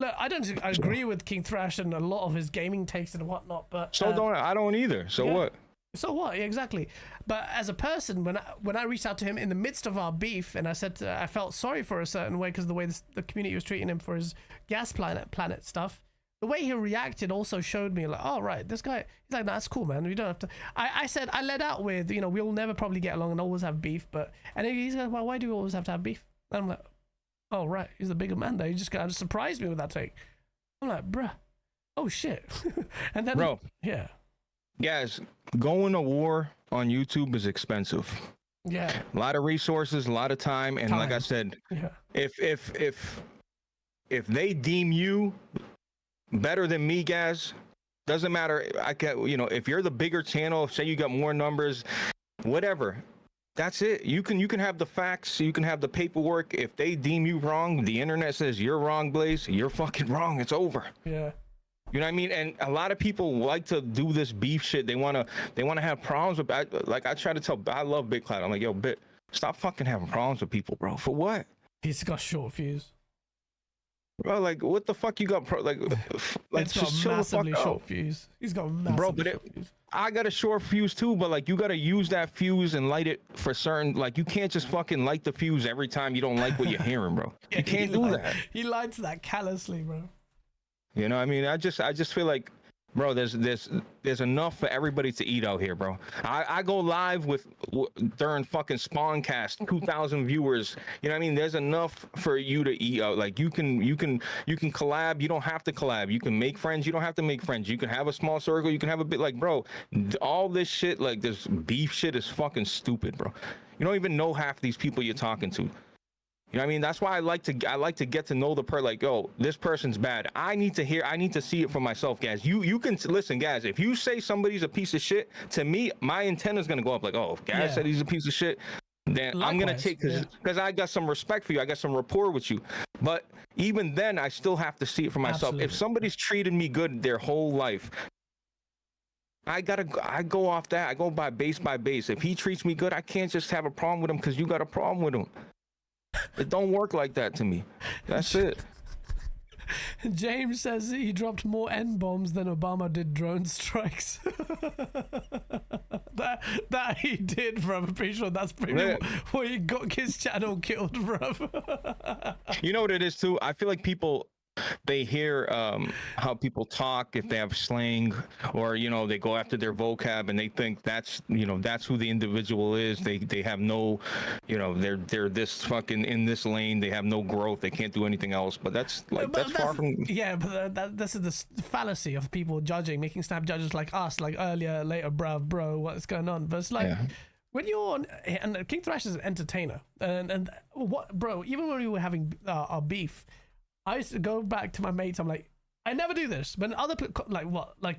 look, I agree with King Thrash and a lot of his gaming takes and whatnot, but I don't either. So what? So what? Exactly. But as a person, when I reached out to him in the midst of our beef, and I said I felt sorry for a certain way because the way the community was treating him for his gas planet stuff, the way he reacted also showed me like, oh right, this guy. He's like, nah, that's cool, man. We don't have to. I said I let out with we'll never probably get along and always have beef, and he's like, well, why do we always have to have beef? And I'm like, oh right, he's the bigger man though. He just kind of surprised me with that take. I'm like, bruh, oh shit, and then bro, yeah. Guys, going to war on YouTube is expensive. Yeah. A lot of resources, a lot of time, and like I said, if they deem you better than me, guys, doesn't matter. If you're the bigger channel, say you got more numbers, whatever. That's it. You can have the facts, you can have the paperwork. If they deem you wrong, the internet says you're wrong, Blaze, you're fucking wrong. It's over. Yeah. You know what I mean? And a lot of people like to do this beef shit. They wanna have problems with. I try to tell. I love Big Cloud. I'm like, yo, Bit, stop fucking having problems with people, bro. For what? He's got short fuse. Bro, like, what the fuck you got? It's got massively short fuse. He's got massively short fuse. I got a short fuse too, but like, you gotta use that fuse and light it for certain. Like, you can't just fucking light the fuse every time you don't like what you're hearing, bro. You can't do that. He lights that callously, bro. You know what I mean? I just feel like, bro, there's enough for everybody to eat out here, bro. I go live during fucking Spawncast, 2,000 viewers. You know what I mean? There's enough for you to eat out. Like, you can collab. You don't have to collab. You can make friends. You don't have to make friends. You can have a small circle. You can have a bit, like, bro, all this shit, like this beef shit is fucking stupid, bro. You don't even know half these people you're talking to. You know what I mean? That's why I like to get to know the like, oh, this person's bad. I need to see it for myself, guys. You can listen, guys. If you say somebody's a piece of shit, to me, my antenna's gonna go up like, oh, if guys said he's a piece of shit, then likewise, I'm gonna take because I got some respect for you. I got some rapport with you. But even then, I still have to see it for myself. Absolutely. If somebody's treated me good their whole life, I go off that. I go by base. If he treats me good, I can't just have a problem with him because you got a problem with him. It don't work like that to me. That's it. James says he dropped more N-bombs than Obama did drone strikes. that he did, bro. I'm pretty sure that's pretty what he got his channel killed, bro. You know what it is too? I feel like people, they hear how people talk, if they have slang, or they go after their vocab, and they think that's that's who the individual is. They have no, they're this fucking in this lane. They have no growth. They can't do anything else. But that's far from. Yeah, but this is the fallacy of people judging, making snap judges like us, like earlier, later, bro, what's going on? But it's like. Yeah. When you're on, and King Thrash is an entertainer, and what, bro? Even when we were having our beef, I used to go back to my mates. I'm like, I never do this. But other people, like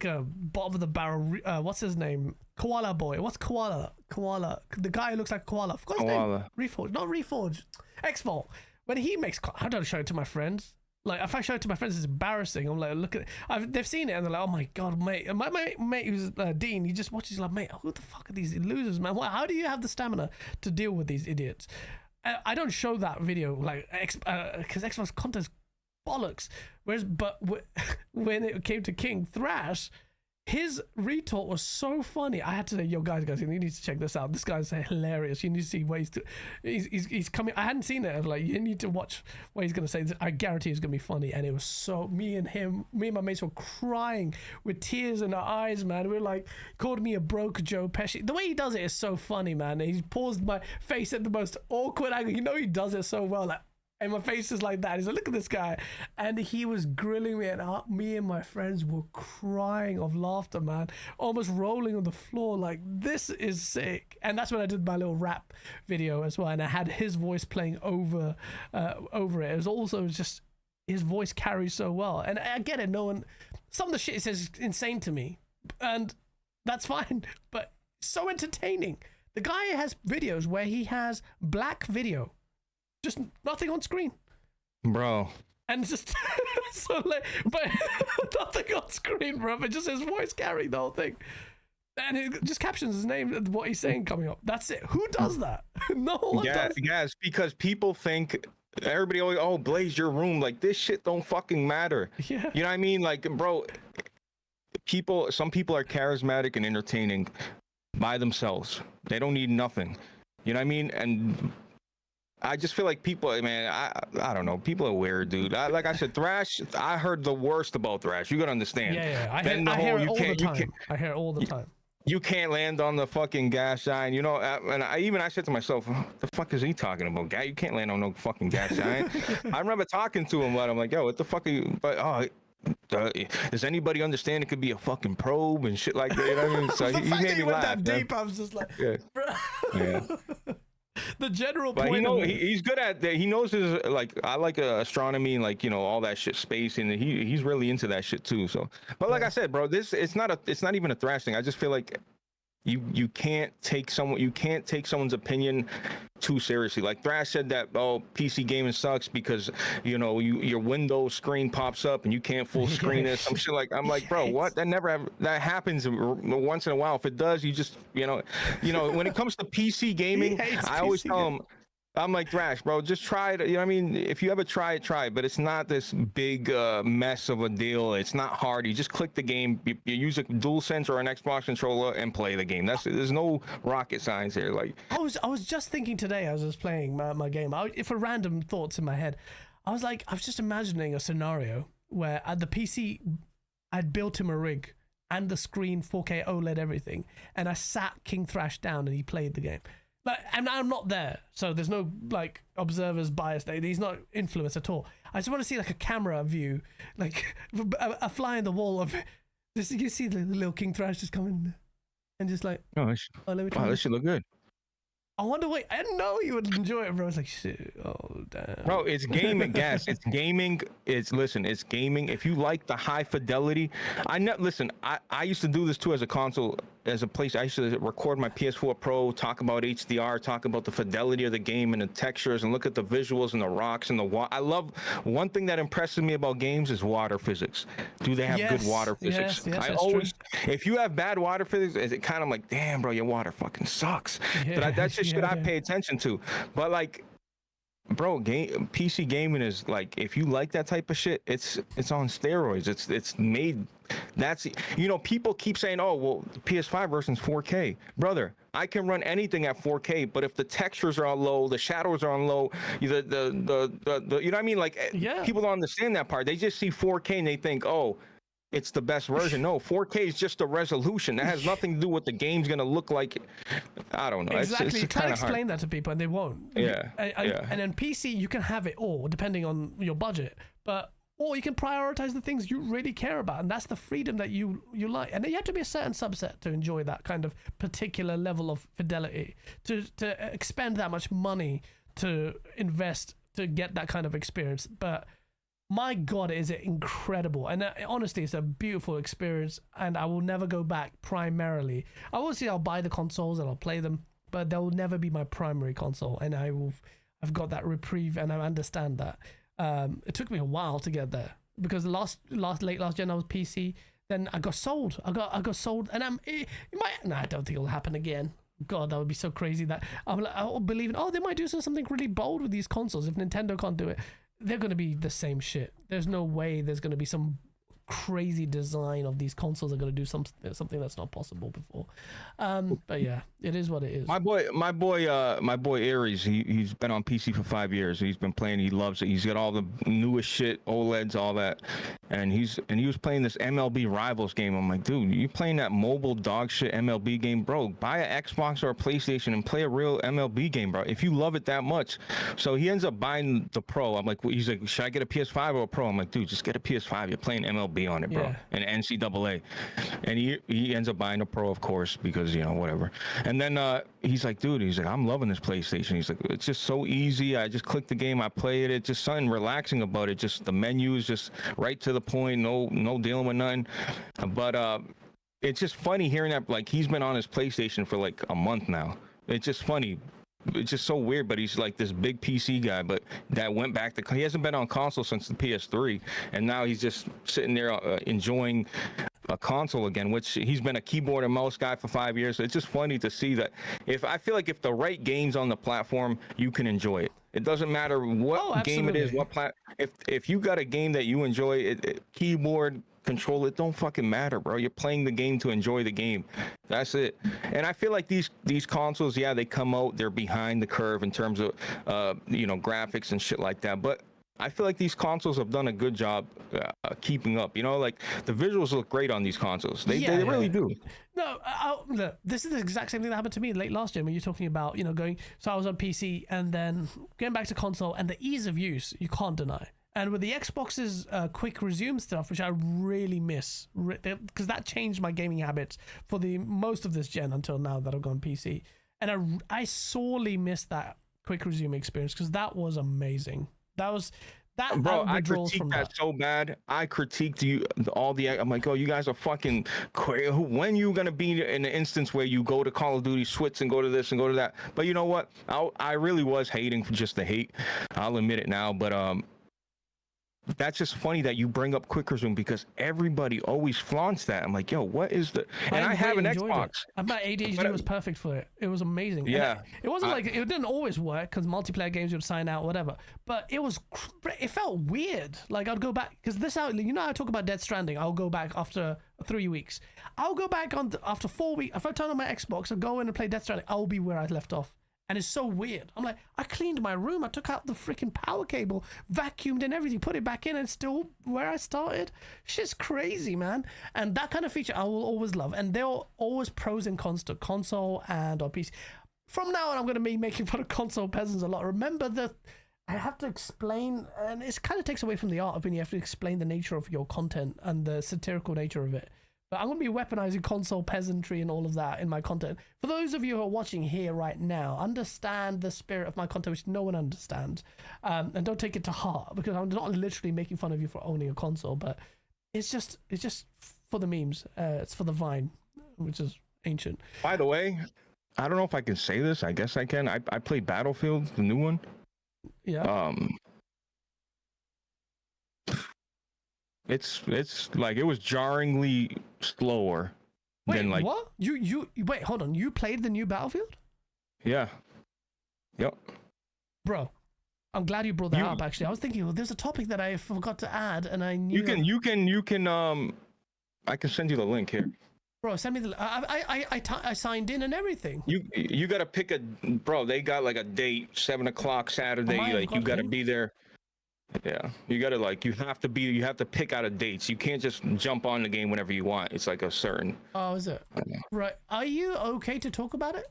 bottom of the barrel. What's his name? Koala boy. What's koala? Koala. The guy who looks like koala. Forgot his name. Reforged. Not Reforged. X-Vault. When he makes, I don't show it to my friends. Like if I show it to my friends, it's embarrassing. I'm like, look at it. They've seen it and they're like, oh my god, mate. And my mate who's Dean, he just watches. He's like, mate, who the fuck are these losers, man? How do you have the stamina to deal with these idiots? I don't show that video like because X-Vault's content's bollocks. But when it came to King Thrash, his retort was so funny. I had to say, yo, guys, you need to check this out. This guy's hilarious. You need to see what he's coming. I hadn't seen it. I was like, you need to watch what he's going to say. I guarantee it's going to be funny. And it was so, me and my mates were crying with tears in our eyes, man. We were like, called me a broke Joe Pesci. The way he does it is so funny, man. He's paused my face at the most awkward angle. He does it so well. Like, and my face is like that. He's like, look at this guy. And he was grilling me, and me and my friends were crying of laughter, man. Almost rolling on the floor like, this is sick. And that's when I did my little rap video as well. And I had his voice playing over it. It was also just, his voice carries so well. And I get it. Some of the shit he says is insane to me. And that's fine. But so entertaining. The guy has videos where he has black video. Just nothing on screen, bro, and just but nothing on screen, bro. But just his voice carrying the whole thing, and it just captions his name and what he's saying coming up. That's it. Who does that? No one does. Yes, because people think everybody always, Blaze your room, like this shit don't fucking matter. Yeah, you know what I mean? Like, bro, some people are charismatic and entertaining by themselves. They don't need nothing. You know what I mean? And I just feel like people, man, I don't know. People are weird, dude. Like I said, Thrash, I heard the worst about Thrash. You gotta understand. Yeah. I hear it all the time. I hear it all the time. You can't land on the fucking gas giant, and I said to myself, what the fuck is he talking about? Guy, you can't land on no fucking gas giant. I remember talking to him, but I'm like, yo, what the fuck are you, but, does anybody understand it could be a fucking probe and shit like that? You know what I mean? So he made me laugh. That deep, I was just like, bro. Yeah. The general but point. He's good at that. He knows his, like, I like astronomy and, like, all that shit, space, and he's really into that shit too. So, but like I said, bro, it's not even a Thrash thing. I just feel like you can't take someone's opinion too seriously. Like Thrash said that, PC gaming sucks because your Windows screen pops up and you can't full screen it. Some shit like, I'm like, bro, what? That happens once in a while. If it does, you just when it comes to PC gaming, I always tell them, I'm like, Thrash, bro, just try it. You know what I mean? If you ever try it, try it. But it's not this big mess of a deal. It's not hard. You just click the game. You use a DualSense or an Xbox controller and play the game. There's no rocket science here. Like, I was just thinking today as I was playing my game. For random thoughts in my head, I was just imagining a scenario where at the PC, I'd built him a rig and the screen, 4K OLED, everything, and I sat King Thrash down and he played the game. And I'm not there, so there's no like observer's bias there. He's not influenced at all. I just want to see like a camera view, like a fly in the wall of this. You see the little King Thrash just coming and just like, let me try. Wow, this should look good. I wonder. Wait, I didn't know you would enjoy it, bro. It's like shit. Oh damn. Bro, it's gaming, gas. It's gaming. It's gaming. If you like the high fidelity, I used to do this too as a console, as a place. I used to record my PS4 Pro, talk about HDR, talk about the fidelity of the game and the textures, and look at the visuals and the rocks and the water. I love, one thing that impresses me about games is water physics. Do they have good water physics? Yes, I always, if you have bad water physics, it's kind of like, damn, bro, your water fucking sucks. But that's just shit I pay attention to. But like, bro, PC gaming is like, if you like that type of shit, it's on steroids. It's made. That's, you know, people keep saying, oh well, the PS5 version's 4K, brother. I can run anything at 4K, but if the textures are on low, the shadows are on low, the you know what I mean? Like, people don't understand that part. They just see 4K and they think, oh, it's the best version. No, 4K is just a resolution. That has nothing to do with the game's gonna look like. I don't know. Exactly. You try to explain hard. that to people and they won't. Yeah. And then PC, you can have it all depending on your budget, or you can prioritize the things you really care about, and that's the freedom that you like. And you have to be a certain subset to enjoy that kind of particular level of fidelity, to expend that much money to invest to get that kind of experience. But my God, is it incredible. And honestly, it's a beautiful experience, and I will never go back primarily. Obviously, I'll buy the consoles and I'll play them, but they will never be my primary console, and I've got that reprieve, and I understand that. It took me a while to get there, because late last gen I was PC, then I got sold. I got sold, and I don't think it'll happen again. God, that would be so crazy that I'll believe in, they might do something really bold with these consoles. If Nintendo can't do it, they're going to be the same shit. There's no way there's going to be some crazy design of these consoles are going to do something that's not possible before. But yeah, it is what it is. My boy Aries, he's been on PC for 5 years. He's been playing. He loves it. He's got all the newest shit, OLEDs, all that, and he was playing this MLB Rivals game. I'm like, dude, you playing that mobile dog shit MLB game, bro? Buy an Xbox or a PlayStation and play a real MLB game, bro. If you love it that much. So he ends up buying the Pro. I'm like, he's like, should I get a PS5 or a Pro? I'm like, dude, just get a PS5. You're playing MLB on it, bro, and NCAA, and he ends up buying a Pro, of course, because, you know, whatever. And then he's like, I'm loving this PlayStation. He's like, it's just so easy. I just click the game, I play it. It's just something relaxing about it. Just the menu is just right to the point. No dealing with nothing. But it's just funny hearing that, like, he's been on his PlayStation for like a month now. It's just funny. It's just so weird, but he's like this big PC guy, but that went back to, he hasn't been on console since the PS3, and now he's just sitting there enjoying a console again, which he's been a keyboard and mouse guy for 5 years. So it's just funny to see that I feel like if the right game's on the platform, you can enjoy it. It doesn't matter what game it is, if you got a game that you enjoy, keyboard, control, it don't fucking matter, bro. You're playing the game to enjoy the game. That's it. And I feel like these consoles, they come out, they're behind the curve in terms of graphics and shit like that, but I feel like these consoles have done a good job keeping up. You know, like the visuals look great on these consoles. They really do. No, look, this is the exact same thing that happened to me late last year when you're talking about, going. So I was on PC and then getting back to console, and the ease of use you can't deny. And with the Xbox's quick resume stuff, which I really miss, because that changed my gaming habits for the most of this gen until now that I've gone PC. And I sorely miss that quick resume experience, because that was amazing. Bro, I critiqued that so bad. I critiqued I'm like, oh, you guys are fucking crazy. When you gonna be in an instance where you go to Call of Duty, switch and go to this and go to that? But you know what? I really was hating for just the hate. I'll admit it now, but that's just funny that you bring up quick resume, because everybody always flaunts that. I'm like, yo, what is the? And I have an Xbox. My ADHD was perfect for it. It was amazing. Yeah, it wasn't like it didn't always work, because multiplayer games would sign out, whatever. But it felt weird. Like I'd go back, because I talk about Dead Stranding. I'll go back after 3 weeks. I'll go back after 4 weeks. If I turn on my Xbox and go in and play Dead Stranding, I'll be where I left off. And it's so weird. I'm like, I cleaned my room. I took out the freaking power cable, vacuumed and everything, put it back in, and still where I started. Shit's crazy, man. And that kind of feature I will always love. And there are always pros and cons to console and on PC. From now on, I'm going to be making fun of console peasants a lot. Remember that I have to explain, and it kind of takes away from the art of when you have to explain the nature of your content and the satirical nature of it. But I'm going to be weaponizing console peasantry and all of that in my content. For those of you who are watching here right now, understand the spirit of my content, which no one understands. And don't take it to heart, because I'm not literally making fun of you for owning a console, but it's just for the memes. It's for the Vine, which is ancient. By the way, I don't know if I can say this. I guess I can. I played Battlefield, the new one. Yeah. It's like, it was jarringly slower than like. What? You wait, hold on. You played the new Battlefield? Yeah. Yep. Bro, I'm glad you brought that up. Actually, I was thinking, well, there's a topic that I forgot to add, and I knew. You can. I can send you the link here. Bro, send me the. I signed in and everything. You gotta pick a. Bro, they got like a date, 7 o'clock Saturday. Like you gotta be there. Yeah, you gotta you have to pick out of dates. You can't just jump on the game whenever you want. It's like a certain. Oh, is it? Right. Are you okay to talk about it?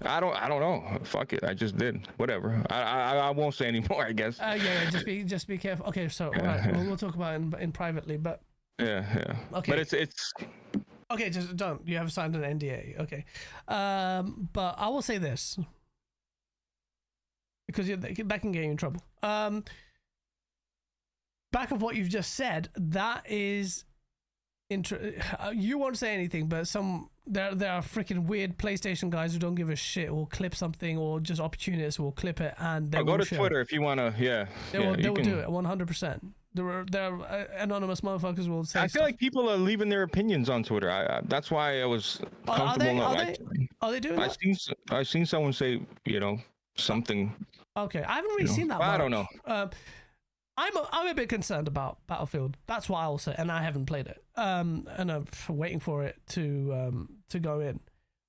I don't know. Fuck it. I just did. Whatever. I won't say anymore, I guess. Yeah. Just be careful. Okay, so right, we'll talk about it in privately, but. Yeah. Okay. But it's. Okay, just don't. You have signed an NDA. Okay. But I will say this because that can get you in trouble. Back of what you've just said, that is you won't say anything, but there are freaking weird PlayStation guys who don't give a shit, or clip something, or just opportunists who will clip it and they will go to share. Twitter if you want to. They will do it 100%. There are anonymous motherfuckers will say. I feel like people are leaving their opinions on Twitter. That's why I was comfortable. Are they doing that? I've seen someone say, something. Okay, I haven't really seen that. I don't know. I'm a bit concerned about Battlefield. That's why I'll say, and I haven't played it. And I'm waiting for it to go in.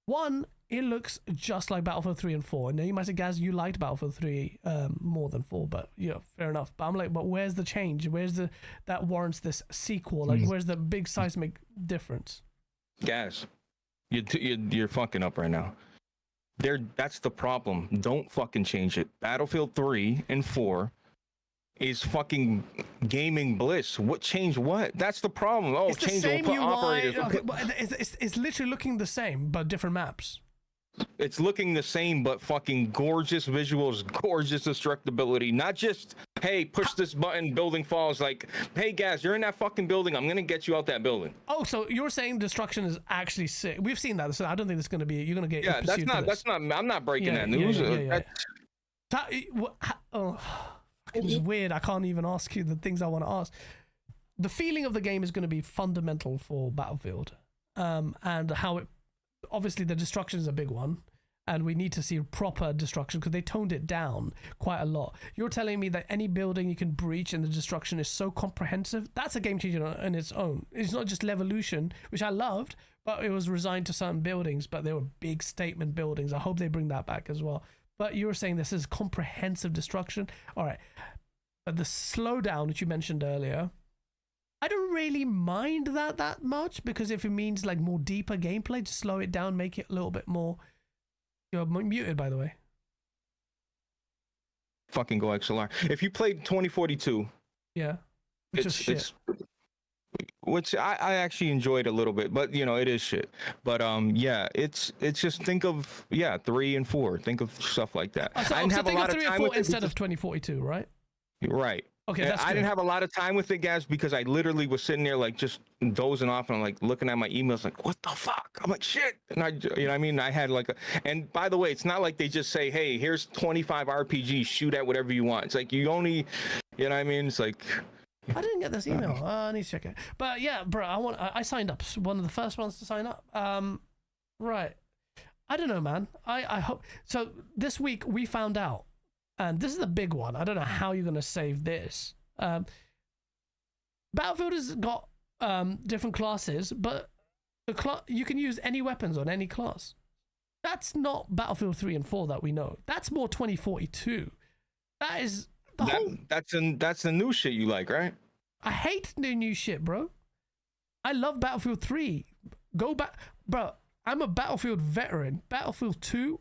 One, it looks just like Battlefield 3 and 4. Now you might say, Gaz, you liked Battlefield 3 more than 4, but fair enough. But I'm like, but where's the change? Where's that warrants this sequel? Like, where's the big seismic difference? Gaz, you're fucking up right now. That's the problem. Don't fucking change it. Battlefield 3 and 4 is fucking gaming bliss. What changed what? That's the problem. Oh, it's change the same UI. operators. Okay, but it's literally looking the same, but different maps. It's looking the same, but fucking gorgeous visuals, gorgeous destructibility. Not just, hey, push this button, building falls. Like, hey, Gaz, you're in that fucking building. I'm gonna get you out that building. Oh, so you're saying destruction is actually sick? We've seen that, so I don't think it's gonna be. You're gonna get. Yeah, that's not. I'm not breaking that news. It's weird. I can't even ask you the things I want to ask. The feeling of the game is going to be fundamental for Battlefield, and how it. Obviously, the destruction is a big one, and we need to see proper destruction because they toned it down quite a lot. You're telling me that any building you can breach and the destruction is so comprehensive? That's a game changer on its own. It's not just Levolution, which I loved, but it was resigned to certain buildings, but they were big statement buildings. I hope they bring that back as well. But you were saying this is comprehensive destruction. All right. But the slowdown, which you mentioned earlier, I don't really mind that much, because if it means like more deeper gameplay, just slow it down, make it a little bit more. You're muted, by the way. Fucking go XLR. If you played 2042, yeah, which I actually enjoyed a little bit, but it is shit. But yeah, it's just think of 3 and 4. Think of stuff like that. So I didn't have a lot of time with it instead of 2042, right? Right. Okay, that's I didn't have a lot of time with it, guys, because I literally was sitting there like just dozing off and I'm like looking at my emails like, what the fuck? I'm like, shit. And I had like and by the way, it's not like they just say, hey, here's 25 RPGs, shoot at whatever you want. It's like you only, it's like. I didn't get this email. I need to check it. But yeah, bro, I signed up. One of the first ones to sign up. Right. I don't know, man. I hope so. This week we found out. And this is the big one. I don't know how you're going to save this. Battlefield has got different classes, but you can use any weapons on any class. That's not Battlefield 3 and 4 that we know. That's more 2042. That is that's the new shit you like, right? I hate the new shit, bro. I love Battlefield 3. Go back, bro. I'm a Battlefield veteran. Battlefield 2.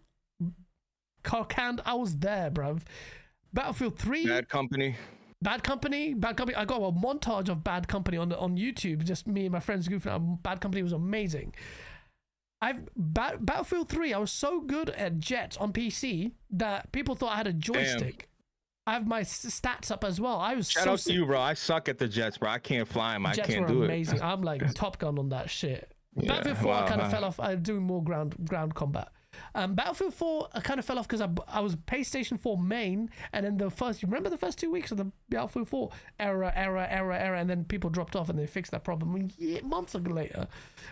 Carcand, I was there, bruv. Battlefield 3. Bad Company. I got a montage of Bad Company on YouTube. Just me and my friends goofing out. Bad Company was amazing. Battlefield 3. I was so good at jets on PC that people thought I had a joystick. Damn. I have my stats up as well. Shout out to you, bro. I suck at the jets, bro. I can't fly them. I can't do it. Jets were amazing. I'm like Top Gun on that shit. Yeah, Battlefield 4, I kind of fell off. I'm doing more ground combat. Battlefield 4, I kind of fell off because I was PlayStation 4 main, and then you remember the first 2 weeks of the Battlefield 4 error, and then people dropped off and they fixed that problem months later.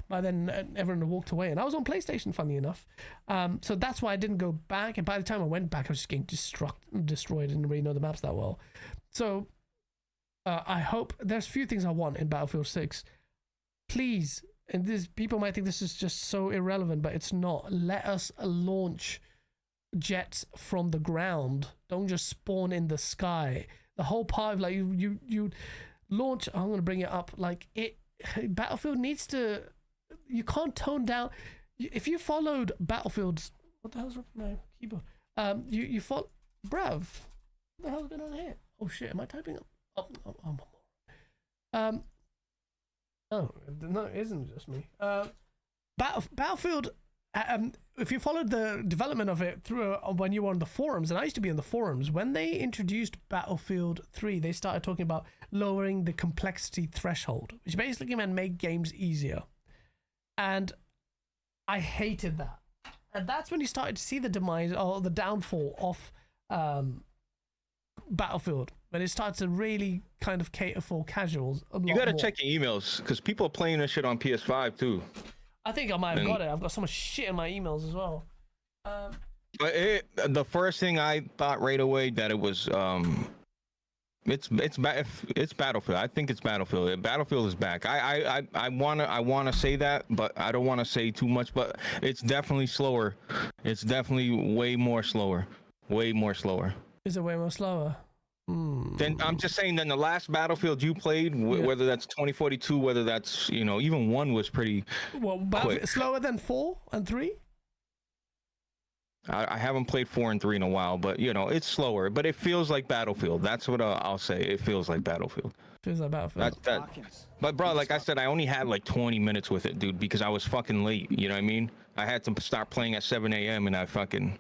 By then, everyone had walked away, and I was on PlayStation, funny enough. So that's why I didn't go back, and by the time I went back, I was just getting destroyed. I didn't really know the maps that well. So I hope there's a few things I want in Battlefield 6. Please, and people might think this is just so irrelevant, but it's not. Let us launch jets from the ground. Don't just spawn in the sky. The whole part of like you launch. I'm gonna bring it up. Like Battlefield needs to. You can't tone down. If you followed Battlefield's, what the hell's wrong with my keyboard? You follow, bruv. What the hell's going on here? Oh shit! Am I typing up? No, it isn't just me. Battlefield. If you followed the development of it through when you were on the forums, and I used to be on the forums, when they introduced Battlefield 3, they started talking about lowering the complexity threshold, which basically meant make games easier. And I hated that. And that's when you started to see the demise or the downfall of Battlefield, when it started to really kind of cater for casuals. You gotta check your emails, because people are playing this shit on PS5 too. I think I might have got it. I've got so much shit in my emails as well. But the first thing I thought right away that it was it's Battlefield. I think it's Battlefield. Battlefield is back. I wanna say that, but I don't want to say too much. But it's definitely slower. It's definitely way more slower. Way more slower. Is it way more slower? Then I'm just saying. Then the last Battlefield you played, whether that's 2042, whether that's even 1 was pretty. Well, slower than 4 and 3. I haven't played 4 and 3 in a while, but it's slower. But it feels like Battlefield. That's what I'll say. It feels like Battlefield. Feels like Battlefield. But bro, like I said, I only had like 20 minutes with it, dude, because I was fucking late. You know what I mean? I had to start playing at 7 a.m. and I fucking,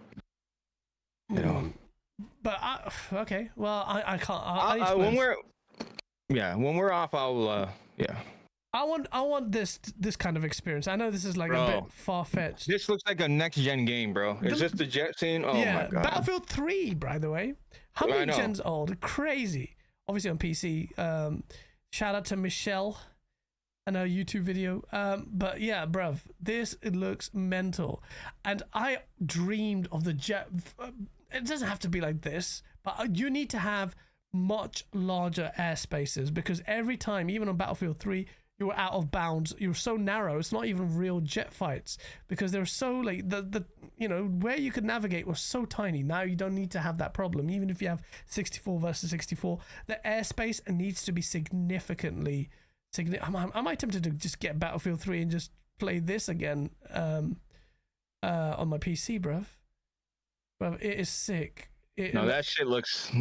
But okay, well I can't. When we're off, I'll I want this kind of experience. I know this is like a bit far fetched. This looks like a next gen game, bro. Is this the jet scene? Oh my god. Battlefield 3, by the way. How many gens old? Crazy. Obviously on PC. Shout out to Michelle and her YouTube video. But yeah, bruv, it looks mental. And I dreamed of the jet. It doesn't have to be like this, but you need to have much larger airspaces, because every time, even on Battlefield 3, you were out of bounds. You were so narrow. It's not even real jet fights, because they're so like the where you could navigate was so tiny. Now you don't need to have that problem. Even if you have 64 versus 64, the airspace needs to be significantly. I might tempted to just get Battlefield 3 and just play this again on my PC, bruv. Bruv, it is sick. That shit looks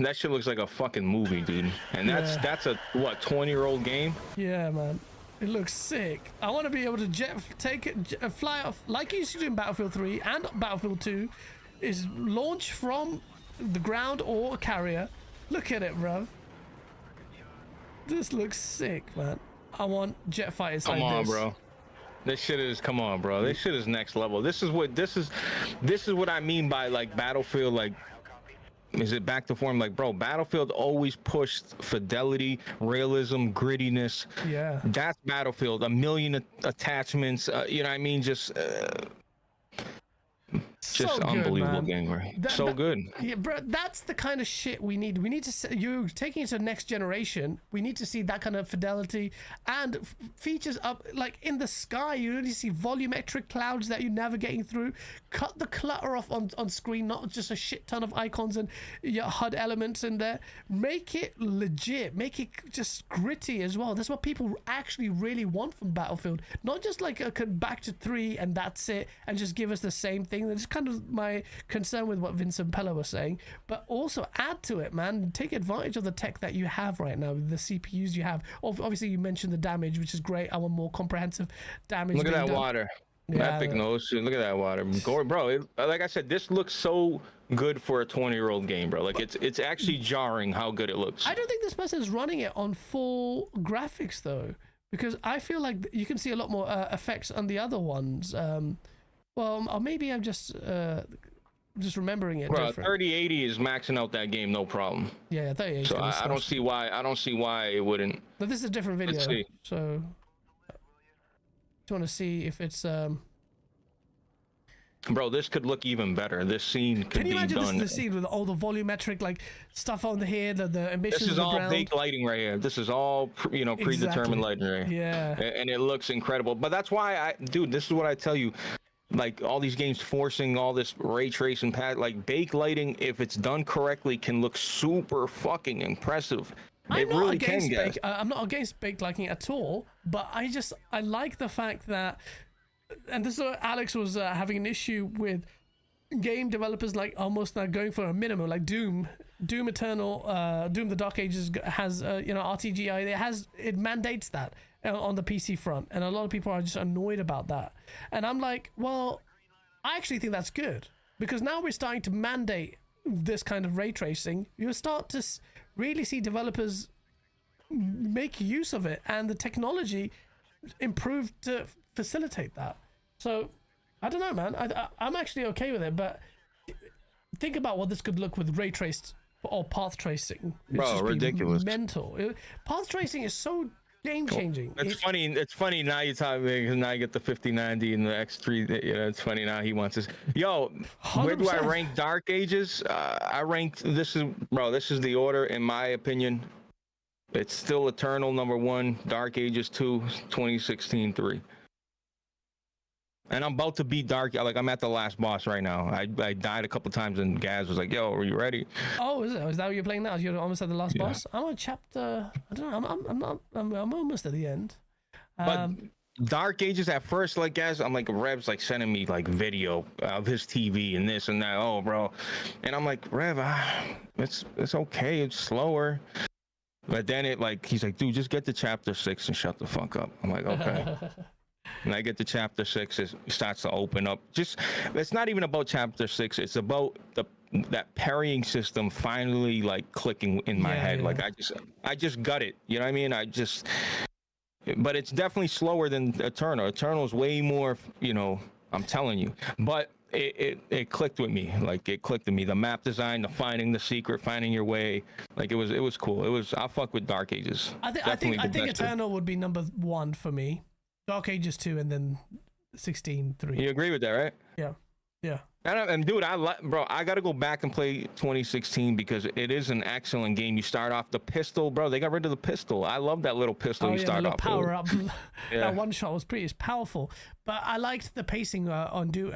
like a fucking movie, dude. And that's a 20-year-old game? Yeah, man. It looks sick. I want to be able to fly off like you used to do in Battlefield 3 and Battlefield 2, is launch from the ground or a carrier. Look at it, bruv. This looks sick, man. I want jet fighters like this. Come on, bro. Come on, bro. This shit is next level. This is what I mean by like Battlefield, like, is it back to form? Like, bro, Battlefield always pushed fidelity, realism, grittiness. Yeah. That's Battlefield. A million attachments. You know what I mean? Just so unbelievable good, game, right? Good. Yeah, bro, that's the kind of shit we need. We need to see, you taking it to the next generation. We need to see that kind of fidelity and features up, like in the sky. You really see volumetric clouds that you're navigating through. Cut the clutter off on screen, not just a shit ton of icons and HUD elements in there. Make it legit. Make it just gritty as well. That's what people actually really want from Battlefield. Not just like a back to 3 and that's it, and just give us the same thing. That's kind of my concern with what Vincent Pella was saying, but also add to it, man. Take advantage of the tech that you have right now, the CPUs you have. Obviously, you mentioned the damage, which is great. I want more comprehensive damage. Look at that water. Yeah, Epic nose. Look at that water, bro. Like I said, this looks so good for a 20-year-old game, bro. Like it's actually jarring how good it looks. I don't think this person is running it on full graphics though, because I feel like you can see a lot more effects on the other ones. Well, or maybe I'm just remembering it Bro, different. 3080 is maxing out that game, no problem. Yeah, 3080. So I don't see why. I don't see why it wouldn't. But this is a different video. Let's see. So, do you want to see if it's Bro, this could look even better. This scene could Can you be imagine done. this is the scene with all the volumetric like stuff on here, the emissions This is of the all ground? baked lighting right here. This is all predetermined lighting right here. Yeah. And it looks incredible. But that's why dude, this is what I tell you. Like all these games forcing all this ray tracing like baked lighting, if it's done correctly, can look super fucking impressive. I'm not really against can, guys. I'm not against baked lighting at all, but I like the fact that, and this is what Alex was having an issue with game developers like almost now going for a minimum, like Doom Eternal, Doom the Dark Ages has RTGI. It mandates that on the PC front, and a lot of people are just annoyed about that. And I'm like, well, I actually think that's good, because now we're starting to mandate this kind of ray tracing. You'll start to really see developers make use of it, and the technology improved to facilitate that. So I don't know, man. I'm actually okay with it, but think about what this could look with ray traced or path tracing. Bro, ridiculous. Mental. Path tracing is so game changing. It's funny. It's funny now you talk because now you get the 5090 and the X3. You know, it's funny now he wants this. Yo, 100%. Where do I rank Dark Ages? I ranked. This is the order in my opinion. It's still Eternal #1, Dark Ages 2, 2016 3. And I'm about to beat Dark. Like I'm at the last boss right now. I died a couple times and Gaz was like, "Yo, are you ready?" Oh, is that what you're playing now? You're almost at the last boss. I'm on chapter. I don't know. I'm almost at the end. But Dark Ages at first, like guys, I'm like Rev's like sending me like video of his TV and this and that. Oh, bro, and I'm like Rev, it's okay. It's slower. But then he's like, dude, just get to chapter 6 and shut the fuck up. I'm like, okay. And I get to chapter 6, it starts to open up. It's not even about chapter 6. It's about that parrying system finally like clicking in my head. Yeah. Like I just got it. You know what I mean? But it's definitely slower than Eternal. Eternal's way more, I'm telling you. But it clicked with me. Like it clicked with me. The map design, the finding the secret, finding your way. Like it was cool. I'll fuck with Dark Ages. I think Eternal would be #1 for me. Dark Ages 2 and then 16 3. You agree with that, right? Yeah. And dude, I gotta go back and play 2016 because it is an excellent game. You start off the pistol, bro. They got rid of the pistol. I love that little pistol you start off power with. Up. Yeah. That one shot was pretty powerful. But I liked the pacing on Doom.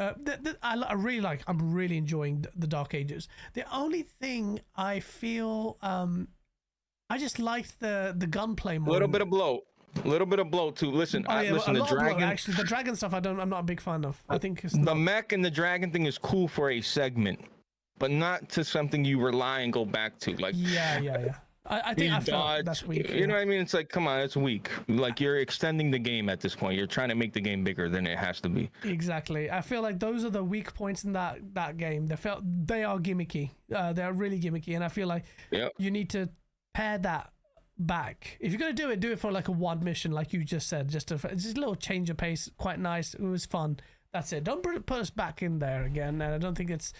I'm really enjoying the Dark Ages. The only thing I feel, I just liked the gunplay more. A little bit of bloat too. Listen, the dragon. Actually, the dragon stuff, I'm not a big fan of. I think the mech and the dragon thing is cool for a segment, but not to something you rely and go back to. Like yeah. I think I felt that's weak. You know what I mean? It's like, come on, it's weak. Like you're extending the game at this point. You're trying to make the game bigger than it has to be. Exactly. I feel like those are the weak points in that game. They are gimmicky. They're really gimmicky, and I feel like you need to pare that back. If you're gonna do it for like a one mission, like you just said, just a little change of pace. Quite nice. It was fun. That's it. Don't put us back in there again. And I don't think it's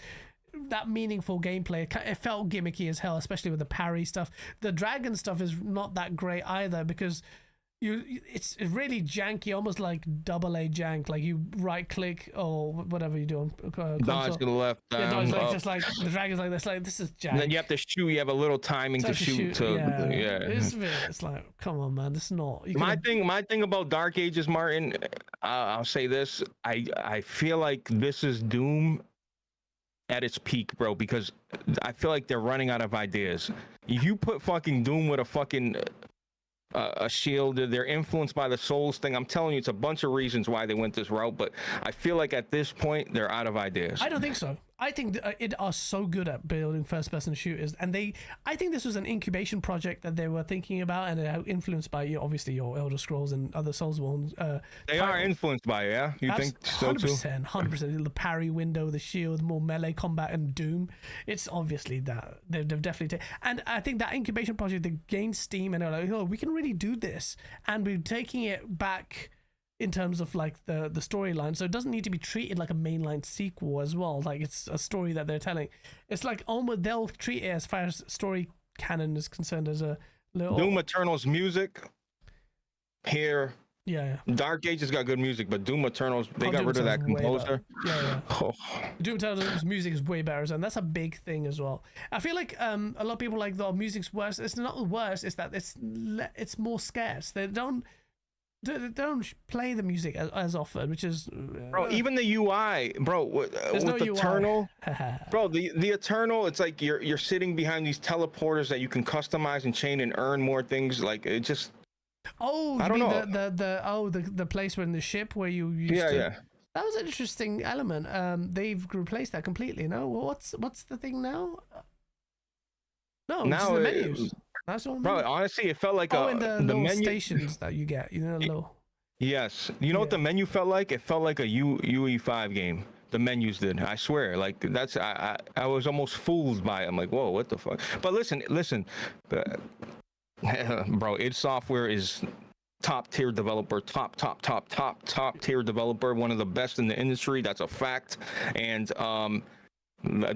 that meaningful gameplay. It felt gimmicky as hell, especially with the parry stuff. The dragon stuff is not that great either because it's really janky, almost like AA jank. Like you right click or whatever you do on dodge to the left. Dodge, just like the dragon's like this. Like this is jank. And then you have to shoot. You have a little timing to shoot. It's like, come on, man. This is not. My thing about Dark Ages, Martin. I'll say this. I feel like this is Doom at its peak, bro, because I feel like they're running out of ideas. You put fucking Doom with a fucking a shield. They're influenced by the Souls thing. I'm telling you, it's a bunch of reasons why they went this route, but I feel like at this point they're out of ideas. I don't think so. I think it are so good at building first-person shooters, and I think this was an incubation project that they were thinking about, and influenced by obviously your Elder Scrolls and other Soulsborne. They are influenced by it, yeah. You think so too? 100%. The parry window, the shield, more melee combat, and Doom. It's obviously that they've definitely and I think that incubation project, they gained steam, and they're like, oh, we can really do this, and we're taking it back in terms of like the storyline. So it doesn't need to be treated like a mainline sequel as well. Like it's a story that they're telling. It's like almost they'll treat it as far as story canon is concerned as a little Doom Eternal's music here. Yeah. Dark Ages got good music, but Doom Eternal's they got Doom rid of that Eternal's way composer. Yeah. Oh. Doom Eternal's music is way better, and that's a big thing as well. I feel like a lot of people like the music's worse. It's not worse. It's that it's more scarce. They don't play the music as often, which is Bro, even the UI, bro, with no Eternal, UI. bro, the Eternal, it's like you're sitting behind these teleporters that you can customize and chain and earn more things. Like it just. Oh, I don't know. The place where in the ship where you used to. Yeah. That was an interesting element. They've replaced that completely. No, what's the thing now? No, now it's the menus. That's what bro, honestly, it felt like and the menu stations that you get. You know, low. Yes, you know what the menu felt like? It felt like a UE5 game. The menus did. I swear. Like that's I was almost fooled by it. I'm like, whoa, what the fuck? But listen. Bro, id Software is top tier developer, top tier developer, one of the best in the industry. That's a fact. And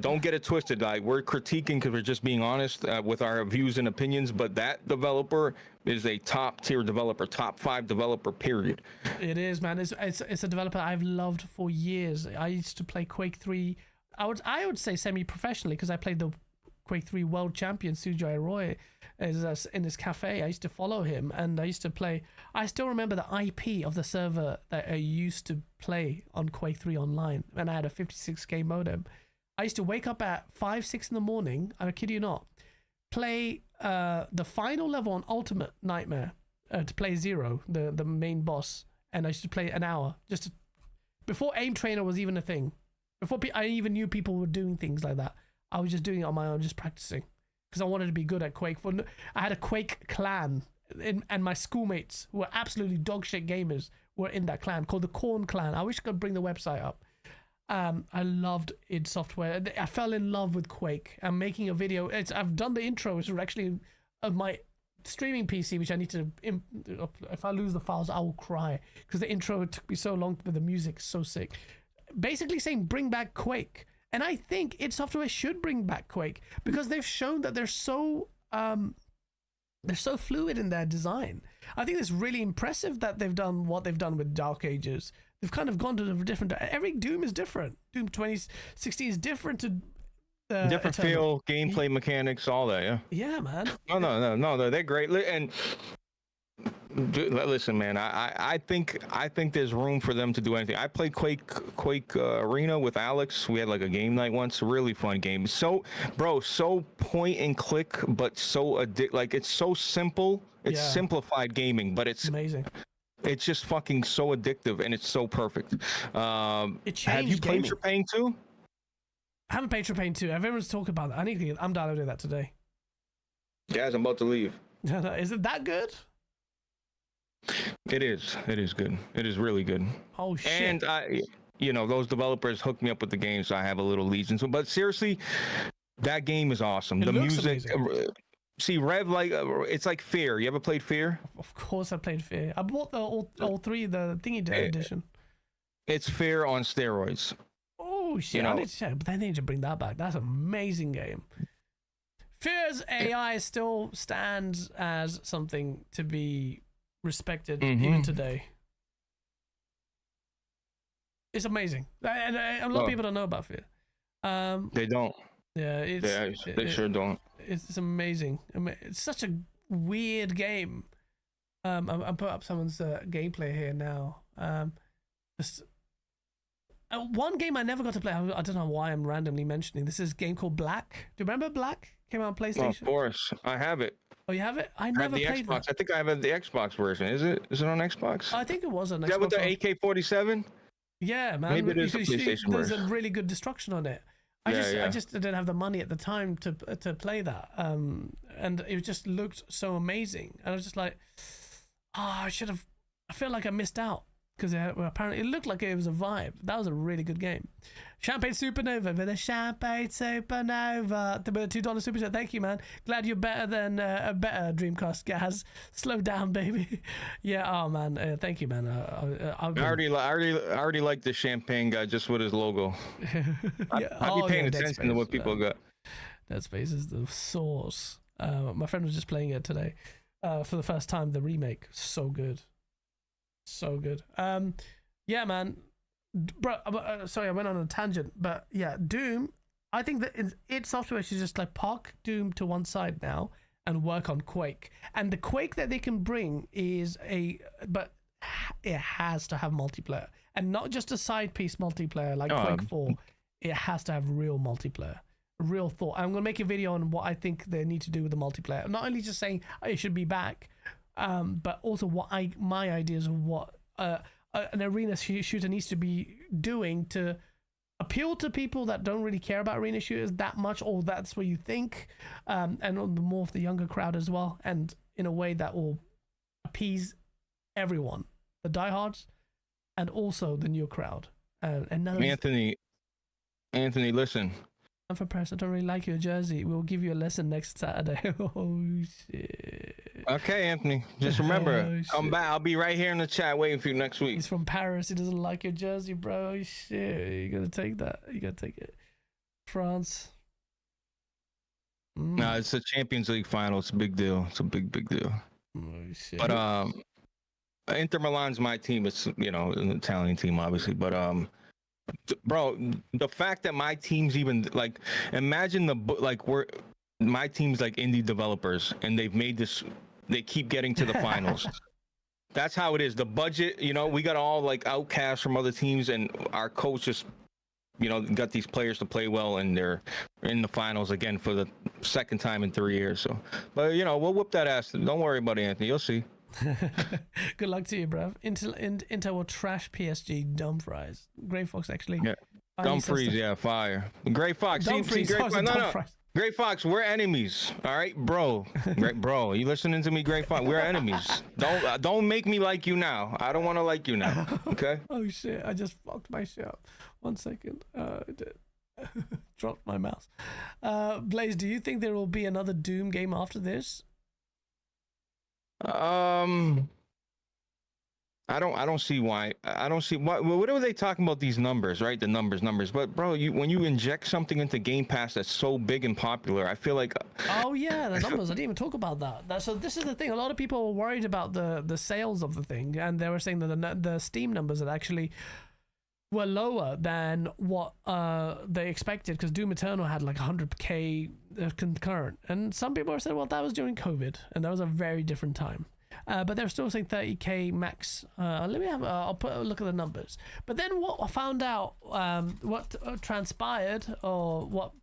don't get it twisted. Like we're critiquing because we're just being honest with our views and opinions. But that developer is a top tier developer, top 5 developer. Period. It is, man. It's a developer I've loved for years. I used to play Quake 3. I would say semi-professionally because I played the Quake 3 world champion Sujai Roy is in his cafe. I used to follow him and I used to play. I still remember the IP of the server that I used to play on Quake 3 online, and I had a 56k modem. I used to wake up at 5-6 in the morning, I kid you not, play the final level on Ultimate Nightmare to play Zero, the main boss, and I used to play an hour before Aim Trainer was even a thing, before I even knew people were doing things like that. I was just doing it on my own, just practicing, because I wanted to be good at Quake. I had a Quake clan, and my schoolmates, who were absolutely dogshit gamers, were in that clan called the Corn Clan. I wish I could bring the website up. I loved id Software. I fell in love with Quake. I'm making a video. I've done the intro. It's actually of my streaming PC, which I need to. If I lose the files, I will cry because the intro took me so long, but the music's so sick. Basically saying bring back Quake. And I think id Software should bring back Quake because they've shown that they're so fluid in their design. I think it's really impressive that they've done what they've done with Dark Ages. They've kind of gone to a different. Every Doom is different. Doom 2016 is different to different feel, gameplay mechanics, all that. Yeah. Yeah, man. No, they're great. And listen, man, I think there's room for them to do anything. I played Quake Arena with Alex. We had like a game night once. Really fun game. So point and click, but so like it's so simple. It's simplified gaming, but it's amazing. It's just fucking so addictive, and it's so perfect. It changed. Have you played Trepang 2? I haven't played Trepang 2. Everyone's talking about that. I'm downloading that today. Guys, I'm about to leave. Is it that good? It is. It is good. It is really good. Oh shit! And those developers hooked me up with the game, so I have a little legion. So, but seriously, that game is awesome. It the looks music. amazing. See, Rev, like it's like Fear. You ever played Fear? Of course, I played Fear. I bought the all 3, the thingy edition. It's Fear on steroids. Oh shit! I need to check, but they need to bring that back. That's an amazing game. Fear's AI still stands as something to be respected even today. It's amazing, and a lot of people don't know about Fear. They don't. Yeah, they sure don't. It's amazing. It's such a weird game. I'm put up someone's gameplay here now. One game I never got to play. I don't know why I'm randomly mentioning this. Is a game called Black. Do you remember Black? Came out on PlayStation. Oh, of course, I have it. Oh, you have it? I never played Xbox. that. I think I have the Xbox version. Is it on Xbox? I think it was on Xbox. Is that with the AK-47? Yeah, man. Maybe it is a PlayStation There's version. a really good destruction on it. I just didn't have the money at the time to play that. And it just looked so amazing. And I was just like, I feel like I missed out. because apparently it looked like it was a vibe. That was a really good game. Champagne Supernova for the Champagne Supernova. The $2 super chat. Thank you, man. Glad you're better than a better Dreamcast Gaz. Slow down, baby. Yeah. Oh man. Thank you, man. I already like the champagne guy just with his logo. I'll be paying attention to what people got. Dead Space is the source. My friend was just playing it today for the first time. The remake, so good, so good. Yeah, man. Bro, sorry, I went on a tangent, but yeah, Doom. I think that id Software should just like park Doom to one side now and work on Quake. And the Quake that they can bring is but it has to have multiplayer, and not just a side piece multiplayer like Quake 4. It has to have real multiplayer, real thought. I'm gonna make a video on what I think they need to do with the multiplayer. Not only just saying it should be back, but also what my ideas of what an arena shooter needs to be doing to appeal to people that don't really care about arena shooters that much, or that's what you think, and on the more of the younger crowd as well, and in a way that will appease everyone, the diehards, and also the new crowd. And Anthony, listen. I'm for press. I don't really like your jersey. We'll give you a lesson next Saturday. Oh shit. Okay, Anthony. Just remember, come back. I'll be right here in the chat waiting for you next week. He's from Paris. He doesn't like your jersey, bro. Oh, shit. You gotta take that. You gotta take it. France. No, it's a Champions League final. It's a big deal. It's a big deal. Oh, shit. But Inter Milan's my team. It's an Italian team, obviously. But bro, the fact that my team's even like, imagine my team's like indie developers, and they've made this. They keep getting to the finals. That's how it is. The budget, we got all like outcasts from other teams, and our coach just, got these players to play well, and they're in the finals again for the second time in 3 years. So, but we'll whoop that ass. Don't worry about it, Anthony. You'll see. Good luck to you, bruv. Inter will trash PSG. Dumfries. Grey Fox actually. Yeah. Dumfries, yeah, fire. Grey Fox. Dumfries. Grey Fox. No. Grey Fox, we're enemies. All right, bro. Bro, you listening to me, Grey Fox? We're enemies. Don't make me like you now. I don't want to like you now. Okay? Oh shit! I just fucked my shit up. 1 second. Dropped my mouse. Blaze, do you think there will be another Doom game after this? I don't see why. I don't see why. What are they talking about? These numbers, right? The numbers. But bro, when you inject something into Game Pass that's so big and popular, I feel like. Oh yeah, the numbers. I didn't even talk about that. So this is the thing. A lot of people were worried about the sales of the thing, and they were saying that the Steam numbers that actually were lower than what they expected, because Doom Eternal had like 100k concurrent, and some people are saying, well, that was during COVID, and that was a very different time. But they're still saying 30k max. I'll put a look at the numbers. But then what I found out, what transpired, what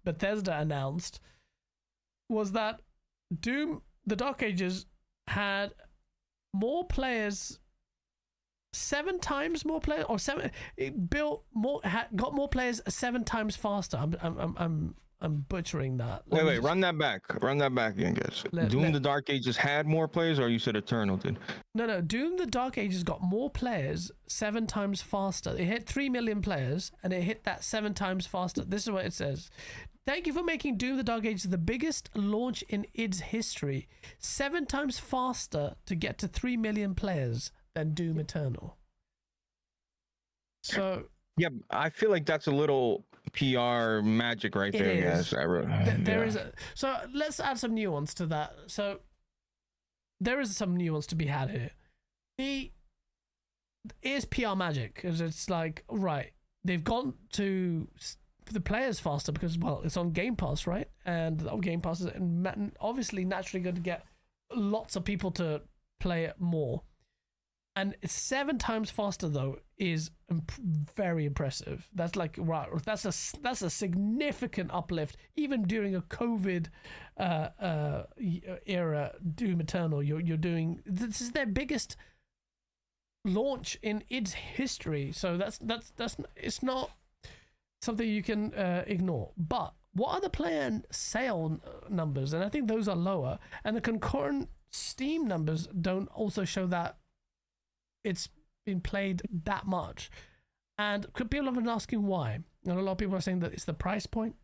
Bethesda announced was that Doom, the Dark Ages, had more players, 7 times more players, or got more players 7 times faster. I'm butchering that. Wait, run that back again, guys. Doom the Dark Ages had more players, or you said Eternal did? No. Doom the Dark Ages got more players 7 times faster. It hit 3 million players, and it hit that 7 times faster. This is what it says. Thank you for making Doom the Dark Ages the biggest launch in its history. 7 times faster to get to 3 million players than Doom Eternal. So yeah, I feel like that's a little PR magic right there, guys. There is so let's add some nuance to that. So there is some nuance to be had here. It is PR magic, because it's like, right, they've gone to the players faster because, well, it's on Game Pass, right? And on Game Pass is obviously naturally going to get lots of people to play it more. And 7 times faster, though, is very impressive. That's like, right, that's a significant uplift. Even during a COVID era, Doom Eternal, you're doing, this is their biggest launch in its history. So that's it's not something you can ignore. But what are the player and sale numbers? And I think those are lower. And the concurrent Steam numbers don't also show that it's been played that much. And people have been asking why. And a lot of people are saying that it's the price point.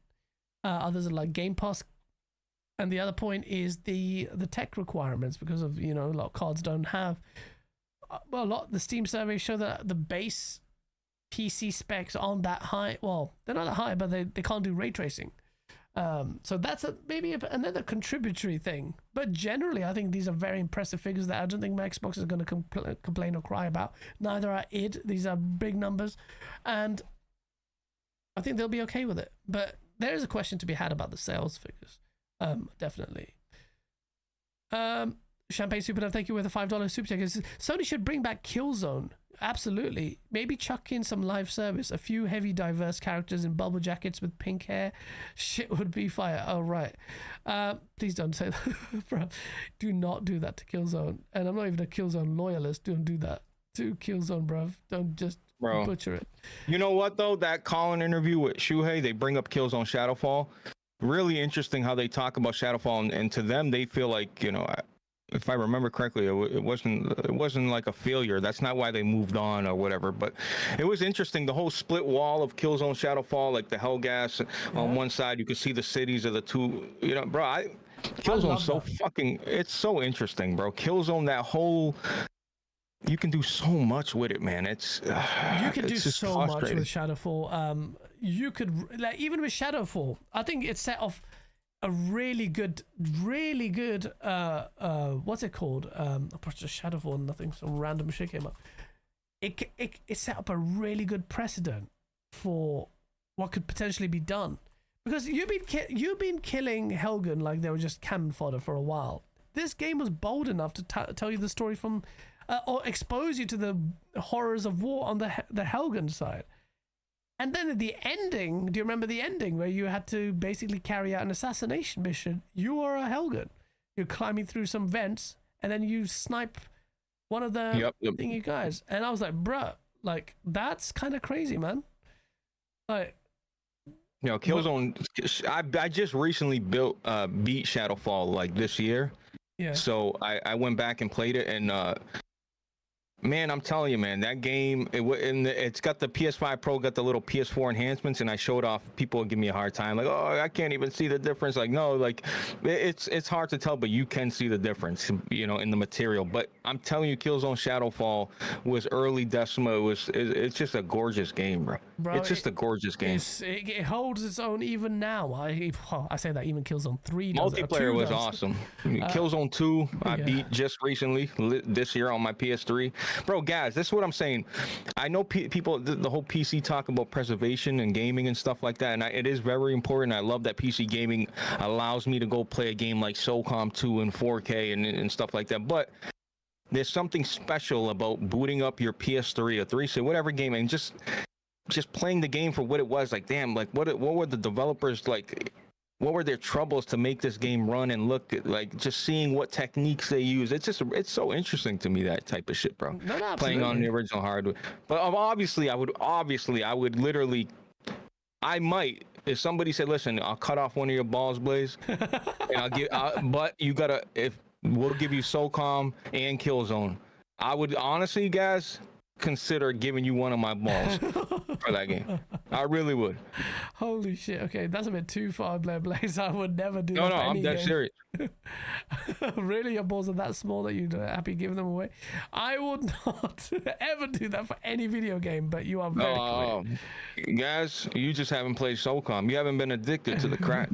Others are like Game Pass. And the other point is the tech requirements, because of, a lot of cards don't have. The Steam surveys show that the base PC specs aren't that high. Well, they're not that high, but they can't do ray tracing. So that's maybe another contributory thing. But generally, I think these are very impressive figures that I don't think my Xbox is going to complain or cry about. Neither are id. These are big numbers. And I think they'll be okay with it. But there is a question to be had about the sales figures. Definitely. Champagne Super, thank you with a $5 super check. Sony should bring back Killzone. Absolutely. Maybe chuck in some live service. A few heavy, diverse characters in bubble jackets with pink hair. Shit would be fire. Oh, right. Please don't say that. Bro, do not do that to Killzone. And I'm not even a Killzone loyalist. Don't do that to Killzone, bruv. Don't just butcher it. You know what, though? That call-in interview with Shuhei, they bring up Killzone Shadowfall. Really interesting how they talk about Shadowfall. And to them, they feel like, if I remember correctly, it wasn't like a failure. That's not why they moved on or whatever. But it was interesting. The whole split wall of Killzone Shadowfall, like the Hellgas on one side, you could see the cities of the two. Killzone's so fucking. It's so interesting, bro. Killzone, that whole. You can do so much with it, man. You can do so much with Shadowfall. You could even with Shadowfall. I think it set off a really good what's it called? I pushed a Shadowfall and nothing, some random shit came up. It set up a really good precedent for what could potentially be done, because you've been killing Helgen like they were just cannon fodder for a while. This game was bold enough to tell you the story from or expose you to the horrors of war on the Helgen side. And then at the ending, do you remember the ending where you had to basically carry out an assassination mission? You are a Helgen. You're climbing through some vents, and then you snipe one of the thingy guys. And I was like, bruh, like, that's kind of crazy, man. Like, Killzone. I just recently beat Shadowfall like this year. Yeah. So I went back and played it, and man, I'm telling you, man, that game, it's got the PS5 Pro, got the little PS4 enhancements, and I showed off. People would give me a hard time, like, oh, I can't even see the difference. Like, no, like, it's hard to tell, but you can see the difference, in the material. But I'm telling you, Killzone Shadowfall was early Decima. It's just a gorgeous game, bro. It's just a gorgeous game. It holds its own even now. I say that even Killzone 3 does. Multiplayer was awesome. Killzone 2, I beat just recently, this year on my PS3. Bro, guys, this is what I'm saying. I know people, the whole PC talk about preservation and gaming and stuff like that, and it is very important. I love that PC gaming allows me to go play a game like Socom 2 in 4K and stuff like that. But there's something special about booting up your PS3 or 360, whatever game, and just playing the game for what it was. Like, damn, like what were the developers like? What were their troubles to make this game run and look at, like, just seeing what techniques they use? It's so interesting to me, that type of shit, bro. No, playing on the original hardware. But obviously I would literally, I might, if somebody said, listen, I'll cut off one of your balls, Blaze, and but you gotta, we'll give you Socom and Killzone. I would honestly, guys, consider giving you one of my balls for that game. I really would. Holy shit. Okay, that's a bit too far, Blaze. I would never do that. No, I'm dead serious. Really? Your balls are that small that you'd happy giving them away? I would not ever do that for any video game, but you are very clear. Guys, you just haven't played Socom. You haven't been addicted to the crack.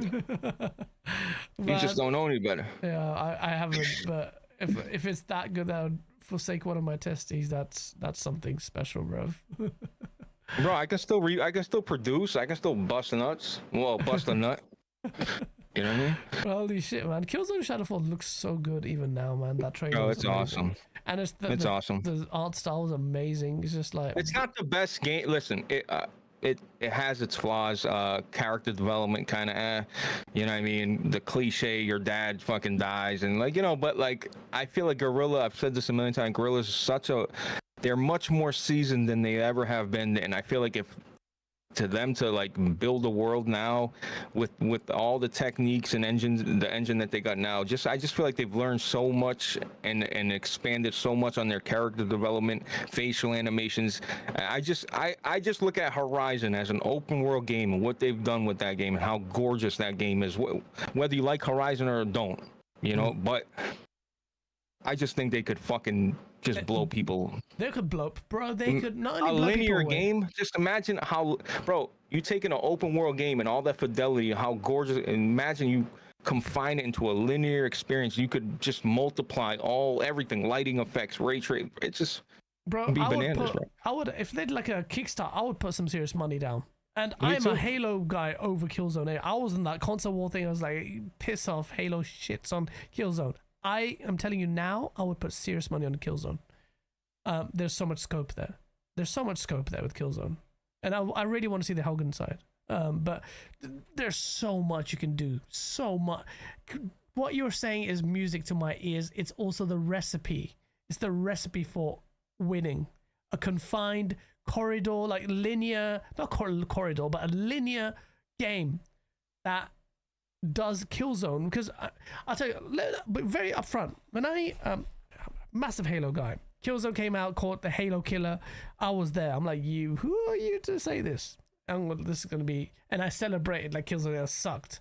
You just don't know any better. Yeah, I haven't, but if it's that good, that would forsake one of my testes. That's something special, bruv. Bro, I can still produce. I can still bust nuts. Well, bust a nut. You know what I mean? Holy shit, man! Killzone Shadowfall looks so good even now, man. That trailer. Oh, it's awesome. And it's awesome. The art style is amazing. It's just like, it's not the best game. Listen, it has its flaws. Character development kind of, you know what I mean? The cliche, your dad fucking dies, and but like, I feel like Guerrilla, I've said this a million times, Guerrilla's they're much more seasoned than they ever have been, and I feel like if to them to like build a world now with all the techniques and engines, the engine that they got now. I just feel like they've learned so much and expanded so much on their character development, facial animations. I just look at Horizon as an open world game and what they've done with that game and how gorgeous that game is, whether you like Horizon or don't, you know. But I just think they could fucking just blow people. They could blow, bro. They could not only a blow linear people away. game. Just imagine how, bro. You taking an open world game and all that fidelity, how gorgeous. And imagine you confine it into a linear experience. You could just multiply everything, lighting effects, ray tracing. It's just, bro. be bananas, bro. I would, if they did like a Kickstarter, I would put some serious money down. And Me I'm too. a Halo guy over Killzone. I was in that console war thing. I was like, piss off, Halo shits on Killzone. I am telling you now, I would put serious money on Killzone. There's so much scope there. There's so much scope there with Killzone. And I really want to see the Helgen side. But there's so much you can do. So much. What you're saying is music to my ears. It's also the recipe. It's the recipe for winning. A confined corridor, like linear, not corridor, but a linear game that does Killzone. Because I'll tell you, but very upfront, when I massive Halo guy, Killzone came out, called the Halo killer. I was there. I'm like, who are you to say this? And this is gonna be, and I celebrated like Killzone sucked,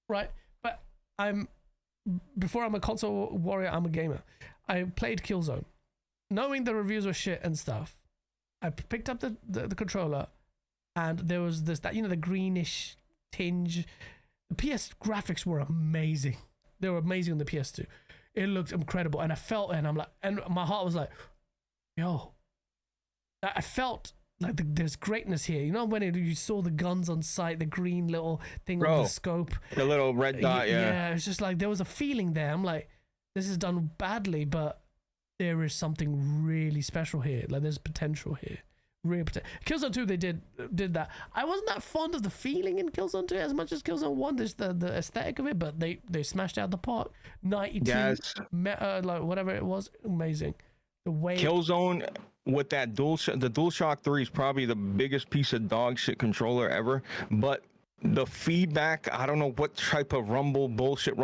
right? But before I'm a console warrior, I'm a gamer. I played Killzone, knowing the reviews were shit and stuff. I picked up the controller, and there was the greenish tinge. The PS graphics were amazing. They were amazing on the PS2. It looked incredible, and I felt, and I'm like, and my heart was like, yo. I felt like there's greatness here. You know when you saw the guns on sight, the green little thing on the scope, the little red dot, yeah. It's just like there was a feeling there. I'm like, this is done badly, but there is something really special here. Like there's potential here. Real potential. Killzone 2, they did that. I wasn't that fond of the feeling in Killzone 2 as much as Killzone 1. There's the aesthetic of it, but they smashed out the park. 92 like whatever it was, amazing. The way Killzone with that the DualShock 3 is probably the biggest piece of dog shit controller ever, but the feedback, I don't know what type of rumble bullshit.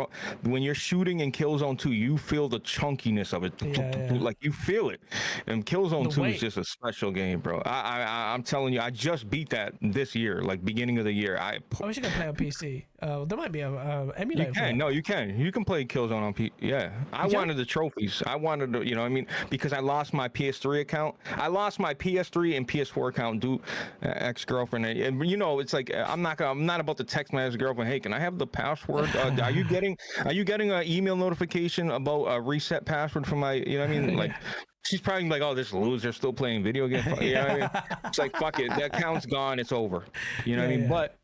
When you're shooting in Killzone 2, you feel the chunkiness of it. Yeah. Like you feel it. And Killzone 2 is just a special game, bro. I'm telling you, I just beat that this year, like beginning of the year. I wish you could play on PC. There might be a emulator. You can. No, you can. You can play Killzone on PC. Yeah. I wanted the trophies. I wanted to, you know what I mean? Because I lost my PS3 account. I lost my PS3 and PS4 account due ex-girlfriend. And you know, it's like I'm not about to text my ex-girlfriend, hey, can I have the password? Are you getting an email notification about a reset password from my, you know what I mean? Like she's probably like, oh, this loser still playing video games. You know what I mean? It's like, fuck it, that account's gone, it's over. You know what I mean? But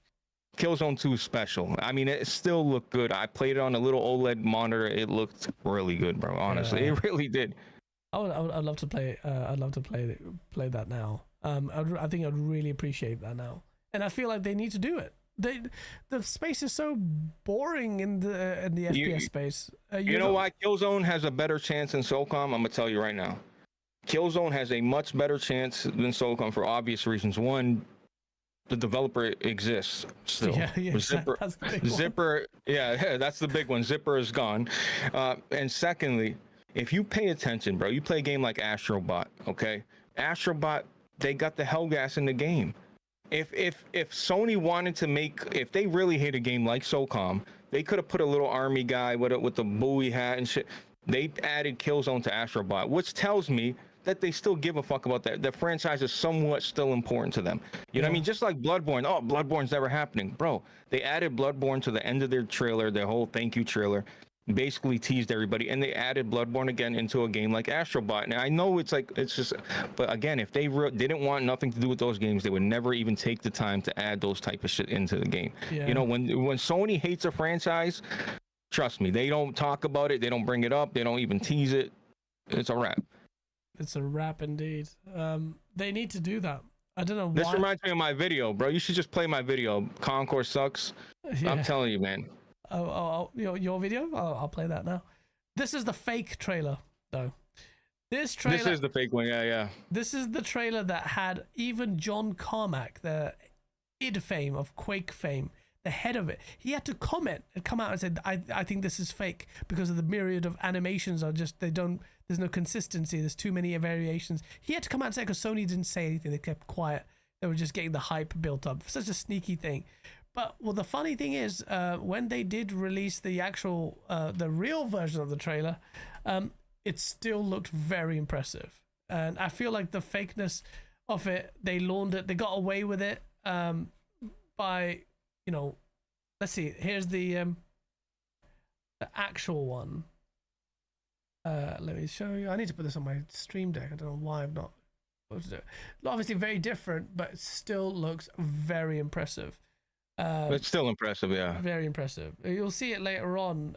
Killzone 2 is special. I mean, it still looked good. I played it on a little OLED monitor. It looked really good, bro. Honestly, it really did. I'd love to play. I'd love to play that now. I think I'd really appreciate that now. And I feel like they need to do it. The space is so boring in the FPS space. You know why Killzone has a better chance than Socom? I'm gonna tell you right now. Killzone has a much better chance than Socom for obvious reasons. One, the developer exists still. Yeah, Zipper, that's the big Zipper, yeah, that's the big one. Zipper is gone. And secondly, if you pay attention, bro, you play a game like Astrobot, okay? Astrobot, they got the Hellgas in the game. If Sony wanted to if they really hate a game like Socom, they could have put a little army guy with the buoy hat and shit. They added Killzone to Astrobot, which tells me that they still give a fuck about that. The franchise is somewhat still important to them. You know what I mean? Just like Bloodborne. Oh, Bloodborne's never happening. Bro, they added Bloodborne to the end of their trailer, their whole thank you trailer. Basically teased everybody, and they added Bloodborne again into a game like Astrobot. Now I know it's just, but again, if they didn't want nothing to do with those games, they would never even take the time to add those type of shit into the game. Yeah. You know, when Sony hates a franchise, trust me, they don't talk about it, they don't bring it up, they don't even tease it. It's a wrap. It's a wrap indeed. They need to do that. I don't know why. This reminds me of my video, bro. You should just play my video. Concourse sucks. Yeah. I'm telling you, man. Your video? I'll play that now. This is the fake trailer, though. This is the fake one, yeah. This is the trailer that had even John Carmack, the id fame, of Quake fame, the head of it, he had to comment and come out and said, I think this is fake because of the myriad of animations are just, there's no consistency, there's too many variations. He had to come out and say, because Sony didn't say anything, they kept quiet. They were just getting the hype built up. Such a sneaky thing. But well, the funny thing is, when they did release the actual, the real version of the trailer, it still looked very impressive. And I feel like the fakeness of it, they laundered, they got away with it by, you know, let's see, here's the actual one. Let me show you. I need to put this on my stream deck. I don't know why I'm not able to do it. Obviously very different, but it still looks very impressive. It's still impressive, yeah. Very impressive. You'll see it later on.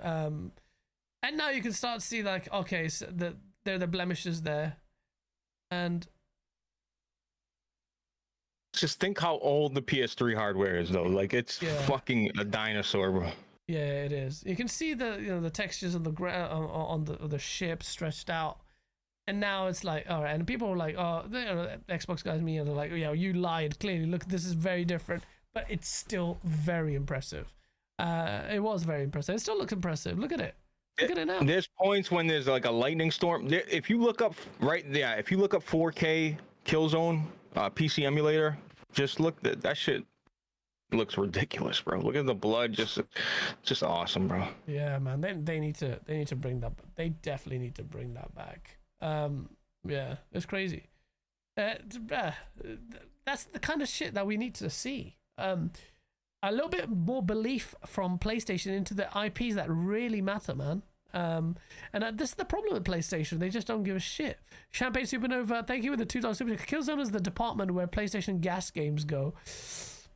And now you can start to see, like, okay, so there are the blemishes there. And just think how old the PS3 hardware is, though. Like, it's fucking a dinosaur, bro. Yeah, it is. You can see the textures of the ground on the ship stretched out, and now it's like, all right. And people were like, oh, the Xbox guys, me, and they're like, yeah, you lied. Clearly, look, this is very different, but it's still very impressive. It was very impressive. It still looks impressive. Look at it. Look at it now. There's points when there's like a lightning storm. If you look up if you look up 4K Killzone PC emulator, just look that shit looks ridiculous, bro. Look at the blood, just awesome, bro. Yeah, man. They need to bring that. They definitely need to bring that back. Yeah, it's crazy. That's the kind of shit that we need to see. A little bit more belief from PlayStation into the IPs that really matter, man. And this is the problem with PlayStation. They just don't give a shit. Champagne Supernova, thank you with the $2 super. Killzone is the department where PlayStation gas games go.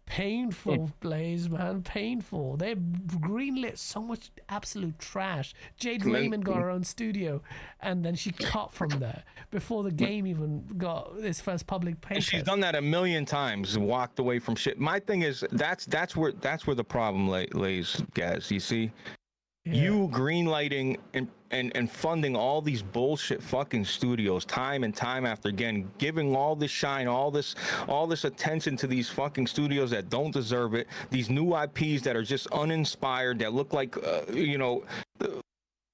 Painful, Blaze, man. Painful. They greenlit so much absolute trash. Jade Raymond got her own studio, and then she cut from there before the game even got its first public pay. She's done that a million times, walked away from shit. My thing is, that's where the problem lays, guys. You see? Yeah. You greenlighting and funding all these bullshit fucking studios time and time after again, giving all this shine, all this attention to these fucking studios that don't deserve it, these new IPs that are just uninspired, that look like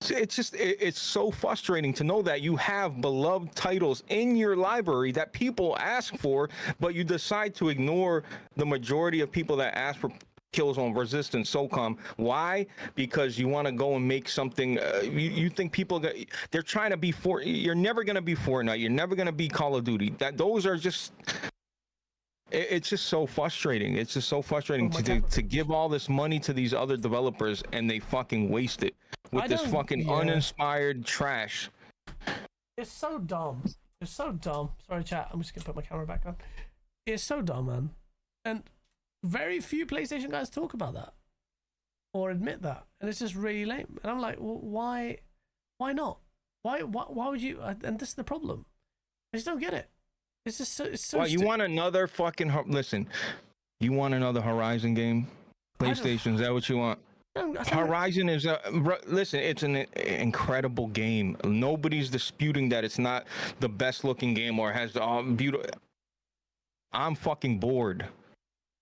it's so frustrating to know that you have beloved titles in your library that people ask for, but you decide to ignore the majority of people that ask for Killzone, Resistance, Socom. Why? Because you want to go and make something. You think people they're trying to be You're never gonna be Fortnite. You're never gonna be Call of Duty. Those are just. It's just so frustrating. It's just so frustrating to give all this money to these other developers and they fucking waste it with this fucking uninspired trash. It's so dumb. It's so dumb. Sorry, chat. I'm just gonna put my camera back on. It's so dumb, man. And very few PlayStation guys talk about that or admit that, and it's just really lame. And I'm like, well, why not? Why would you? And this is the problem. I just don't get it. It's just so. It's so. Well, you want another fucking listen? You want another Horizon game? PlayStation, is that what you want? Horizon is listen. It's an incredible game. Nobody's disputing that it's not the best looking game or has the beautiful. I'm fucking bored.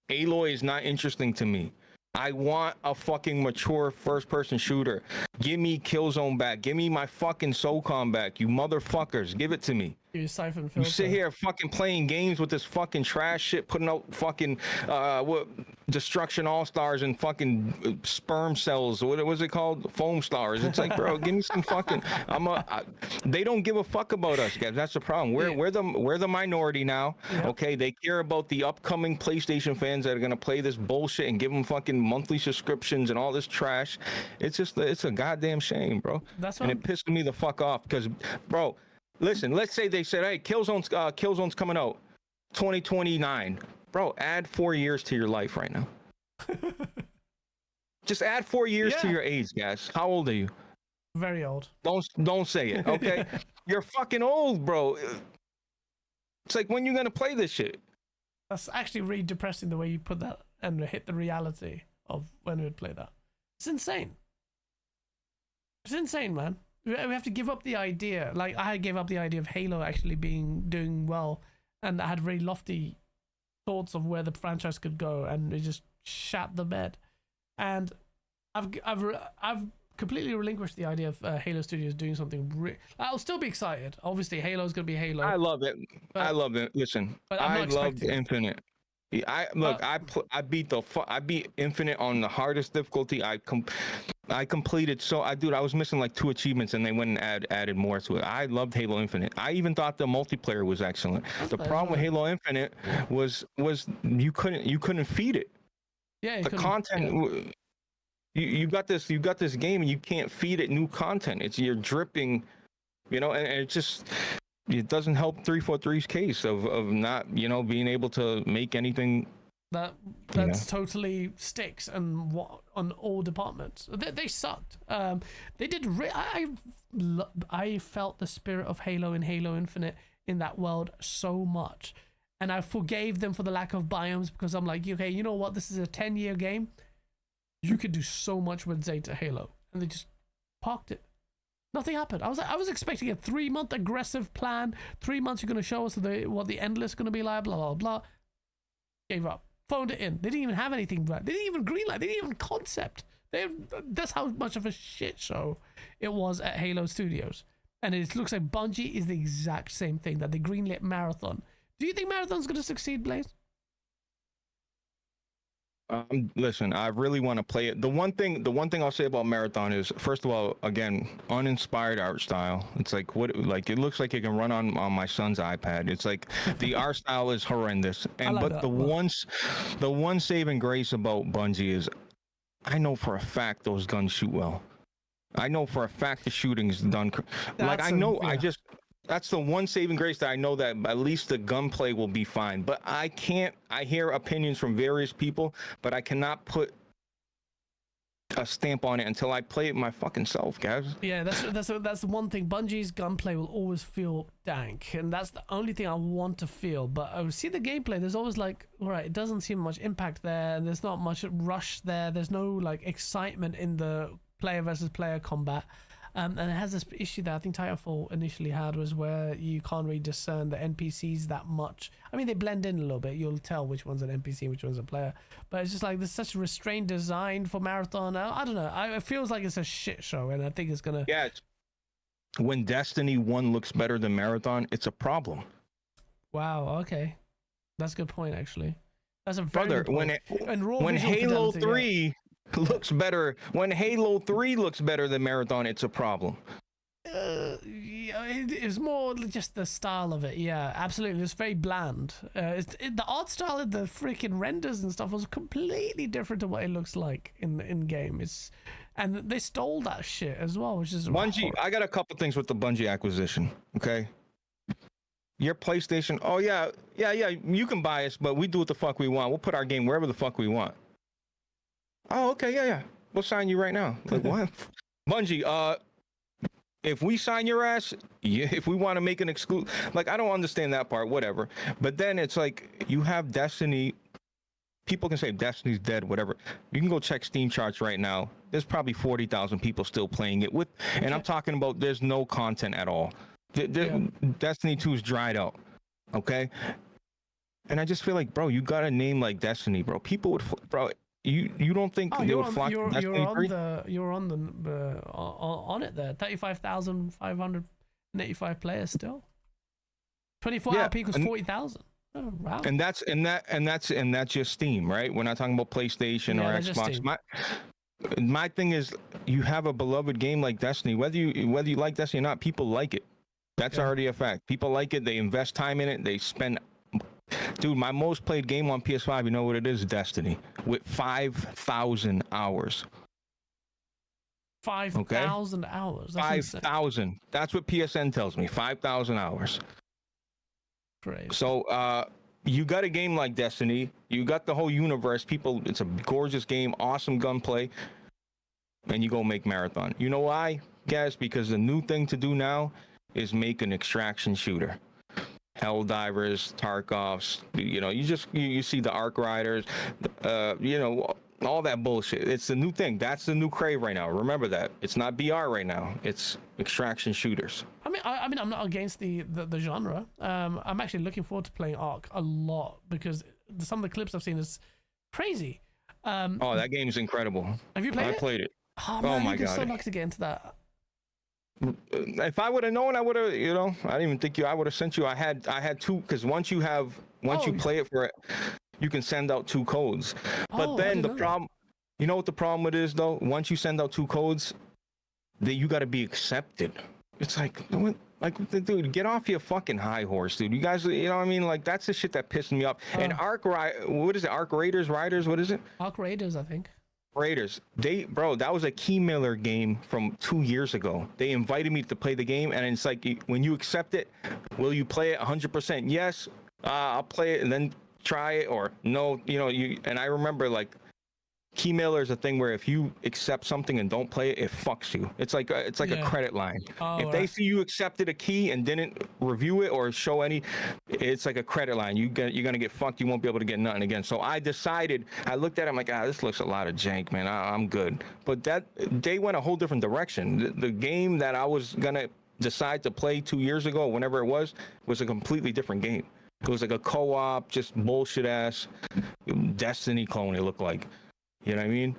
Aloy is not interesting to me. I want a fucking mature first-person shooter. Give me Killzone back. Give me my fucking Socom back, you motherfuckers. Give it to me. You siphon filter. You sit here fucking playing games with this fucking trash shit, putting out fucking Destruction All-Stars and fucking sperm cells. What was it called? Foam stars. It's like, bro, give me some fucking. They don't give a fuck about us, guys. That's the problem. We're the minority now. Yep. Okay, they care about the upcoming PlayStation fans that are gonna play this bullshit and give them fucking monthly subscriptions and all this trash. It's a goddamn shame, bro. It pissed me the fuck off because, bro. Listen, let's say they said, hey, Killzone's coming out 2029. Bro, add 4 years to your life right now. Just add 4 years to your age, guys. How old are you? Very old. Don't say it, okay? You're fucking old, bro. It's like, when you gonna play this shit? That's actually really depressing the way you put that and hit the reality of when we would play that. It's insane. It's insane, man. We have to give up the idea. Like, I gave up the idea of Halo actually doing well, and I had very lofty thoughts of where the franchise could go, and it just shat the bed. And I've completely relinquished the idea of Halo Studios doing something. I'll still be excited. Obviously, Halo's gonna be Halo. I love it. I love it. Listen, I loved Infinite. I beat Infinite on the hardest difficulty. I completed. I was missing like 2 achievements, and they went and added more to it. I loved Halo Infinite. I even thought the multiplayer was excellent. The problem with Halo Infinite was you couldn't feed it. Yeah, the content. You got this game and you can't feed it new content. You're dripping, and it doesn't help 343's case of not being able to make anything. That's totally sticks and on all departments. They sucked. They did. I felt the spirit of Halo in Halo Infinite in that world so much, and I forgave them for the lack of biomes, because I'm like, okay, you know what? This is a 10-year game. You could do so much with Zeta Halo, and they just parked it. Nothing happened. I was expecting a 3-month aggressive plan. 3 months, you're going to show us what the endless is going to be like, blah, blah, blah. Gave up. Phoned it in. They didn't even have anything. They didn't even greenlight. They didn't even concept. That's how much of a shit show it was at Halo Studios. And it looks like Bungie is the exact same thing, that they greenlit Marathon. Do you think Marathon's going to succeed, Blaze? Listen, I really want to play it. The one thing I'll say about Marathon is, first of all, again, uninspired art style. It's like it looks like it can run on my son's iPad. It's like the art style is horrendous. The one saving grace about Bungie is, I know for a fact those guns shoot well. I know for a fact the shooting is done. That's the one saving grace, that I know that at least the gunplay will be fine. But I hear opinions from various people, but I cannot put a stamp on it until I play it my fucking self, guys. Yeah, that's the one thing. Bungie's gunplay will always feel dank, and that's the only thing I want to feel. But I see the gameplay. There's always like, all right, it doesn't seem much impact there, and there's not much rush there. There's no like excitement in the player versus player combat. And it has this issue that I think Titanfall initially had, was where you can't really discern the NPCs that much. I mean, they blend in a little bit. You'll tell which one's an NPC, which one's a player. But it's just like, there's such a restrained design for Marathon. I don't know. It feels like it's a shit show, and I think it's going to... Yeah, when Destiny 1 looks better than Marathon, it's a problem. Wow, okay. That's a good point, actually. That's a very good point. When Halo 3... looks better, when Halo 3 looks better than Marathon, it's a problem. It's more just the style of it. Yeah, absolutely. It's very bland. The art style of the freaking renders and stuff was completely different to what it looks like in game. And they stole that shit as well, which is Bungie. I got a couple things with the Bungie acquisition. Okay, your PlayStation. Oh yeah. You can buy us, but we do what the fuck we want. We'll put our game wherever the fuck we want. Oh, okay, yeah. We'll sign you right now. Like, what? Bungie, if we sign your ass, if we want to make an exclusive, like, I don't understand that part, whatever. But then it's like, you have Destiny. People can say Destiny's dead, whatever. You can go check Steam charts right now. There's probably 40,000 people still playing it and I'm talking about there's no content at all. Destiny 2 is dried out. Okay? And I just feel like, bro, you got a name like Destiny, bro. People would, bro. You don't think they would flock to Destiny 3? You're on it there. 35,585 players still. 24-hour peak was 40,000. Oh, wow. And that's just Steam, right? We're not talking about PlayStation or Xbox. My thing is, you have a beloved game like Destiny. Whether you like Destiny or not, people like it. That's already a fact. People like it. They invest time in it. They spend. Dude, my most played game on PS5, you know what it is? Destiny, with 5,000 hours. 5,000 hours? 5,000. That's what PSN tells me. 5,000 hours. Great. So, you got a game like Destiny. You got the whole universe. It's a gorgeous game, awesome gunplay. And you go make Marathon. You know why, guys? Because the new thing to do now is make an extraction shooter. Helldivers, Tarkovs, you see the Arc Riders, all that bullshit. It's the new thing. That's the new crave right now. Remember that. It's not BR right now. It's extraction shooters. I mean, I'm not against the genre. I'm actually looking forward to playing Arc a lot, because some of the clips I've seen is crazy. Oh, that game's incredible. Have you played it? I played it. Oh, man, my you'd God. so lucky to get into that. If I would have known, I would have, you know, I didn't even think I would have sent you. I had two, because once you play it for it, you can send out 2 codes. But then the problem, you know what the problem with is though? Once you send out 2 codes, then you got to be accepted. It's like, what? Like, dude, get off your fucking high horse, dude. You guys, you know what I mean? Like, that's the shit that pissed me off. And what is it? Arc Raiders? What is it? Arc Raiders, I think. Raiders. That was a key mailer game from 2 years ago. They invited me to play the game, and it's like, when you accept it, will you play it 100%? Yes, I'll play it and then try it, or no, you know, and I remember, like, key mailer is a thing where if you accept something and don't play it, it fucks you. It's like a credit line. If they see you accepted a key and didn't review it or show any, it's like a credit line. You're gonna get fucked. You won't be able to get nothing again. So I decided, I looked at it, I'm like, this looks a lot of jank, man. I'm good. But they went a whole different direction. The game that I was gonna decide to play 2 years ago, whenever it was a completely different game. It was like a co-op, just bullshit ass Destiny clone, it looked like. You know what I mean?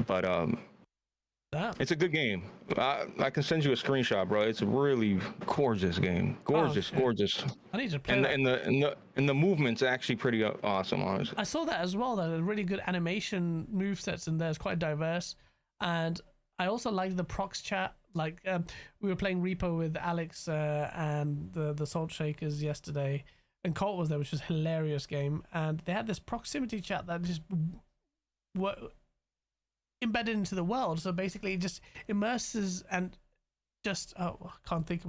But it's a good game. I can send you a screenshot, bro. It's a really gorgeous game. Gorgeous. I need to play that. And the movement's actually pretty awesome, honestly. I saw that as well. That a really good animation movesets in there. It's quite diverse, and I also like the prox chat. Like we were playing Repo with Alex and the Salt Shakers yesterday, and Colt was there, which was a hilarious game. And they had this proximity chat that just were embedded into the world, so basically it just immerses and just can't think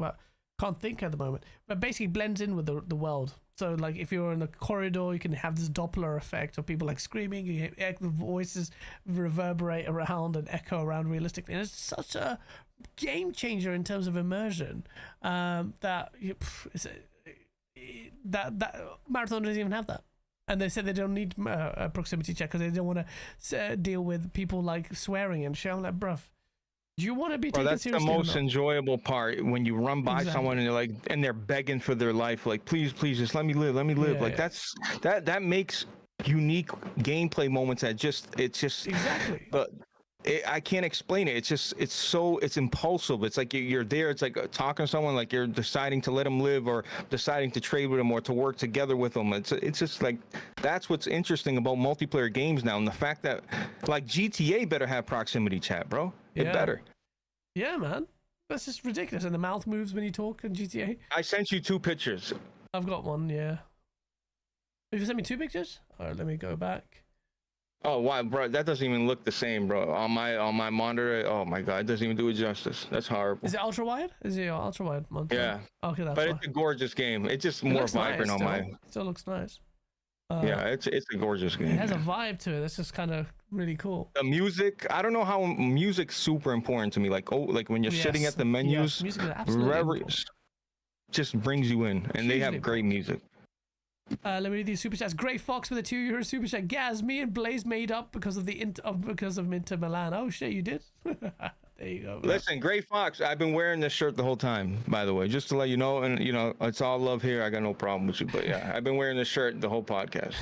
at the moment, but basically blends in with the world. So like if you're in a corridor, you can have this Doppler effect of people like screaming, you hear the voices reverberate around and echo around realistically, and it's such a game changer in terms of immersion that Marathon doesn't even have that. And they said they don't need a proximity check because they don't want to deal with people like swearing and shit. I'm like, bruv, do you want to be taken seriously? That's the most enjoyable part, when you run by someone and they're like, and they're begging for their life, like, please, just let me live. Yeah, like that makes unique gameplay moments it's just exactly. But I can't explain it. It's impulsive. It's like you're there. It's like talking to someone, like you're deciding to let them live or deciding to trade with them or to work together with them. It's just like, that's what's interesting about multiplayer games now. And the fact that, like, GTA better have proximity chat, bro. It better. Yeah, man. That's just ridiculous. And the mouth moves when you talk in GTA. I sent you 2 pictures. I've got one, yeah. Have you sent me 2 pictures? All right, let me go back. Oh wow, bro, that doesn't even look the same, bro. On my monitor, oh my god, it doesn't even do it justice. That's horrible. Is it ultra wide? Is it ultra wide monitor? Yeah. Okay, that's but fine. It's a gorgeous game. It's just more vibrant on my. Still looks nice. Yeah, it's a gorgeous game. It has a vibe to it. That's just kind of really cool. The music, I don't know how music's super important to me. Like when you're sitting at the menus, music is absolutely just brings you in, and they have great music. Let me read these super chats. Grey Fox with a €2 super chat. Gaz, me and Blaze made up because of Inter Milan. Oh shit, you did? There you go. Listen, Grey Fox, I've been wearing this shirt the whole time, by the way, just to let you know. And you know, it's all love here. I got no problem with you, but yeah, I've been wearing this shirt the whole podcast.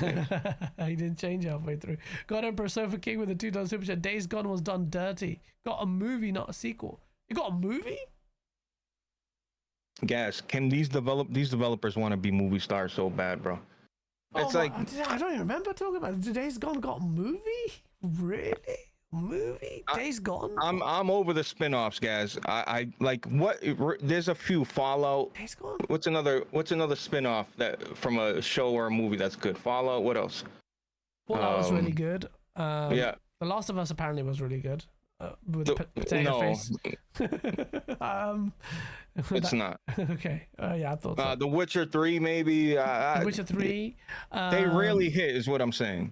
He didn't change halfway through. God Emperor Sofa King with a $2 super chat. Days Gone was done dirty. Got a movie, not a sequel. You got a movie? Gas, can these developers want to be movie stars so bad, bro? It's like, I don't even remember talking about it. Days Gone got a movie? Really? Movie? Days Gone? I'm over the spin-offs, guys. I like what there's a few Fallout. Days Gone? What's another spin-off that from a show or a movie that's good? Fallout, what else? Fallout was really good. Yeah. The Last of Us apparently was really good. With the potato face. It's not. Okay. Yeah, I thought so. The Witcher 3, maybe. The Witcher 3. They rarely hit, is what I'm saying.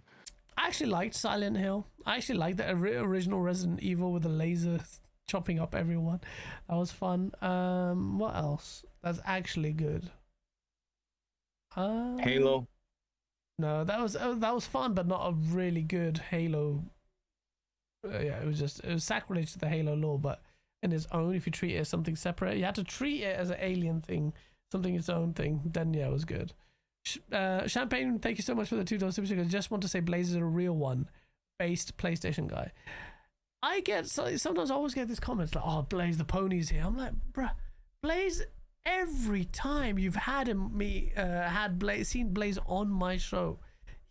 I actually liked Silent Hill. I actually liked the original Resident Evil with the laser chopping up everyone. That was fun. What else? That's actually good. Halo. No, that was fun, but not a really good Halo. Yeah, it was sacrilege to the Halo lore, but in its own, if you treat it as something separate, you had to treat it as an alien thing, something its own thing. Then yeah, it was good. Champagne, thank you so much for the $2 super sticker. Just want to say Blaze is a real one-based PlayStation guy. I get sometimes I always get these comments like, "Oh, Blaze, the pony's here." I'm like, bruh, Blaze. Every time you've had seen Blaze on my show,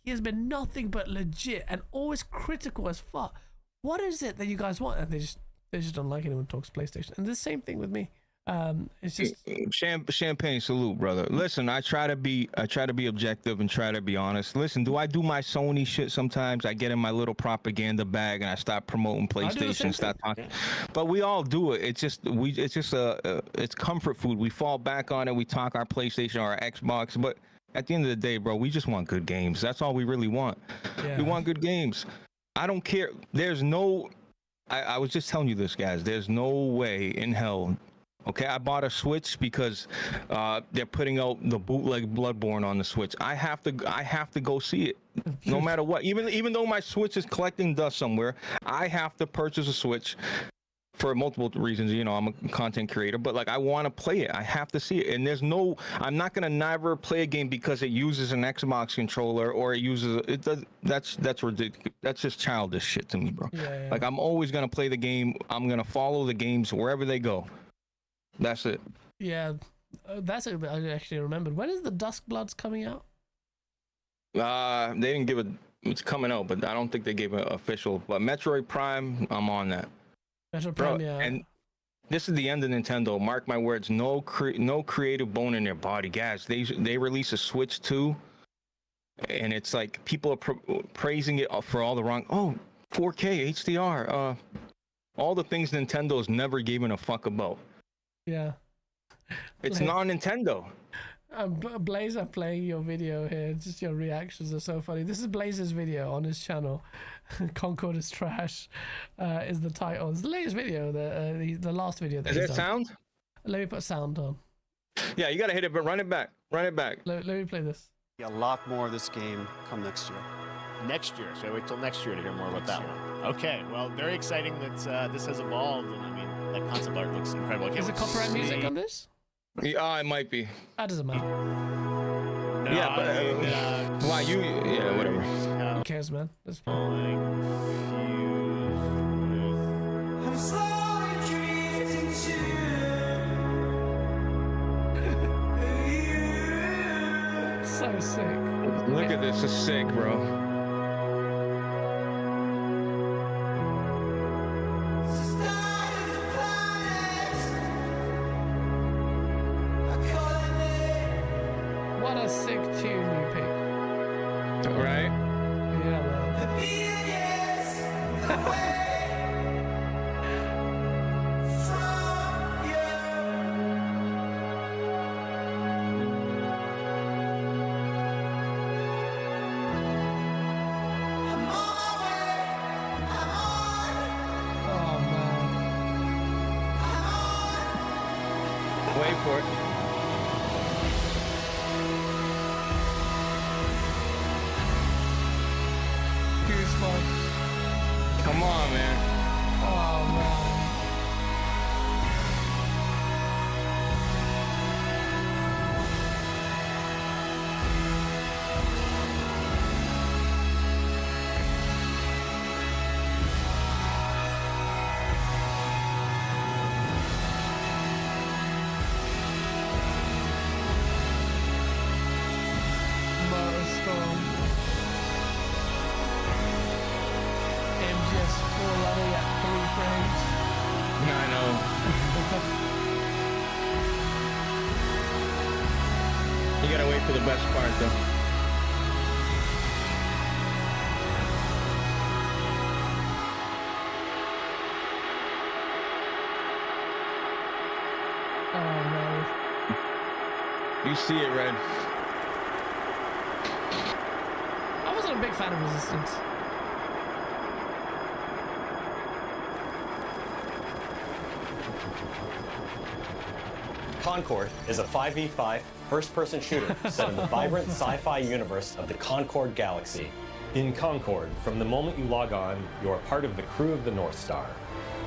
he has been nothing but legit and always critical as fuck. What is it that you guys want? And they just don't like anyone who talks PlayStation. And the same thing with me. It's just champagne salute, brother. Listen, I try to be objective and try to be honest. Listen, do I do my Sony shit sometimes? I get in my little propaganda bag and I stop promoting PlayStation, stop talking. But we all do it. It's just it's comfort food. We fall back on it. We talk our PlayStation or our Xbox, but at the end of the day, bro, we just want good games. That's all we really want. Yeah. We want good games. I don't care. There's no. I was just telling you this, guys. There's no way in hell. Okay, I bought a Switch because they're putting out the bootleg Bloodborne on the Switch. I have to go see it, no matter what. Even though my Switch is collecting dust somewhere, I have to purchase a Switch for multiple reasons. You know, I'm a content creator, but like I want to play it. I have to see it, and I'm not gonna never play a game because it uses an Xbox controller or it uses that's ridiculous. That's just childish shit to me, bro. Yeah. Like I'm always gonna play the game. I'm gonna follow the games wherever they go. That's it. Yeah, that's it. I actually remembered. When is the Duskbloods coming out? They didn't give it. It's coming out, but I don't think they gave an official. But Metroid Prime, I'm on that. Metroid Prime, yeah. And this is the end of Nintendo. Mark my words. No creative bone in their body, guys. They release a Switch 2, and it's like people are praising it for all the wrong. 4K HDR. All the things Nintendo's never given a fuck about. Yeah. It's non-Nintendo. Blaze, I'm playing your video here. Just your reactions are so funny. This is Blaze's video on his channel. Concord is trash is the title. It's the latest video, the last video. That is there sound? Let me put sound on. Yeah, you gotta hit it, but run it back. Run it back. Let me play this. A lot more of this game come next year. Next year, so I wait till next year to hear more about that one. Okay, well, very exciting that this has evolved, and I mean, that concept art looks incredible. Is there copyright music on this? Yeah, it might be. That doesn't matter. No, yeah, but why you? Yeah, whatever. Who cares, man? That's fine. I'm slowly drifting to so sick. Look at this. It's sick, bro. What a sick tune you picked. Right? Yeah, man. Oh, man. Wait for it. Come on, man. Oh, man. You gotta wait for the best part, though. Oh, man. You see it, Red. I wasn't a big fan of Resistance. Concord is a 5v5 first-person shooter set in the vibrant sci-fi universe of the Concord Galaxy. In Concord, from the moment you log on, you are part of the crew of the North Star,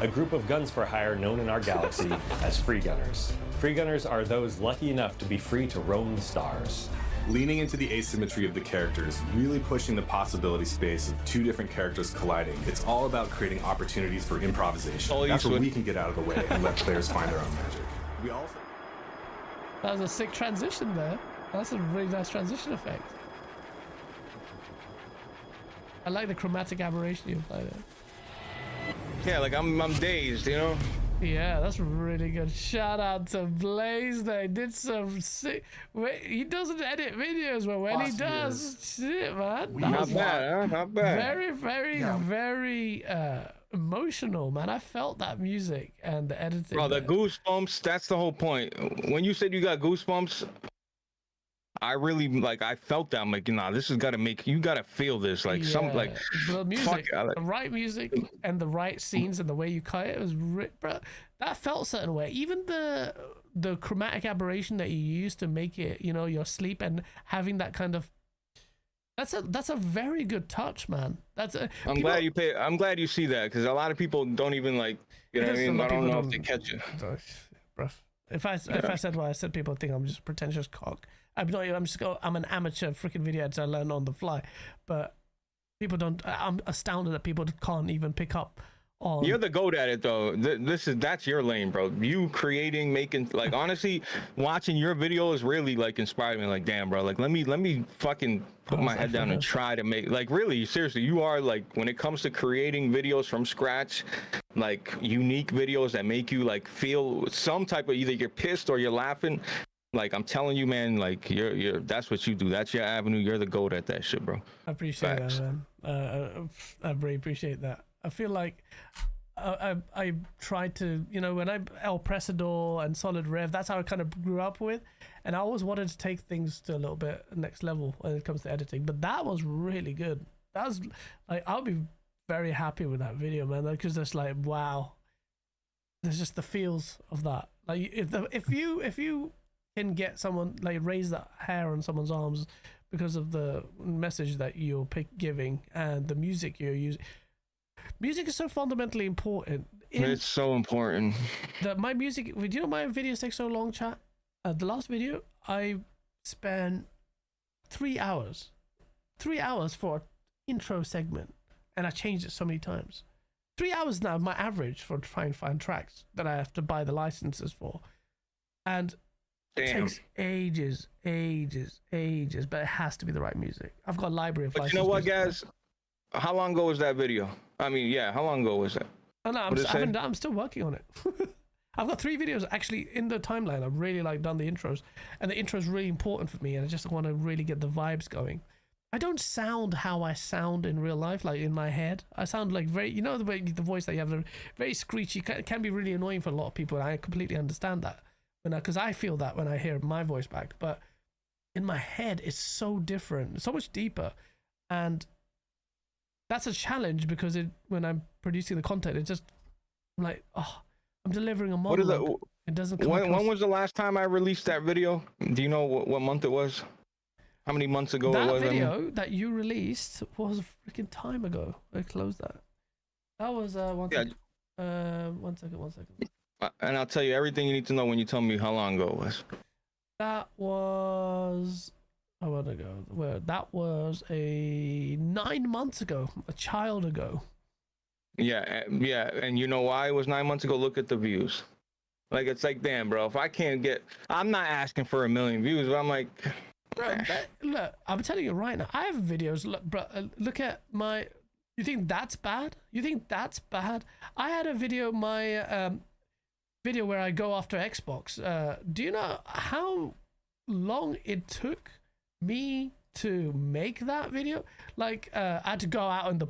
a group of guns for hire known in our galaxy as Free Gunners. Free Gunners are those lucky enough to be free to roam the stars. leaning into the asymmetry of the characters, really pushing the possibility space of two different characters colliding. It's all about creating opportunities for improvisation. That's where we can get out of the way and let players find their own magic. We also... That was a sick transition there. That's a really nice transition effect. I like the chromatic aberration you applied there. Yeah, like I'm dazed, you know? Yeah, that's really good. Shout out to Blaze. They did some sick. He doesn't edit videos, but when he does, shit, man. Not bad, huh? Not bad. Very emotional, man. I felt that music and the editing. Bro, the goosebumps, that's the whole point. When you said you got goosebumps, I really, like, I felt that. I'm like, nah, this has got to make, you got to feel this. Like, some, like, the music, the right music and the right scenes and the way you cut it was, bro, that felt a certain way. Even the chromatic aberration that you used to make it, you know, your sleep and having that kind of, that's a very good touch, man. I'm glad you see that, because a lot of people don't even, like, you know what I mean? I don't know if they catch it. Bro, if I said what I said, people think I'm just a pretentious cock. I'm an amateur freaking video editor. I learn on the fly, but people don't. I'm astounded that people can't even pick up on. You're the goat at it, though. That's your lane, bro. You creating, making, like, honestly, watching your videos really, like, inspired me. Like, damn, bro. Like, let me fucking put my head down and try to make, like, really, seriously, you are, like, when it comes to creating videos from scratch, like, unique videos that make you, like, feel some type of, either you're pissed or you're laughing. Like, I'm telling you, man, like, you're that's what you do. That's your avenue. You're the goat at that shit, bro. I appreciate that, man. I really appreciate that. I feel like I tried to, you know, when El Presador and Solid Rev, that's how I kind of grew up with. And I always wanted to take things to a little bit next level when it comes to editing. But that was really good. That was, like, I'll be very happy with that video, man, because it's like, wow. There's just the feels of that. Like, if you can get someone, like, raise that hair on someone's arms because of the message that you're giving and the music you're using. Music is so fundamentally important. It's so important. My music, do you know my videos take so long, chat? The last video, I spent 3 hours. 3 hours for an intro segment, and I changed it so many times. 3 hours now, my average for trying to find tracks that I have to buy the licenses for. And it takes ages, but it has to be the right music. I've got a library of licenses. But you know what, guys? How long ago was that video? I mean, yeah, how long ago was that? Oh, no, I'm still working on it. I've got 3 videos actually in the timeline. I've really, like, done the intros, and the intro is really important for me, and I just want to really get the vibes going. I don't sound how I sound in real life, like in my head. I sound like very, you know, the way the voice that you have, very screechy, can be really annoying for a lot of people, and I completely understand that. Because I feel that when I hear my voice back, but in my head it's so different, so much deeper, and that's a challenge because when I'm producing the content, it just, I'm like, oh, I'm delivering a monologue. It doesn't come across. When was the last time I released that video? Do you know what month it was? How many months ago it was? That video that you released was a freaking time ago. I closed that. That was one second. And I'll tell you everything you need to know when you tell me how long ago it was. That was a while ago. Well, that was 9 months ago, a child ago. Yeah, and you know why it was 9 months ago? Look at the views. Like, it's like, damn, bro, if I can't get, I'm not asking for 1 million views, but I'm like, bro, look, I'm telling you right now, I have videos. Look, bro, look at my. You think that's bad? I had a video, video where I go after Xbox. Do you know how long it took me to make that video? Like, I had to go out in the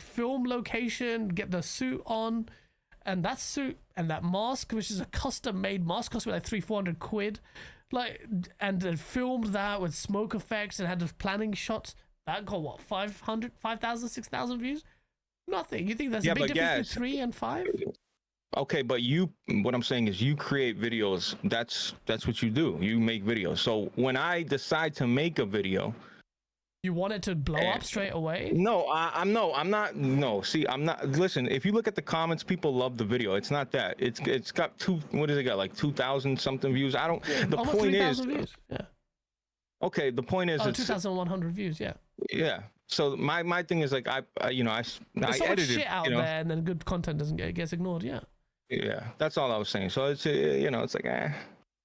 film location, get the suit on, and that suit and that mask, which is a custom made mask, cost me like 300-400 quid. Like, and then filmed that with smoke effects and had the planning shots. That got what, 500, 5,000, 6,000 views? Nothing. You think that's a big difference between 3 and 5? Okay, but what I'm saying is you create videos. That's what you do. You make videos. So when I decide to make a video, you want it to blow up straight away? No, I'm not. No, see, I'm not. Listen, if you look at the comments, people love the video. It's not that. It's got what does it got? Like 2,000 something views. I don't. The almost point is, views. Yeah. okay, the point is, it's 2,100 views. Yeah. yeah. So my thing is like I There's so much edited, shit out there, and then good content gets ignored. Yeah. Yeah, that's all I was saying. So it's it's like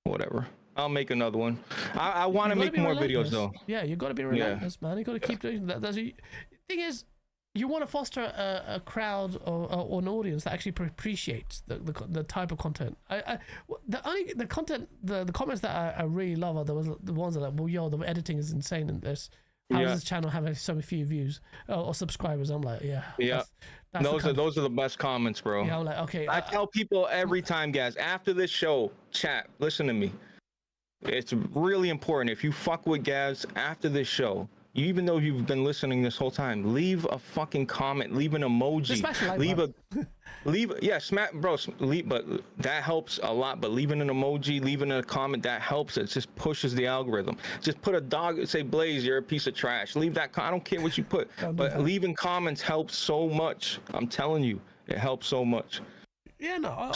whatever. I'll make another one. I want to make more videos though. Yeah, you got to be relentless, man. You got to keep doing that. Thing is, you want to foster a crowd or an audience that actually appreciates the type of content. The comments that I really love are the ones that are like, well, yo, the editing is insane in this. How does this channel have so few views or subscribers? I'm like, yeah. That's those are the best comments, bro. Yeah, I'm like, okay. I tell people every time, guys, after this show, chat, listen to me. It's really important. If you fuck with Gaz after this show, even though you've been listening this whole time, leave a fucking comment, leave an emoji, but that helps a lot. But leaving an emoji, leaving a comment, that helps. It just pushes the algorithm. Just put a dog, say, Blaze, you're a piece of trash. Leave that. I don't care what you put, but leaving comments helps so much. I'm telling you, it helps so much. Yeah, no,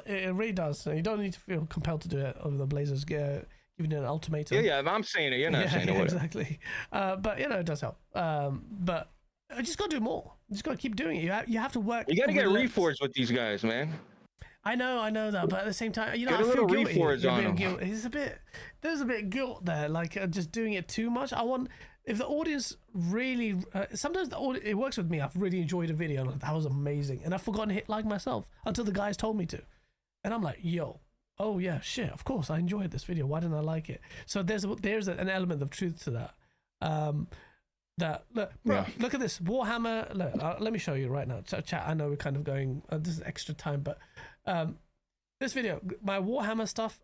it really does. You don't need to feel compelled to do it over the Blazers giving it an ultimatum. Yeah, if I'm saying it, you're not saying it. Exactly. But it does help. But I just got to do more. You just got to keep doing it. You have to work. You got to get reforged with these guys, man. I know that, but at the same time, I feel guilty. There's a bit of guilt there, like just doing it too much. If the audience really, sometimes it works with me. I've really enjoyed a video, and that was amazing, and I've forgotten to hit like myself until the guys told me to, and I'm like, yo, oh yeah, shit, of course I enjoyed this video. Why didn't I like it? So there's an element of truth to that. Look at this Warhammer. Let me show you right now. Chat. I know we're kind of going. This is extra time, but this video, my Warhammer stuff,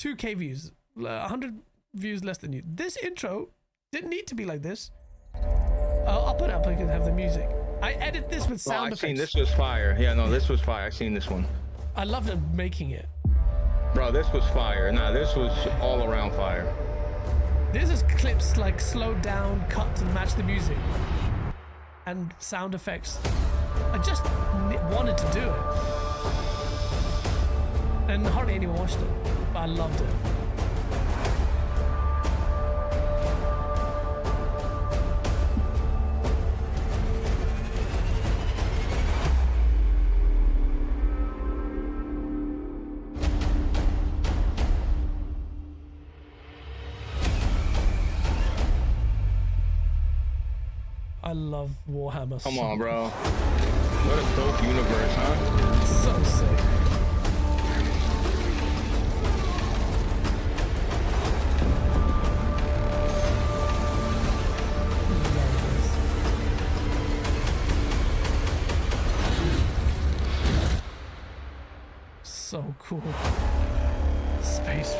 2K views, 100 views less than you. This intro didn't need to be like this. I'll put it up so you can have the music. I edit this with sound effects. I seen this was fire. Yeah, no, this was fire. I seen this one. I loved it making it. Bro, this was fire. Nah, this was all around fire. This is clips like slowed down, cut to match the music, and sound effects. I just wanted to do it, and hardly anyone watched it, but I loved it. I love Warhammer. Come on, bro. What a dope universe, huh? So sick. So cool. Space.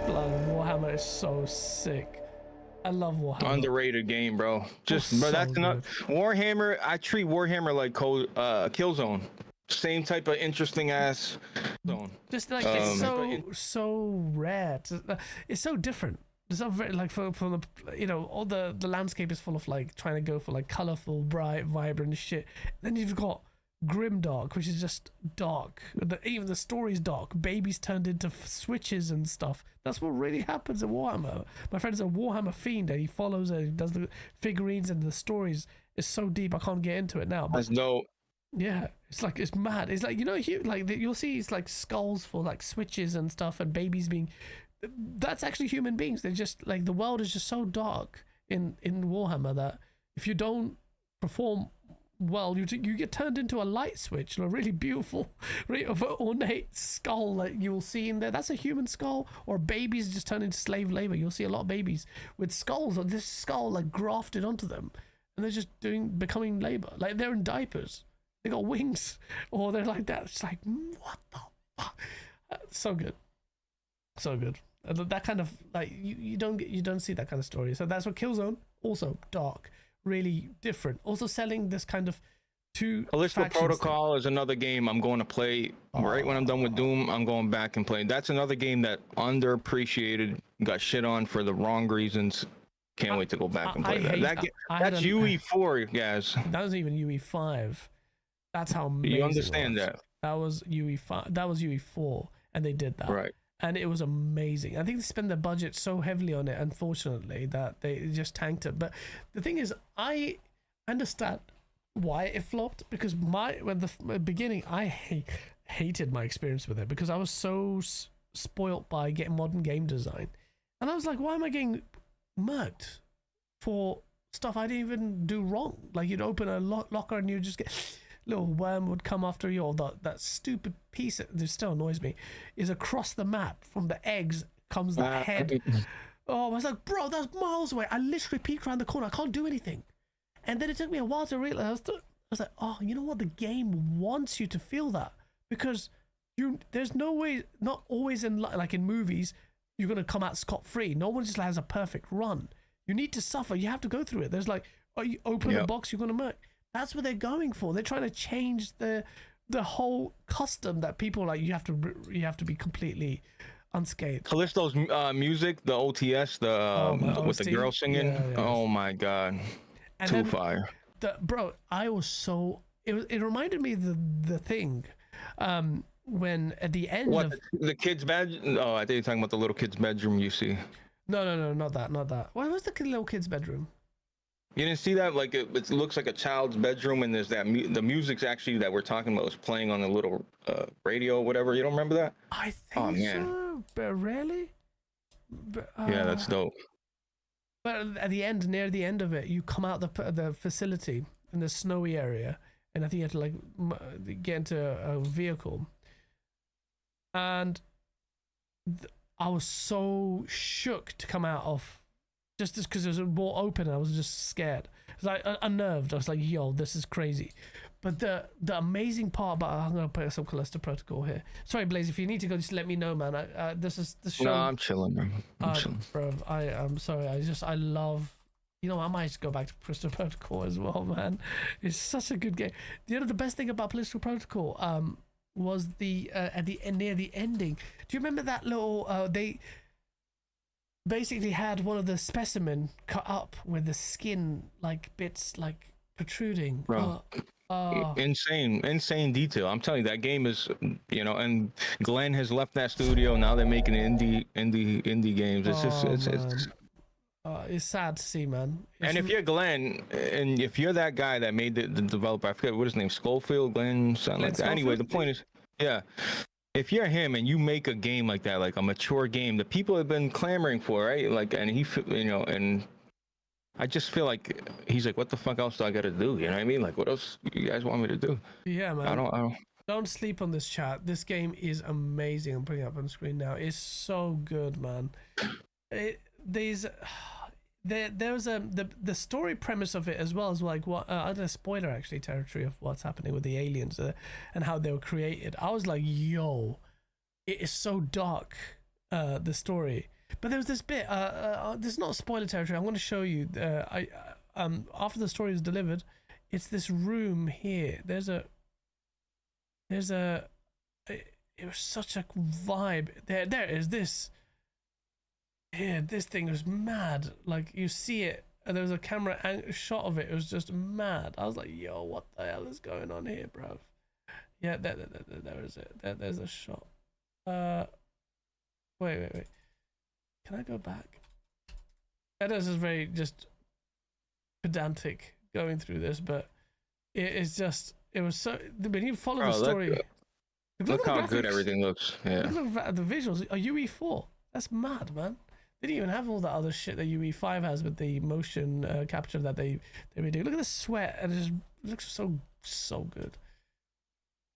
Warhammer is so sick. I love Warhammer. Underrated game, bro. That's enough. Warhammer. I treat Warhammer like Killzone. Same type of interesting ass zone. Just like it's so rare. It's so different. It's not very like from the all the landscape is full of like trying to go for like colorful, bright, vibrant shit. Then you've got grimdark, which is just dark. Even the story's dark. Babies turned into switches and stuff. That's what really happens in Warhammer. My friend's a Warhammer fiend, and he follows it. He does the figurines, and the stories is so deep. I can't get into it now. That's dope. Yeah, it's mad. It's like you'll see it's like skulls for like switches and stuff, and babies being. That's actually human beings. They're just like the world is just so dark in Warhammer that if you don't perform well, you get turned into a light switch, a really beautiful, really ornate skull that you will see in there. That's a human skull, or babies just turn into slave labor. You'll see a lot of babies with skulls, or this skull like grafted onto them, and they're just becoming labor. Like they're in diapers, they got wings, or they're like that. It's like what the fuck? So good, so good. That kind of like you don't see that kind of story. So that's what Killzone, also dark. Really different. Also selling this kind of Callisto Protocol is another game I'm going to play right when I'm done with Doom. I'm going back and playing. That's another game that underappreciated, got shit on for the wrong reasons. Can't wait to go back and play that. That's UE4, guys. That was even UE5. That's how amazing you understand that. That was UE5. That was UE4, and they did that. Right. and it was amazing. I think they spent their budget so heavily on it, unfortunately, that they just tanked it. But the thing is, I understand why it flopped, because when the beginning, I hated my experience with it, because I was so spoilt by getting modern game design, and I was like, why am I getting murked for stuff I didn't even do wrong? Like, you'd open a locker and you just get little worm would come after you, or that stupid piece that still annoys me is across the map from the eggs comes the head. Oh, I was like, bro, that's miles away. I literally peeked around the corner. I can't do anything. And then it took me a while to realize. I was like, oh, you know what? The game wants you to feel that, because there's no way, not always like in movies, you're gonna come out scot-free. No one just has a perfect run. You need to suffer. You have to go through it. There's like, oh, you open the box, you're gonna murk. That's what they're going for. They're trying to change the whole custom that people like. You have to be completely unscathed. Callisto's music, the OTS, with the girl singing. Yeah. Oh my god, and fire. Bro, I was so. It reminded me of the thing, when at the end of the kid's bed. Oh, I think you're talking about the little kid's bedroom. You see? No, not that. Why was the little kid's bedroom? You didn't see that? Like it looks like a child's bedroom, and there's that the music's actually that we're talking about is playing on a little radio or whatever. You don't remember that? I think so, but really? Yeah, that's dope. But at the end, near the end of it, you come out the facility in the snowy area, and I think you have to like get into a vehicle, and I was so shook to come out of. Just because it was more open, I was just scared. I was like unnerved. I was like, "Yo, this is crazy." But the amazing part about I'm gonna put some Callisto Protocol here. Sorry, Blaze, if you need to go, just let me know, man. This show. No, I'm chilling, bro. I'm chilling, bro. I'm sorry. I love. You know, I might just go back to Callisto Protocol as well, man. It's such a good game. The best thing about Callisto Protocol was at the end, near the ending. Do you remember that little they basically had one of the specimen cut up with the skin like bits like protruding. Bro, insane detail. I'm telling you, that game is, and Glenn has left that studio. Now they're making indie games. It's it's sad to see, man. And if you're Glenn, and if you're that guy that made the developer, I forget what his name, Schofield, Glenn, something like that. Anyway, the point is, yeah. If you're him and you make a game like that, like a mature game that people have been clamoring for, right? Like, and he, and I just feel like he's like, what the fuck else do I got to do? You know what I mean? Like, what else you guys want me to do? Yeah, man. I don't sleep on this chat. This game is amazing. I'm putting it up on the screen now. It's so good, man. There's the story premise of it, as well as like what I don't know, spoiler actually territory of what's happening with the aliens and how they were created. I was like, yo, it is so dark, the story. But there was this bit, this is not spoiler territory. I'm going to show you. After the story is delivered, it's this room here. It was such a vibe. There it is. This thing was mad. Like, you see it, and there was a camera shot of it. It was just mad. I was like, yo, what the hell is going on here, bro? Yeah, there is it. There's a shot. Wait. Can I go back? This is very just pedantic going through this, but it was so. When you follow the story, look how good everything looks. Yeah. Look at the visuals. A UE4. That's mad, man. They didn't even have all that other shit that UE5 has with the motion capture that they do. Look at the sweat, and it just looks so good.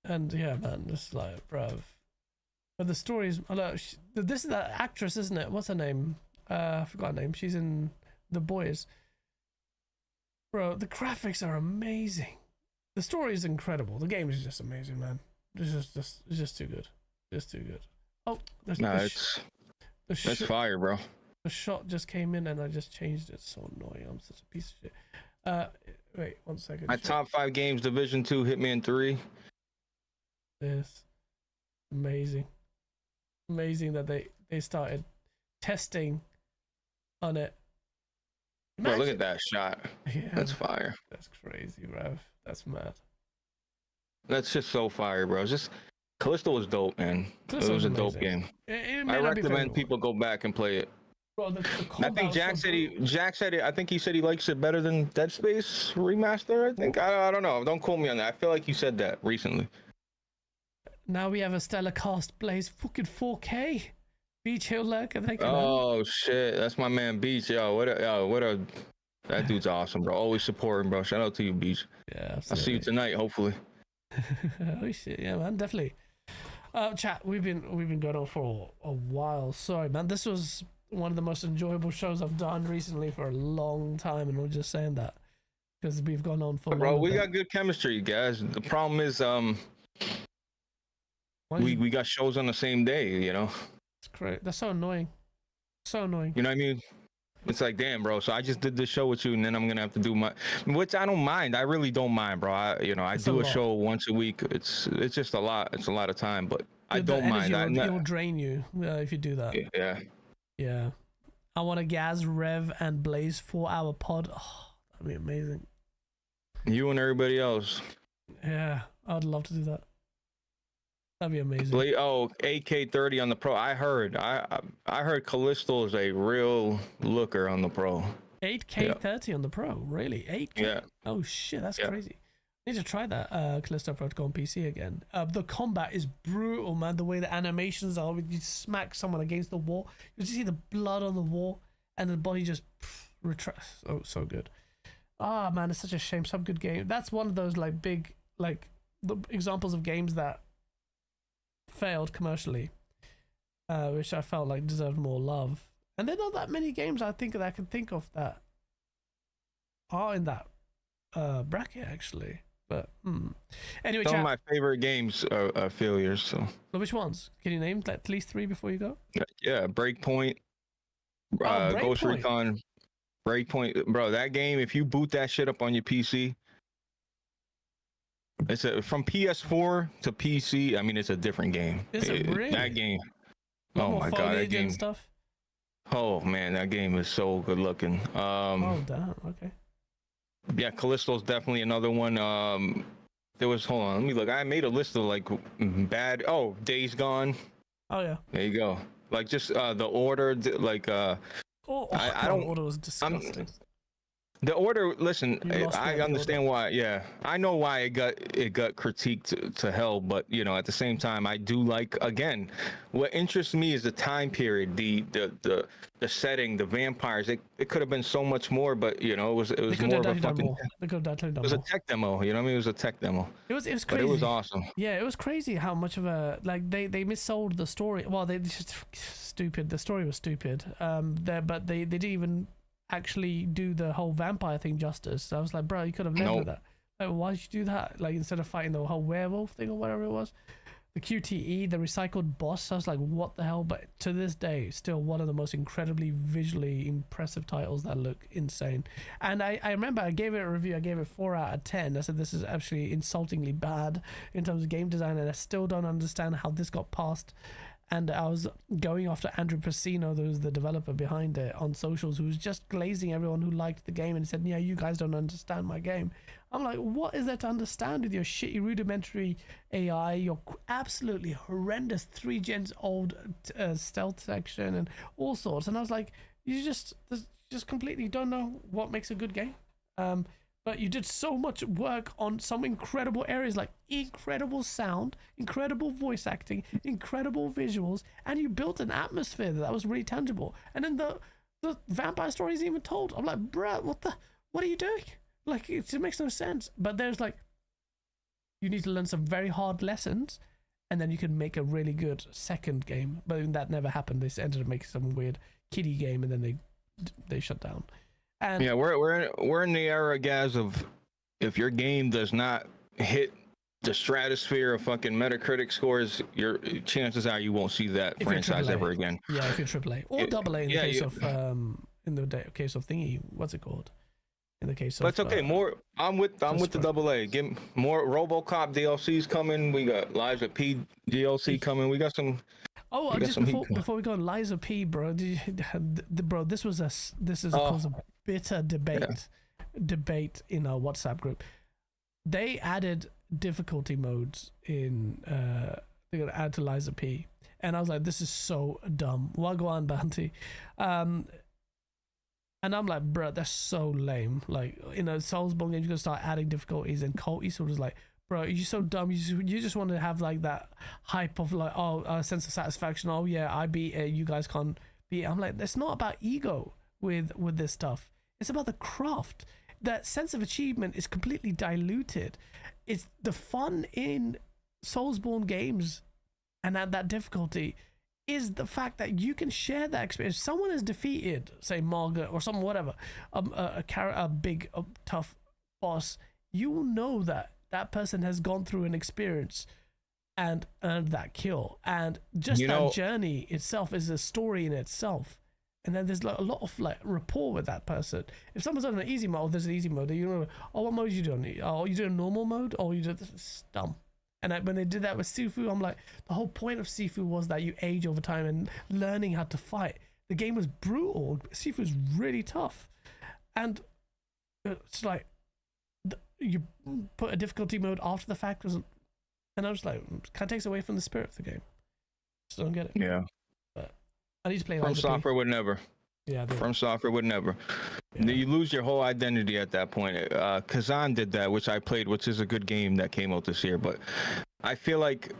And yeah, man, just like, bruv. But the stories, this is that actress, isn't it? What's her name? I forgot her name. She's in The Boys. Bro, the graphics are amazing. The story is incredible. The game is just amazing, man. It's just too good. Just too good. Oh, that's fire, bro. The shot just came in and I just changed it. So annoying. I'm such a piece of shit. Wait 1 second. My top 5 games: Division 2, Hitman 3. This amazing that they started testing on it. Bro, look at that shot. Yeah, that's fire. That's crazy, bro. That's mad. That's just so fire, bro. Just Callisto was dope, man. Callisto it was a was dope amazing. game. It may I not be for recommend everyone. people go back and play it. Bro, the I combat think was Jack so said brutal. Jack said it. I think he said he likes it better than Dead Space Remaster. I think I don't know. Don't quote me on that. I feel like you said that recently. Now we have a stellar cast. Blaze fucking 4K. Beach Hill Lurker. Thank you, man. Oh shit, that's my man Beach. What a that dude's awesome, bro. Always supporting, bro. Shout out to you, Beach. Yeah, I'll see you tonight, hopefully. Oh shit, yeah, man, definitely. Chat, we've been going on for a while. Sorry, man. This was one of the most enjoyable shows I've done recently for a long time, and we're just saying that because we've gone on for. Bro, we got good chemistry, guys. The problem is, we got shows on the same day. You know. It's great. That's so annoying. So annoying. You know what I mean? It's like, damn, bro. So I just did this show with you, and then I'm gonna have to do which I don't mind. I really don't mind, bro. I do a show once a week. It's just a lot. It's a lot of time, but I don't mind. It will drain you if you do that. Yeah. Yeah. I want a Gaz, Rev, and Blaze 4-hour pod. Oh, that'd be amazing. You and everybody else. Yeah, I'd love to do that. That'd be amazing. AK30 on the Pro. I heard Callisto is a real looker on the Pro. 8K30 on the Pro, really? 8K? Yeah. Oh shit, that's crazy. I need to try that Callisto Protocol on PC again. The combat is brutal, man. The way the animations are, when you smack someone against the wall, you just see the blood on the wall, and the body just retracts. Oh, so good. Ah, man, it's such a shame. Some good game. That's one of those like big, like the examples of games that failed commercially, which I felt like deserved more love. And there are not that many games I think that I can think of that are in that bracket actually. But anyway, some of my favorite games are failures. So which ones can you name? At least 3 before you go. Yeah, Breakpoint, Ghost Recon, Breakpoint, bro. That game, if you boot that shit up on your PC, it's from PS4 to PC. I mean, it's a different game. Is it really? That game. Oh my god, that game. Stuff. Oh man, that game is so good looking. Oh damn. Okay. Yeah, Callisto's definitely another one. There was, hold on, let me look. I made a list of like bad. Oh, Days Gone. Oh yeah. There you go. Like just the Order, like I don't. Order was disgusting. The Order, listen, I understand why. Yeah, I know why it got critiqued to hell, but you know, at the same time, I do like. Again, what interests me is the time period, the setting, the vampires. It could have been so much more, but you know, it was more of a fucking. It was a tech demo. You know what I mean? It was a tech demo. It was crazy. But it was awesome. Yeah, it was crazy how much of a like they missold the story. Well, they just stupid. The story was stupid. But they didn't even actually do the whole vampire thing justice. So I was like, bro, you could have led with that. Like, why did you do that? Like, instead of fighting the whole werewolf thing or whatever it was, the QTE, the recycled boss. I was like, what the hell? But to this day, still one of the most incredibly visually impressive titles that look insane. And I remember I gave it a review. I gave it 4 out of 10. I said this is actually insultingly bad in terms of game design, and I still don't understand how this got past. And I was going after Andrew Pacino, who's the developer behind it, on socials, who was just glazing everyone who liked the game and said, yeah, you guys don't understand my game. I'm like, what is there to understand with your shitty rudimentary AI, your absolutely horrendous 3 gens old stealth section and all sorts? And I was like, you just completely don't know what makes a good game. But you did so much work on some incredible areas, like incredible sound, incredible voice acting, incredible visuals, and you built an atmosphere that was really tangible. And then the vampire story is even told. I'm like, bruh, what are you doing? Like, it makes no sense. But there's like, you need to learn some very hard lessons, and then you can make a really good second game. But that never happened. They ended up making some weird kiddie game, and then they shut down. And yeah, we're in the era, guys, of if your game does not hit the stratosphere of fucking Metacritic scores, your chances are you won't see that franchise ever again. Yeah, if you're AAA or AA in the case of case of thingy, what's it called? In the case of. But it's okay. I'm with the AA. Get more RoboCop DLCs coming. We got Lives of P DLC coming. We got some. Oh, just before we go, Liza P, bro. Bro, this is cause of bitter debate in our WhatsApp group. They added difficulty modes in they're gonna add to Liza P. And I was like, this is so dumb. Wagwan Bounty. And I'm like, bro, that's so lame. Like, in a Soulsborne game, you're gonna start adding difficulties, and Colt Eastwood was like, bro, you're so dumb. You just want to have like that hype of like, oh, a sense of satisfaction. Oh yeah, I beat it. You guys can't beat it. I'm like, that's not about ego with this stuff. It's about the craft. That sense of achievement is completely diluted. It's the fun in Soulsborne games, and at that difficulty, is the fact that you can share that experience. If someone has defeated, say, Margaret or something, whatever, a big, tough boss, you will know that that person has gone through an experience and earned that kill. And just that journey itself is a story in itself. And then there's like a lot of like rapport with that person. If someone's on an easy mode, there's an easy mode. You know, oh, what mode are you doing? Oh, you doing normal mode? Oh, you do this? It's dumb. And when they did that with Sifu, I'm like, the whole point of Sifu was that you age over time and learning how to fight. The game was brutal. Sifu's really tough. And it's like, you put a difficulty mode after the fact, and I was like, it kind of takes away from the spirit of the game. Just don't get it. Yeah. But I need to play From Software would never. Yeah. From Software would never. Yeah. You lose your whole identity at that point. Kazan did that, which I played, which is a good game that came out this year. But I feel like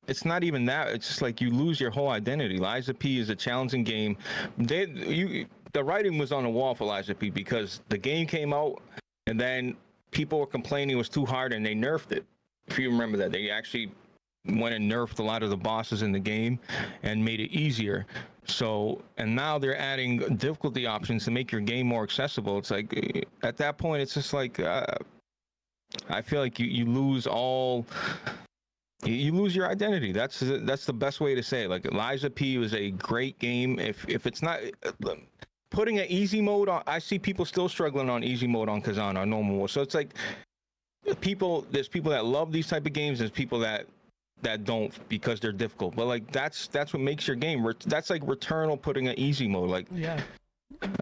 it's not even that. It's just like you lose your whole identity. Liza P is a challenging game. The writing was on the wall for Liza P because the game came out and then people were complaining it was too hard and they nerfed it. If you remember that, they actually went and nerfed a lot of the bosses in the game and made it easier. So, and now they're adding difficulty options to make your game more accessible. It's like, at that point, it's just like, I feel like you lose you lose your identity. That's the best way to say it. Like, Liza P was a great game. If it's not, putting an easy mode on, I see people still struggling on easy mode on Kazan or normal mode. So it's like, there's people that love these type of games, there's people that don't because they're difficult. But like that's what makes your game. That's like Returnal putting an easy mode. Like, yeah,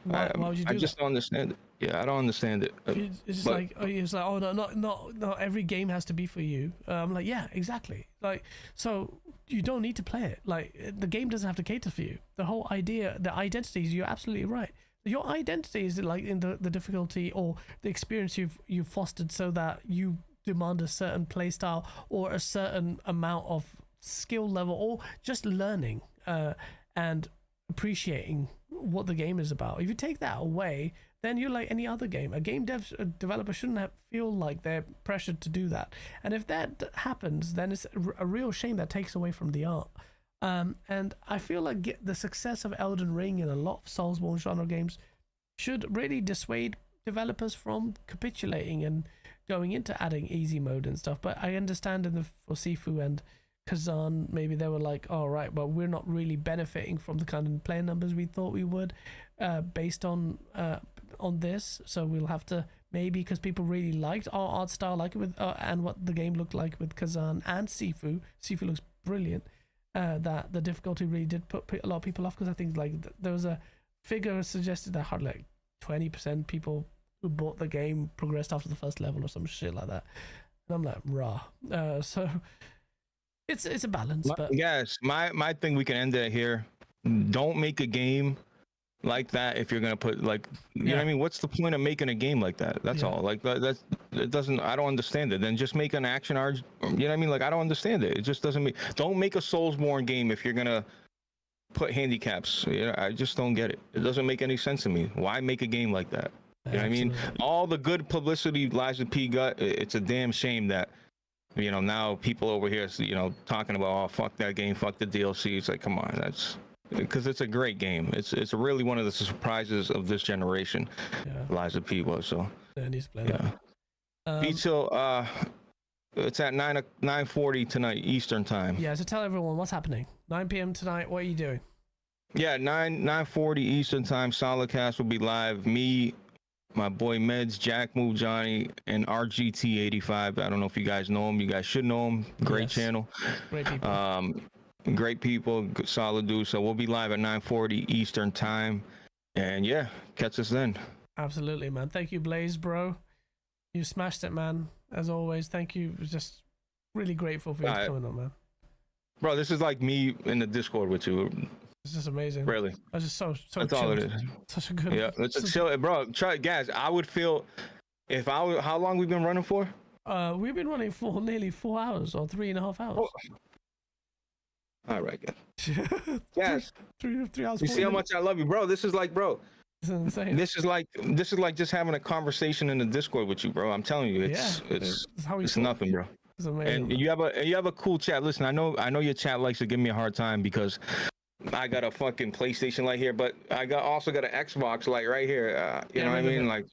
why would you do that? I just don't understand it. Yeah, I don't understand it. It's just like oh no, not every game has to be for you. I'm like, yeah, exactly. Like, so you don't need to play it. Like, the game doesn't have to cater for you. The whole idea, the identities, you're absolutely right. Your identity is like in the difficulty or the experience you've fostered, so that you demand a certain play style or a certain amount of skill level, or just learning and appreciating what the game is about. If you take that away, then you're like any other game. A game developer shouldn't feel like they're pressured to do that. And if that happens, then it's a real shame that takes away from the art. And I feel like the success of Elden Ring and a lot of Soulsborne genre games should really dissuade developers from capitulating and going into adding easy mode and stuff. But I understand for Sifu and Kazan, maybe they were like, all right, but we're not really benefiting from the kind of player numbers we thought we would, based on this. So we'll have to, maybe because people really liked our art style, like it with and what the game looked like with Kazan and Sifu. Sifu looks brilliant. That the difficulty really did put a lot of people off, because I think like there was a figure suggested that hardly like 20% people who bought the game progressed after the first level or some shit like that. And I'm like, rah. So it's a balance. But yes, my thing, we can end it here. Don't make a game like that if you're gonna put like, you know what I mean? What's the point of making a game like that? That's all. Like it doesn't. I don't understand it. Then just make an action art. You know what I mean? Like, I don't understand it. It just doesn't make. Don't make a Soulsborne game if you're gonna put handicaps. You know, I just don't get it. It doesn't make any sense to me. Why make a game like that? You know what I mean? All the good publicity Liza P got. It's a damn shame that, you know, now people over here, you know, talking about, oh, fuck that game, fuck the DLC. It's like, come on, that's. Because it's a great game. It's really one of the surprises of this generation. Liza P was, so. Yeah, I need to play that. Pizza, it's at 9:40 tonight Eastern time. Yeah, so tell everyone what's happening. 9 p.m. tonight. What are you doing? Yeah, 9:40 Eastern time. Solidcast will be live. Me, my boy Meds, Jack Move Johnny, and RGT85. I don't know if you guys know him. You guys should know him. Great channel. Great people. Great people, solid dude. So we'll be live at 9:40 Eastern time, and yeah, catch us then. Absolutely, man. Thank you, Blaze, bro. You smashed it, man. As always, thank you. It was just Really grateful for you coming on, man. Bro, this is like me in the Discord with you. It's just amazing. Really. I was just so That's chilled. all it is. Such a good. Yeah, it's a chill, bro. Try, guys. I would feel if I was. How long we've been running for? We've been running for nearly 4 hours or 3.5 hours. Oh. All right, guys. Yes. 3 hours. You see how much I love you, bro. This is like, bro. It's insane. This is like just having a conversation in the Discord with you, bro. I'm telling you, it's nothing, bro. It's amazing. And you have a cool chat. Listen, I know your chat likes to give me a hard time because I got a fucking PlayStation light here, but I also got an Xbox light right here. You know what I mean? Like,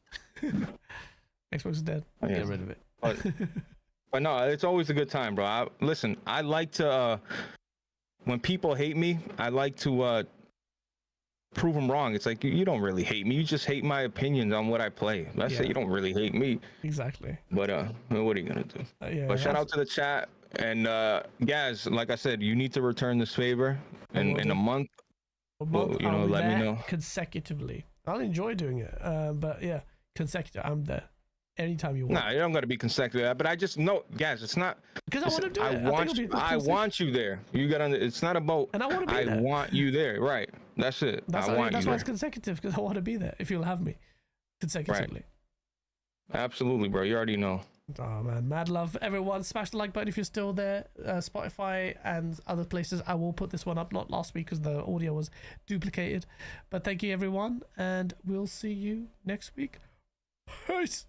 Xbox is dead. Yeah. Get rid of it. But no, it's always a good time, bro. Listen, I like to when people hate me, I like to prove them wrong. It's like you don't really hate me. You just hate my opinions on what I play. That's it. You don't really hate me. Exactly. But what are you gonna do? But shout out to the chat. And guys, like I said, you need to return this favor in a month. Let me know consecutively. I'll enjoy doing it, but yeah, consecutive. I'm there anytime you want. Nah, you don't got to be consecutive. But I just know, guys, it's not because I want to do it. I want you there. You got to. It's not about. And I want to be there. I want you there. Right. That's it. That's why it's consecutive, because I want to be there. If you'll have me consecutively. Right. Absolutely, bro. You already know. Oh man, mad love everyone. Smash the like button if you're still there. Spotify and other places. I will put this one up, not last week because the audio was duplicated. But thank you everyone, and we'll see you next week. Peace.